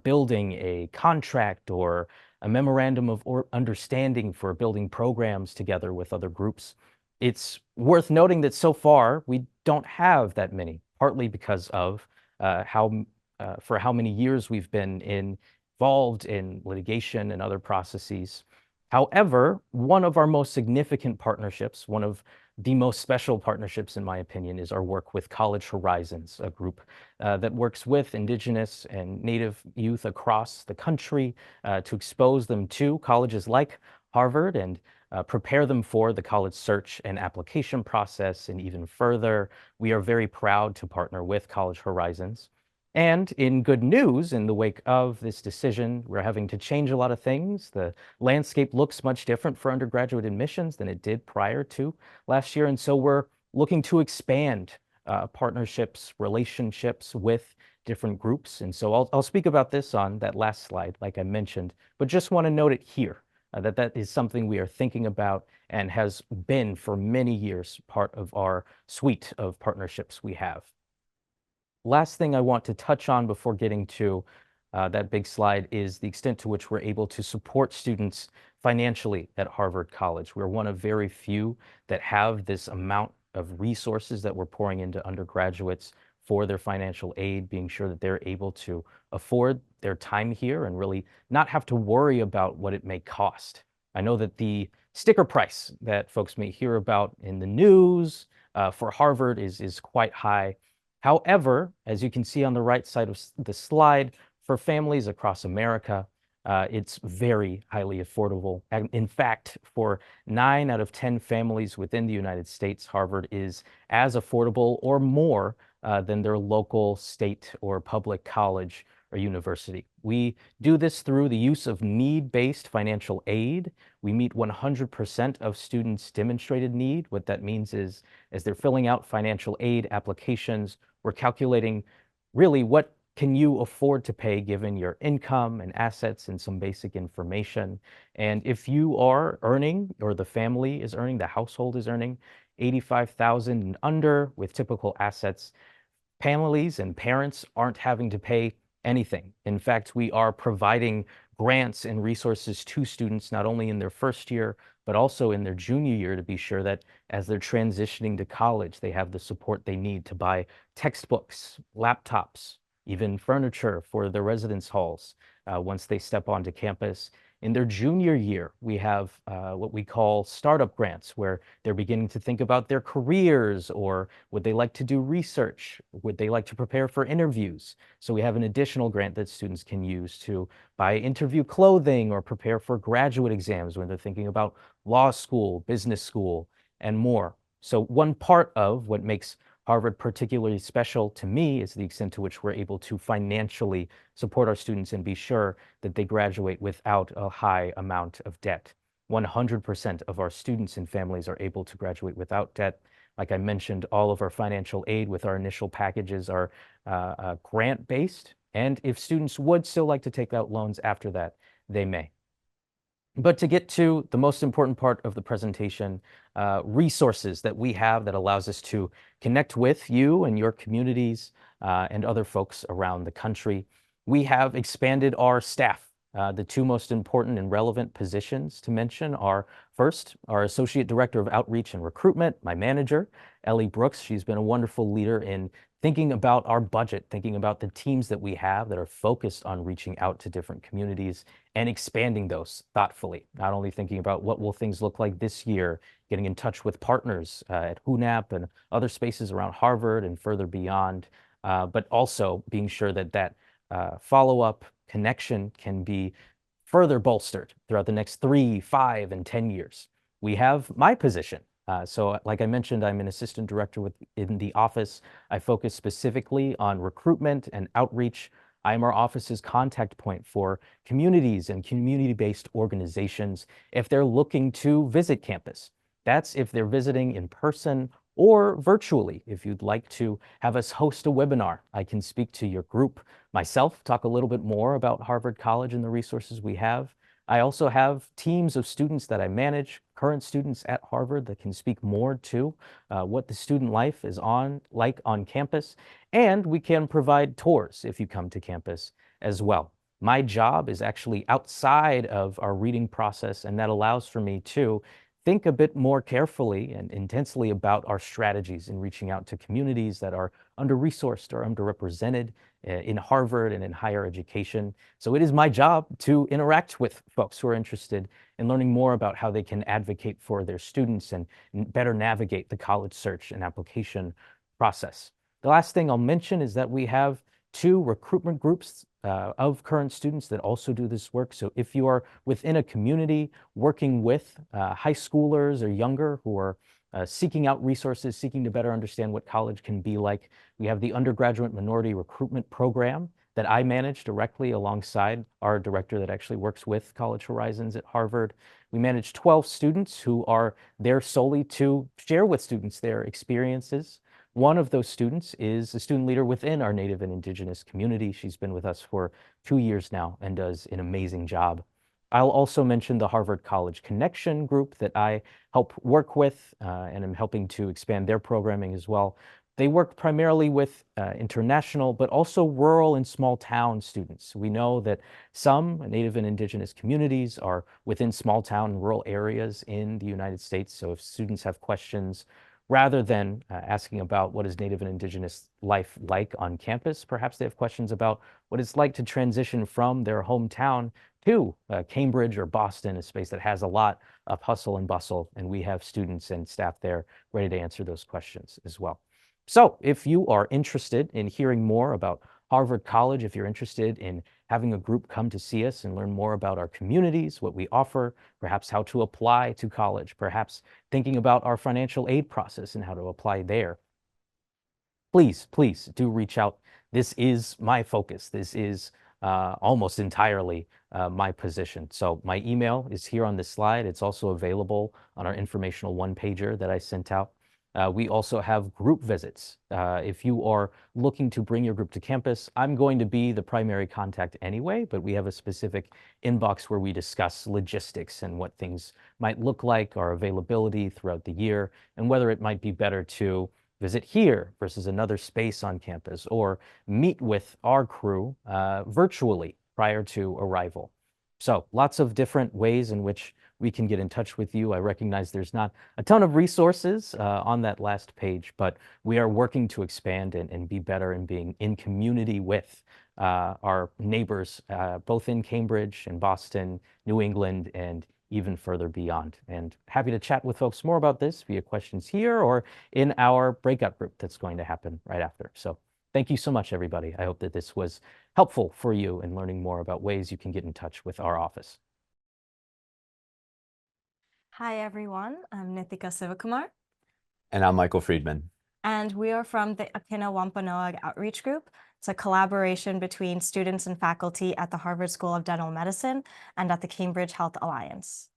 building a contract or a memorandum of understanding for building programs together with other groups, it's worth noting that so far we don't have that many, partly because of for how many years we've been involved in litigation and other processes. However, one of our most significant partnerships, one of the most special partnerships, in my opinion, is our work with College Horizons, a group that works with Indigenous and Native youth across the country to expose them to colleges like Harvard and prepare them for the college search and application process. And even further, we are very proud to partner with College Horizons. And in good news, in the wake of this decision, we're having to change a lot of things. The landscape looks much different for undergraduate admissions than it did prior to last year. And so we're looking to expand partnerships, relationships with different groups. And so I'll speak about this on that last slide, like I mentioned, but just want to note it here, that is something we are thinking about and has been for many years part of our suite of partnerships we have. Last thing I want to touch on before getting to that big slide is the extent to which we're able to support students financially at Harvard College. We're one of very few that have this amount of resources that we're pouring into undergraduates for their financial aid, being sure that they're able to afford their time here and really not have to worry about what it may cost. I know that the sticker price that folks may hear about in the news for Harvard is quite high. However, as you can see on the right side of the slide, for families across America, it's very highly affordable. And in fact, for 9 out of 10 families within the United States, Harvard is as affordable or more than their local state or public college or university. We do this through the use of need-based financial aid. We meet 100% of students' demonstrated need. What that means is, as they're filling out financial aid applications, we're calculating really what can you afford to pay given your income and assets and some basic information. And if you are earning, or the family is earning, the household is earning $85,000 and under with typical assets, families and parents aren't having to pay anything. In fact, we are providing grants and resources to students not only in their first year, but also in their junior year to be sure that as they're transitioning to college, they have the support they need to buy textbooks, laptops, even furniture for their residence halls once they step onto campus. In their junior year, we have what we call startup grants, where they're beginning to think about their careers, or would they like to do research? Would they like to prepare for interviews? So we have an additional grant that students can use to buy interview clothing or prepare for graduate exams when they're thinking about law school, business school, and more. So one part of what makes Harvard particularly special to me is the extent to which we're able to financially support our students and be sure that they graduate without a high amount of debt. 100% of our students and families are able to graduate without debt. Like I mentioned, all of our financial aid with our initial packages are grant-based, and if students would still like to take out loans after that, they may. But to get to the most important part of the presentation, resources that we have that allows us to connect with you and your communities and other folks around the country. We have expanded our staff. The two most important and relevant positions to mention are, first, our Associate Director of Outreach and Recruitment, my manager, Ellie Brooks. She's been a wonderful leader in thinking about our budget, thinking about the teams that we have that are focused on reaching out to different communities and expanding those thoughtfully, not only thinking about what will things look like this year, getting in touch with partners at HUNAP and other spaces around Harvard and further beyond, but also being sure that that follow-up connection can be further bolstered throughout the next 3, 5, and 10 years. We have my position. So like I mentioned, I'm an assistant director in the office. I focus specifically on recruitment and outreach. I'm our office's contact point for communities and community-based organizations if they're looking to visit campus. That's if they're visiting in person or virtually. If you'd like to have us host a webinar, I can speak to your group myself, talk a little bit more about Harvard College and the resources we have. I also have teams of students that I manage, current students at Harvard that can speak more to what the student life is like on campus. And we can provide tours if you come to campus as well. My job is actually outside of our reading process, and that allows for me to think a bit more carefully and intensely about our strategies in reaching out to communities that are under-resourced or underrepresented in Harvard and in higher education. So it is my job to interact with folks who are interested in learning more about how they can advocate for their students and better navigate the college search and application process. The last thing I'll mention is that we have 2 recruitment groups of current students that also do this work. So if you are within a community working with high schoolers or younger who are seeking out resources, seeking to better understand what college can be like. We have the Undergraduate Minority Recruitment Program that I manage directly alongside our director that actually works with College Horizons at Harvard. We manage 12 students who are there solely to share with students their experiences. One of those students is a student leader within our Native and Indigenous community. She's been with us for 2 years now and does an amazing job. I'll also mention the Harvard College Connection group that I help work with and am helping to expand their programming as well. They work primarily with international, but also rural and small town students. We know that some Native and Indigenous communities are within small town and rural areas in the United States. So if students have questions, rather than asking about what is Native and Indigenous life like on campus, perhaps they have questions about what it's like to transition from their hometown to Cambridge or Boston, a space that has a lot of hustle and bustle, and we have students and staff there ready to answer those questions as well. So if you are interested in hearing more about Harvard College, if you're interested in having a group come to see us and learn more about our communities, what we offer, perhaps how to apply to college, perhaps thinking about our financial aid process and how to apply there, please do reach out. This is my focus. This is almost entirely my position. So my email is here on this slide. It's also available on our informational one-pager that I sent out. We also have group visits. If you are looking to bring your group to campus, I'm going to be the primary contact anyway, but we have a specific inbox where we discuss logistics and what things might look like, our availability throughout the year, and whether it might be better to visit here versus another space on campus, or meet with our crew virtually prior to arrival. So lots of different ways in which we can get in touch with you. I recognize there's not a ton of resources on that last page, but we are working to expand and be better in being in community with our neighbors, both in Cambridge and Boston, New England, and even further beyond. And happy to chat with folks more about this via questions here or in our breakout group that's going to happen right after. So thank you so much, everybody. I hope that this was helpful for you in learning more about ways you can get in touch with our office. Hi, everyone. I'm Nithika Sivakumar. And I'm Michael Friedman. And we are from the Akina Wampanoag Outreach Group. It's a collaboration between students and faculty at the Harvard School of Dental Medicine and at the Cambridge Health Alliance.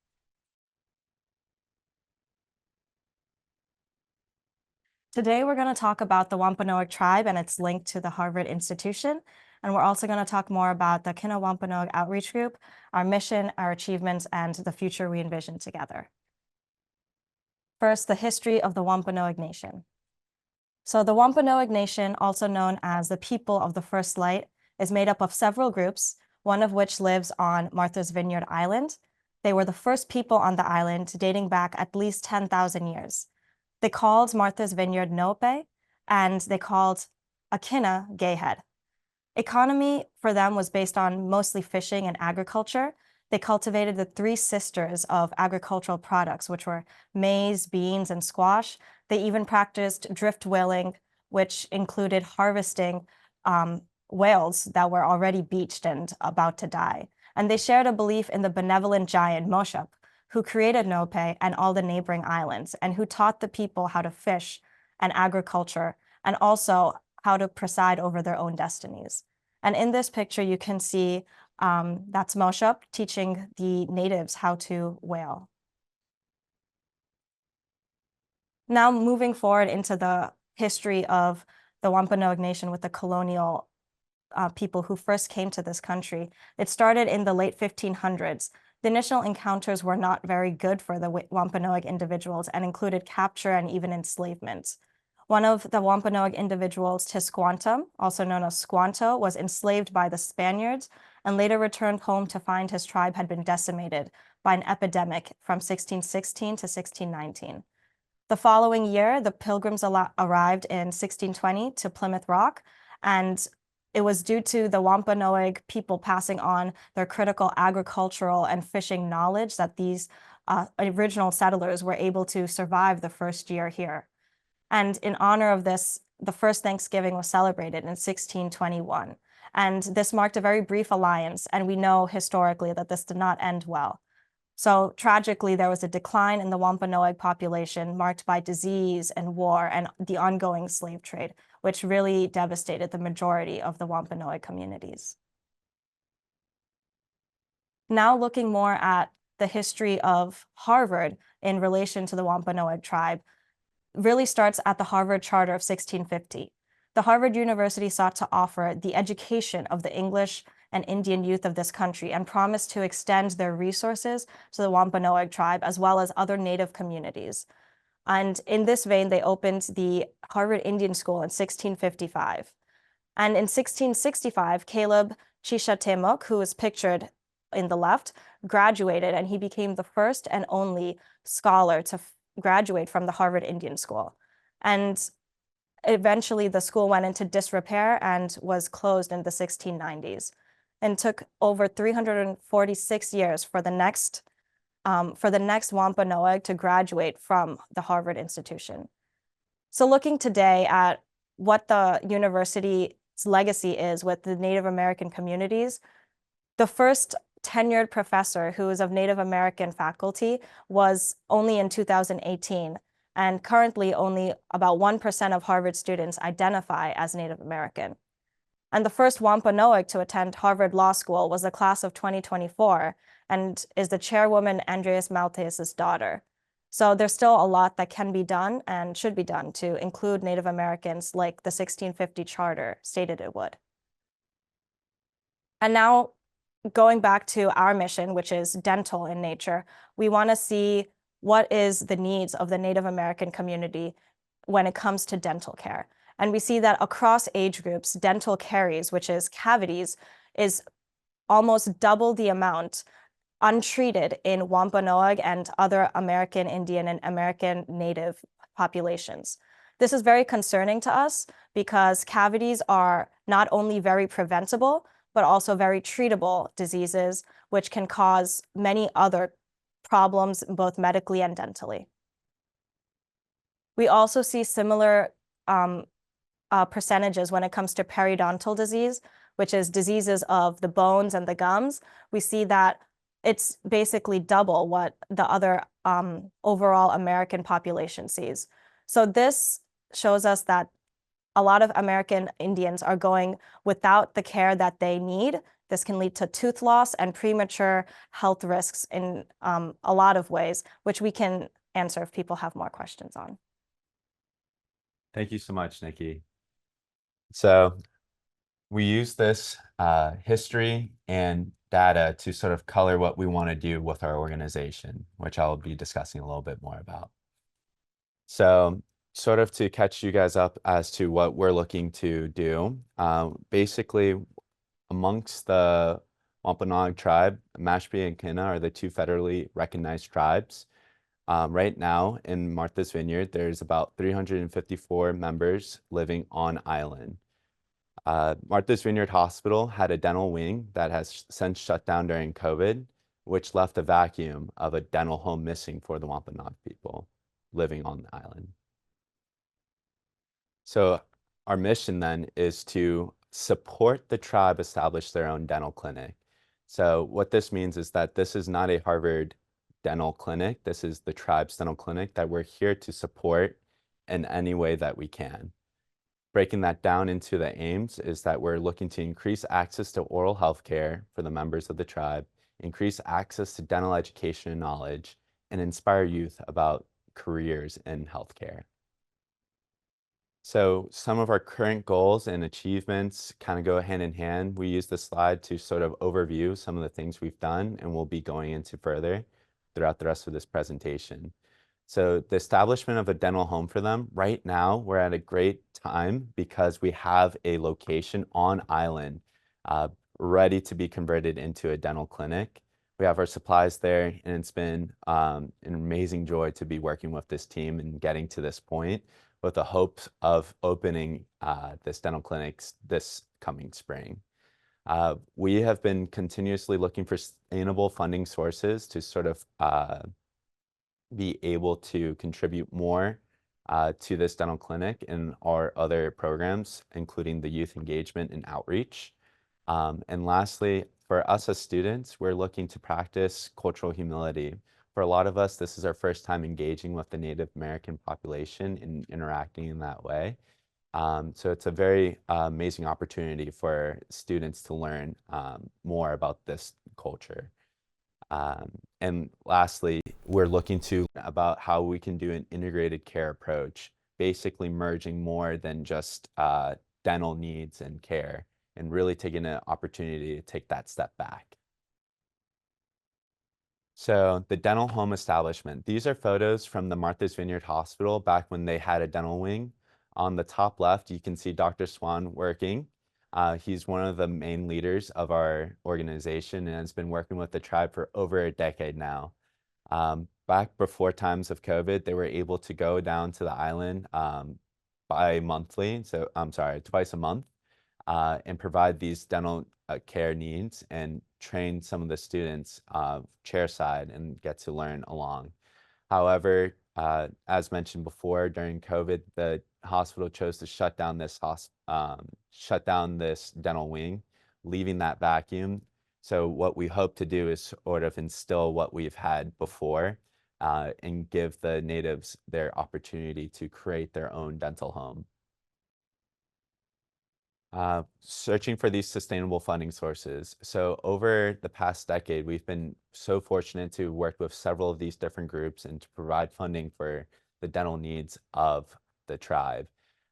Today, we're going to talk about the Wampanoag tribe and its link to the Harvard institution. And we're also going to talk more about the Akina Wampanoag Outreach Group, our mission, our achievements, and the future we envision together. First, the history of the Wampanoag Nation. So the Wampanoag Nation, also known as the People of the First Light, is made up of several groups, one of which lives on Martha's Vineyard Island. They were the first people on the island, dating back at least 10,000 years. They called Martha's Vineyard Nope, and they called Akina Gayhead. Economy for them was based on mostly fishing and agriculture. They cultivated the three sisters of agricultural products, which were maize, beans, and squash. They even practiced drift whaling, which included harvesting whales that were already beached and about to die. And they shared a belief in the benevolent giant Moshup, who created Nope and all the neighboring islands, and who taught the people how to fish and agriculture, and also how to preside over their own destinies. And in this picture, you can see that's Moshup teaching the natives how to whale. Now moving forward into the history of the Wampanoag Nation with the colonial people who first came to this country. It started in the late 1500s. The initial encounters were not very good for the Wampanoag individuals and included capture and even enslavement. One of the Wampanoag individuals, Tisquantum, also known as Squanto, was enslaved by the Spaniards and later returned home to find his tribe had been decimated by an epidemic from 1616 to 1619. The following year, the Pilgrims arrived in 1620 to Plymouth Rock, and it was due to the Wampanoag people passing on their critical agricultural and fishing knowledge that these original settlers were able to survive the first year here. And in honor of this, the first Thanksgiving was celebrated in 1621. And this marked a very brief alliance, and we know historically that this did not end well. So tragically, there was a decline in the Wampanoag population marked by disease and war and the ongoing slave trade, which really devastated the majority of the Wampanoag communities. Now looking more at the history of Harvard in relation to the Wampanoag tribe, really starts at the Harvard Charter of 1650. The Harvard University sought to offer the education of the English and Indian youth of this country and promised to extend their resources to the Wampanoag tribe as well as other Native communities. And in this vein, they opened the Harvard Indian School in 1655. And in 1665, Caleb Chishatemuk, who is pictured in the left, graduated, and he became the first and only scholar to graduate from the Harvard Indian School. And eventually the school went into disrepair and was closed in the 1690s, and took over 346 years for the next Wampanoag to graduate from the Harvard institution. So looking today at what the university's legacy is with the Native American communities, the first tenured professor who is of Native American faculty was only in 2018, and currently only about 1% of Harvard students identify as Native American. And the first Wampanoag to attend Harvard Law School was the class of 2024 and is the chairwoman Andreas Maltese' daughter. So there's still a lot that can be done and should be done to include Native Americans like the 1650 charter stated it would. And now going back to our mission, which is dental in nature, we want to see what is the needs of the Native American community when it comes to dental care. And we see that across age groups, dental caries, which is cavities, is almost double the amount untreated in Wampanoag and other American Indian and American Native populations. This is very concerning to us because cavities are not only very preventable, but also very treatable diseases, which can cause many other problems, both medically and dentally. We also see similar percentages when it comes to periodontal disease, which is diseases of the bones and the gums. We see that it's basically double what the other overall American population sees. So this shows us that a lot of American Indians are going without the care that they need. This can lead to tooth loss and premature health risks in a lot of ways, which we can answer if people have more questions on. Thank you so much, Nikki. So we use this history and data to sort of color what we want to do with our organization, which I'll be discussing a little bit more about. So sort of to catch you guys up as to what we're looking to do, basically amongst the Wampanoag tribe, Mashpee and Kina are the two federally recognized tribes. Right now in Martha's Vineyard, there's about 354 members living on island. Martha's Vineyard Hospital had a dental wing that has since shut down during COVID, which left a vacuum of a dental home missing for the Wampanoag people living on the island. So our mission then is to support the tribe establish their own dental clinic. So what this means is that this is not a Harvard dental clinic. This is the tribe's dental clinic that we're here to support in any way that we can. Breaking that down into the aims is that we're looking to increase access to oral health care for the members of the tribe, increase access to dental education and knowledge, and inspire youth about careers in healthcare. So some of our current goals and achievements kind of go hand in hand. We use this slide to sort of overview some of the things we've done and we'll be going into further throughout the rest of this presentation. So the establishment of a dental home for them, right now, we're at a great time because we have a location on island ready to be converted into a dental clinic. We have our supplies there, and it's been an amazing joy to be working with this team and getting to this point with the hopes of opening this dental clinic this coming spring. We have been continuously looking for sustainable funding sources to sort of be able to contribute more to this dental clinic and our other programs, including the youth engagement and outreach. And lastly, for us as students, we're looking to practice cultural humility. For a lot of us, this is our first time engaging with the Native American population and interacting in that way. So it's a very amazing opportunity for students to learn more about this culture. And lastly, we're looking to about how we can do an integrated care approach, basically merging more than just dental needs and care, and really taking an opportunity to take that step back. So the dental home establishment, these are photos from the Martha's Vineyard Hospital back when they had a dental wing. On the top left, you can see Dr. Swan working. He's one of the main leaders of our organization and has been working with the tribe for over a decade now. Back before times of COVID, they were able to go down to the island bi-monthly, so I'm sorry, twice a month, and provide these dental care needs and train some of the students chairside and get to learn along. However, as mentioned before, during COVID, the hospital chose to shut down this dental wing, leaving that vacuum. So what we hope to do is sort of instill what we've had before and give the natives their opportunity to create their own dental home. Searching for these sustainable funding sources. So over the past decade, we've been so fortunate to work with several of these different groups and to provide funding for the dental needs of the tribe,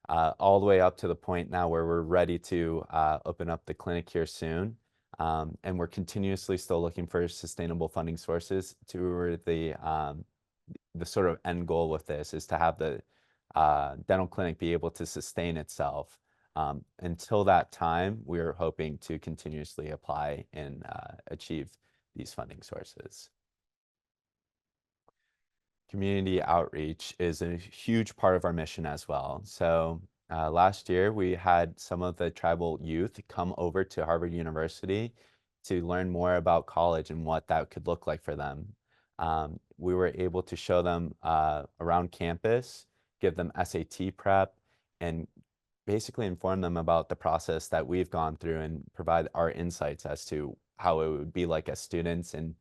all the way up to the point now where we're ready to open up the clinic here soon. And we're continuously still looking for sustainable funding sources to the sort of end goal with this is to have the dental clinic be able to sustain itself. Until that time, we're hoping to continuously apply and achieve these funding sources. Community outreach is a huge part of our mission as well. So last year, we had some of the tribal youth come over to Harvard University to learn more about college and what that could look like for them. We were able to show them around campus, give them SAT prep, and basically inform them about the process that we've gone through and provide our insights as to how it would be like as students and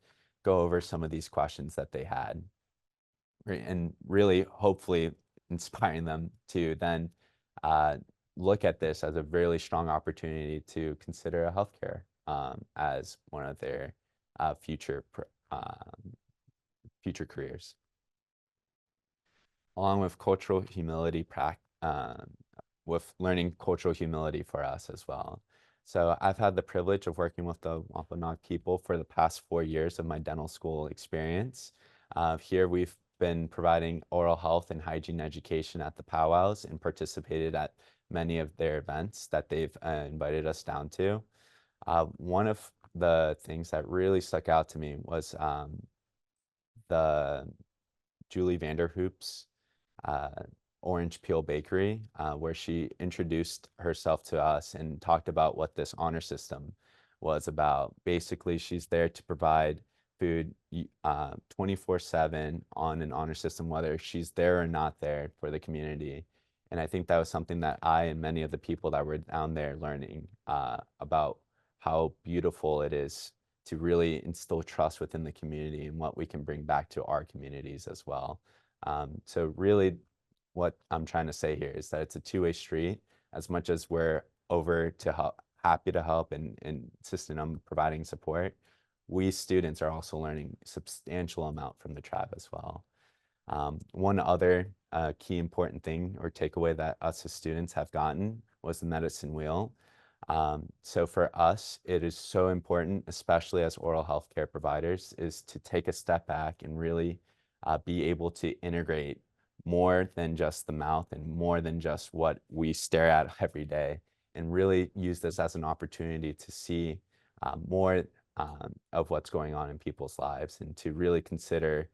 go over some of these questions that they had. And really, hopefully, inspiring them to then look at this as a really strong opportunity to consider a healthcare as one of their future careers. Along with cultural humility with learning cultural humility for us as well. So I've had the privilege of working with the Wampanoag people for the past 4 years of my dental school experience. Here we've been providing oral health and hygiene education at the powwows and participated at many of their events that they've invited us down to. One of the things that really stuck out to me was the Julie Vanderhoop's Orange Peel Bakery, where she introduced herself to us and talked about what this honor system was about. Basically, she's there to provide food 24/7 on an honor system, whether she's there or not there for the community. And I think that was something that I and many of the people that were down there learning about how beautiful it is to really instill trust within the community and what we can bring back to our communities as well. So really, what I'm trying to say here is that it's a two-way street. As much as we're over to help, happy to help and insistent on providing support, we students are also learning a substantial amount from the tribe as well. One other key important thing or takeaway that us as students have gotten was the medicine wheel. So for us, it is so important, especially as oral health care providers, is to take a step back and really be able to integrate more than just the mouth and more than just what we stare at every day, and really use this as an opportunity to see more of what's going on in people's lives and to really consider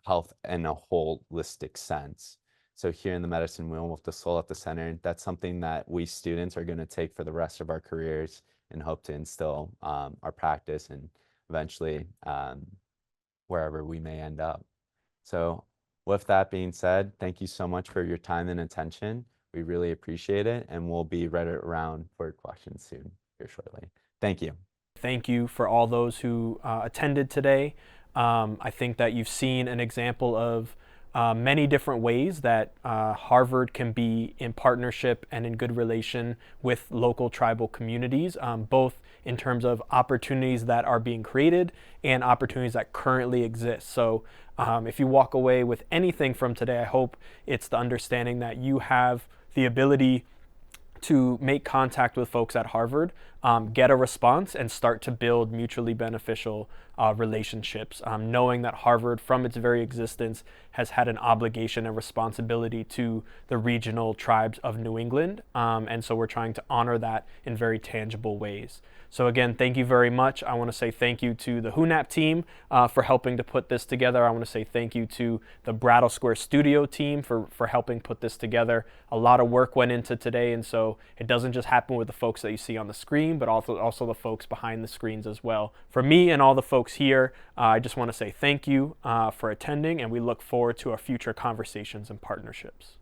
health in a holistic sense. So here in the medicine wheel with the soul at the center, that's something that we students are going to take for the rest of our careers and hope to instill our practice and eventually wherever we may end up. So with that being said, thank you so much for your time and attention. We really appreciate it, and we'll be right around for questions soon here shortly. Thank you. Thank you for all those who attended today. I think that you've seen an example of many different ways that Harvard can be in partnership and in good relation with local tribal communities, both in terms of opportunities that are being created and opportunities that currently exist. So if you walk away with anything from today, I hope it's the understanding that you have the ability to make contact with folks at Harvard, get a response, and start to build mutually beneficial relationships, knowing that Harvard, from its very existence, has had an obligation and responsibility to the regional tribes of New England, and so we're trying to honor that in very tangible ways. So again, thank you very much. I want to say thank you to the HUNAP team for helping to put this together. I want to say thank you to the Brattle Square Studio team for helping put this together. A lot of work went into today, and so it doesn't just happen with the folks that you see on the screen, but also the folks behind the screens as well. For me and all the folks here, I just want to say thank you for attending, and we look forward to our future conversations and partnerships.